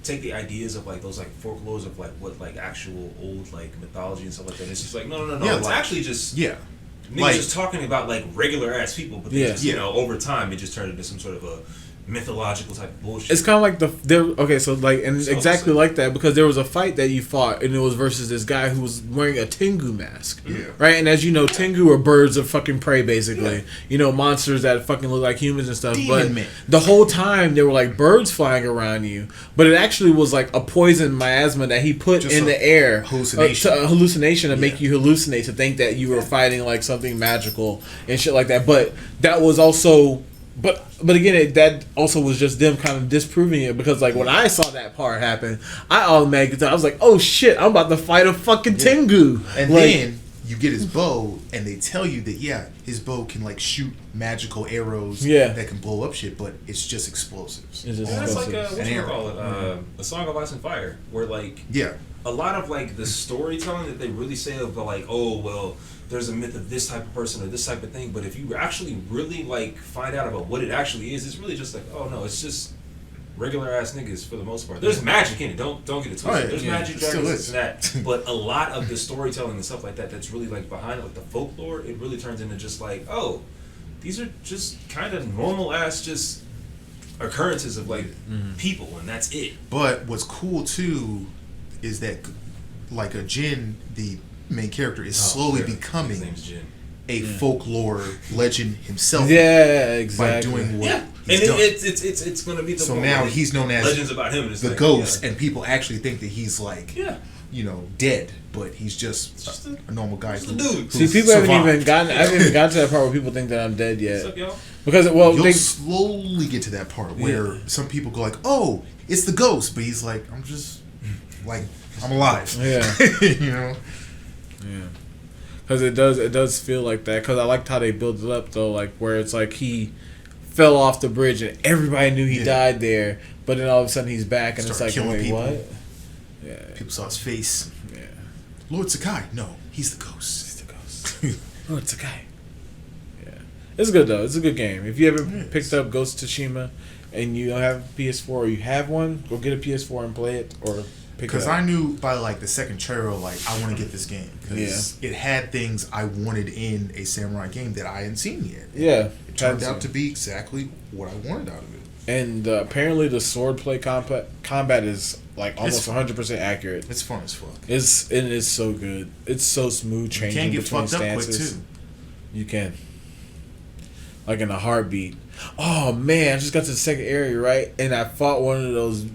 take the ideas of like those like folklores of like what like actual old like mythology and stuff like that. It's just like no. Yeah, it's like, actually just yeah. niggas Like- just talking about like regular ass people, but they just, you know, over time it just turned into some sort of a mythological type of bullshit. it's kind of like exactly like that, because there was a fight that you fought and it was versus this guy who was wearing a Tengu mask, right? And as you know, Tengu are birds of fucking prey, basically. You know, monsters that fucking look like humans and stuff. Demon but men. the whole time they were like birds flying around you, but it actually was like a poison miasma that he put Just in a the air, hallucination. a hallucination to make you hallucinate, to think that you were fighting like something magical and shit like that. But that was also. But again, that also was just them kind of disproving it, because like when I saw that part happen, I automatically thought, I was like, oh shit, I'm about to fight a fucking Tengu. And like, then you get his bow, and they tell you that his bow can like shoot magical arrows that can blow up shit, but it's just explosives. It's just that's like explosives. A Song of Ice and Fire, where like a lot of like the storytelling that they really say of like, oh well, there's a myth of this type of person or this type of thing, but if you actually really like find out about what it actually is, it's really just like, oh no, it's just regular ass niggas for the most part. There's magic in it. Don't get it twisted. There's magic, dragons, this and that. But a lot of the storytelling and stuff like that that's really like behind it, like the folklore, it really turns into just like, oh, these are just kind of normal ass just occurrences of like people, and that's it. But what's cool too is that like a Jin, the main character, is slowly becoming a folklore legend himself. Yeah, exactly. By doing what and he's done. it's gonna be the so now he's known as legends about him. And it's the like, ghost, and people actually think that he's like you know, dead, but he's just a normal guy. Just a dude. See, people haven't even gotten to that part where people think that I'm dead yet. What's up, y'all? Because you'll slowly get to that part where some people go like, "Oh, it's the ghost," but he's like, "I'm just like I'm alive." Yeah, you know. Yeah, because it does feel like that. Because I liked how they built it up though, like where it's like he fell off the bridge and everybody knew he died there, but then all of a sudden he's back and Started it's like, wait, people. what? Yeah, people saw his face. Yeah, Lord Sakai. No, he's the ghost. He's the ghost. Lord Sakai. Yeah, it's good though. It's a good game. If you ever picked up Ghost of Tsushima and you don't have a PS4 or you have one, go get a PS4 and play it or. Because I knew by like the second trailer, like I want to get this game because it had things I wanted in a samurai game that I hadn't seen yet. Yeah, it turned out to be exactly what I wanted out of it. And apparently, the swordplay combat is like almost 100% accurate. It's fun as fuck. It is so good. It's so smooth changing between stances. You can get fucked up quick too. You can, like in a heartbeat. Oh man, I just got to the second area, right, and I fought one of those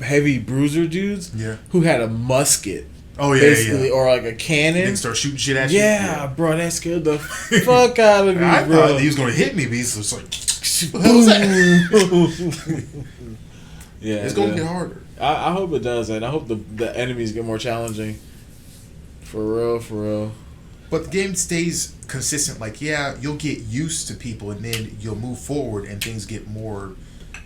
heavy bruiser dudes who had a musket. Oh yeah, basically, or like a cannon. Then start shooting shit at you. Yeah, bro, that scared the fuck out of me, I bro. thought he was gonna hit me, but he's just like, what the hell was that? Yeah, it's gonna get harder. I hope it does, and I hope the enemies get more challenging. For real. But the game stays consistent. Like, you'll get used to people, and then you'll move forward, and things get more,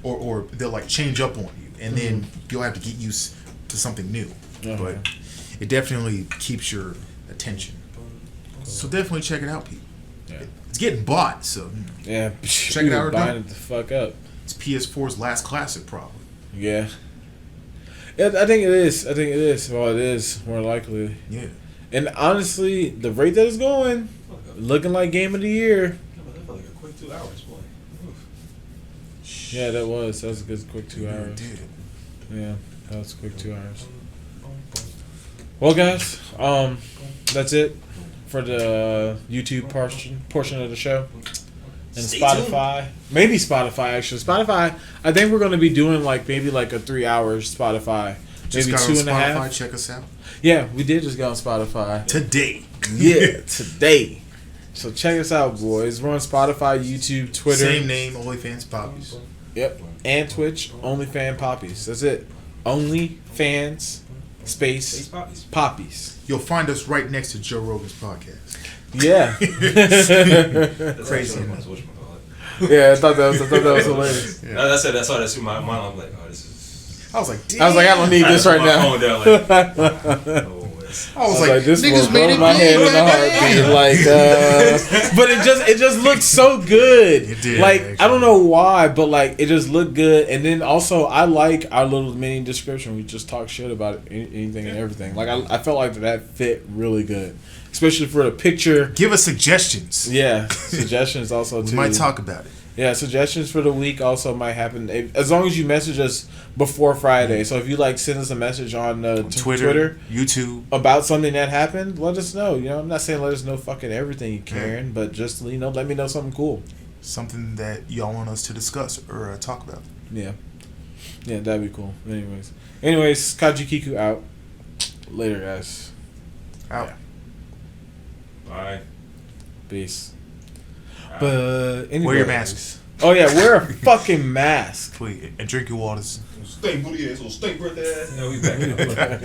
or they'll like change up on you, and then you'll have to get used to something new. But it definitely keeps your attention. So definitely check it out, people. Yeah. It's getting bought, so check it out. Or buying it the fuck up. It's PS4's last classic, probably. Yeah. I think it is. Well, it is more likely. Yeah. And honestly, the rate that it's going, looking like game of the year. That was like a quick 2 hours, boy. Yeah, that was a good quick 2 hours. Dude. Yeah, that was a quick 2 hours. Well, guys, that's it for the YouTube portion of the show. And Stay Spotify. tuned. Maybe Spotify, actually. Spotify, I think we're going to be doing maybe a 3 hours Spotify. Just maybe got 2.5. on Spotify. Check us out Yeah, we did just get on Spotify. today. Yeah, today. So check us out, boys. We're on Spotify, YouTube, Twitter. Same name, Onlyfans Papis. Yep. And Twitch, OnlyFans Poppies. That's it. OnlyFans space Poppies. Poppies. You'll find us right next to Joe Rogan's podcast. Yeah. Crazy. Yeah, I thought that was hilarious. Yeah. That's it. That's why that's in my mind. I'm like, oh, this is. I was like, damn. I was like, I don't need this right My now. phone down, like, oh, it's- I was like, this niggas will made blow it my head in a big. heartbeat. Like, but it just looked so good. It did, Like, actually. I don't know why, but like, it just looked good. And then also, I like our little mini description. We just talk shit about anything and everything. Like, I felt like that fit really good, especially for the picture. Give us suggestions. Yeah, suggestions also We too. might talk about it. Yeah, suggestions for the week also might happen as long as you message us before Friday. So if you like send us a message on Twitter YouTube. about something that happened, let us know. You know, I'm not saying let us know fucking everything, Karen, but just let me know something cool. Something that y'all want us to discuss or talk about. Yeah, that'd be cool. Anyways, Kaji Kiku out. Later, guys. Out. Yeah. Bye. Peace. But anyways, Wear your masks. Oh yeah, wear a fucking mask. Please, and drink your waters. Stink booty ass, little stink breath ass. Yeah, we back.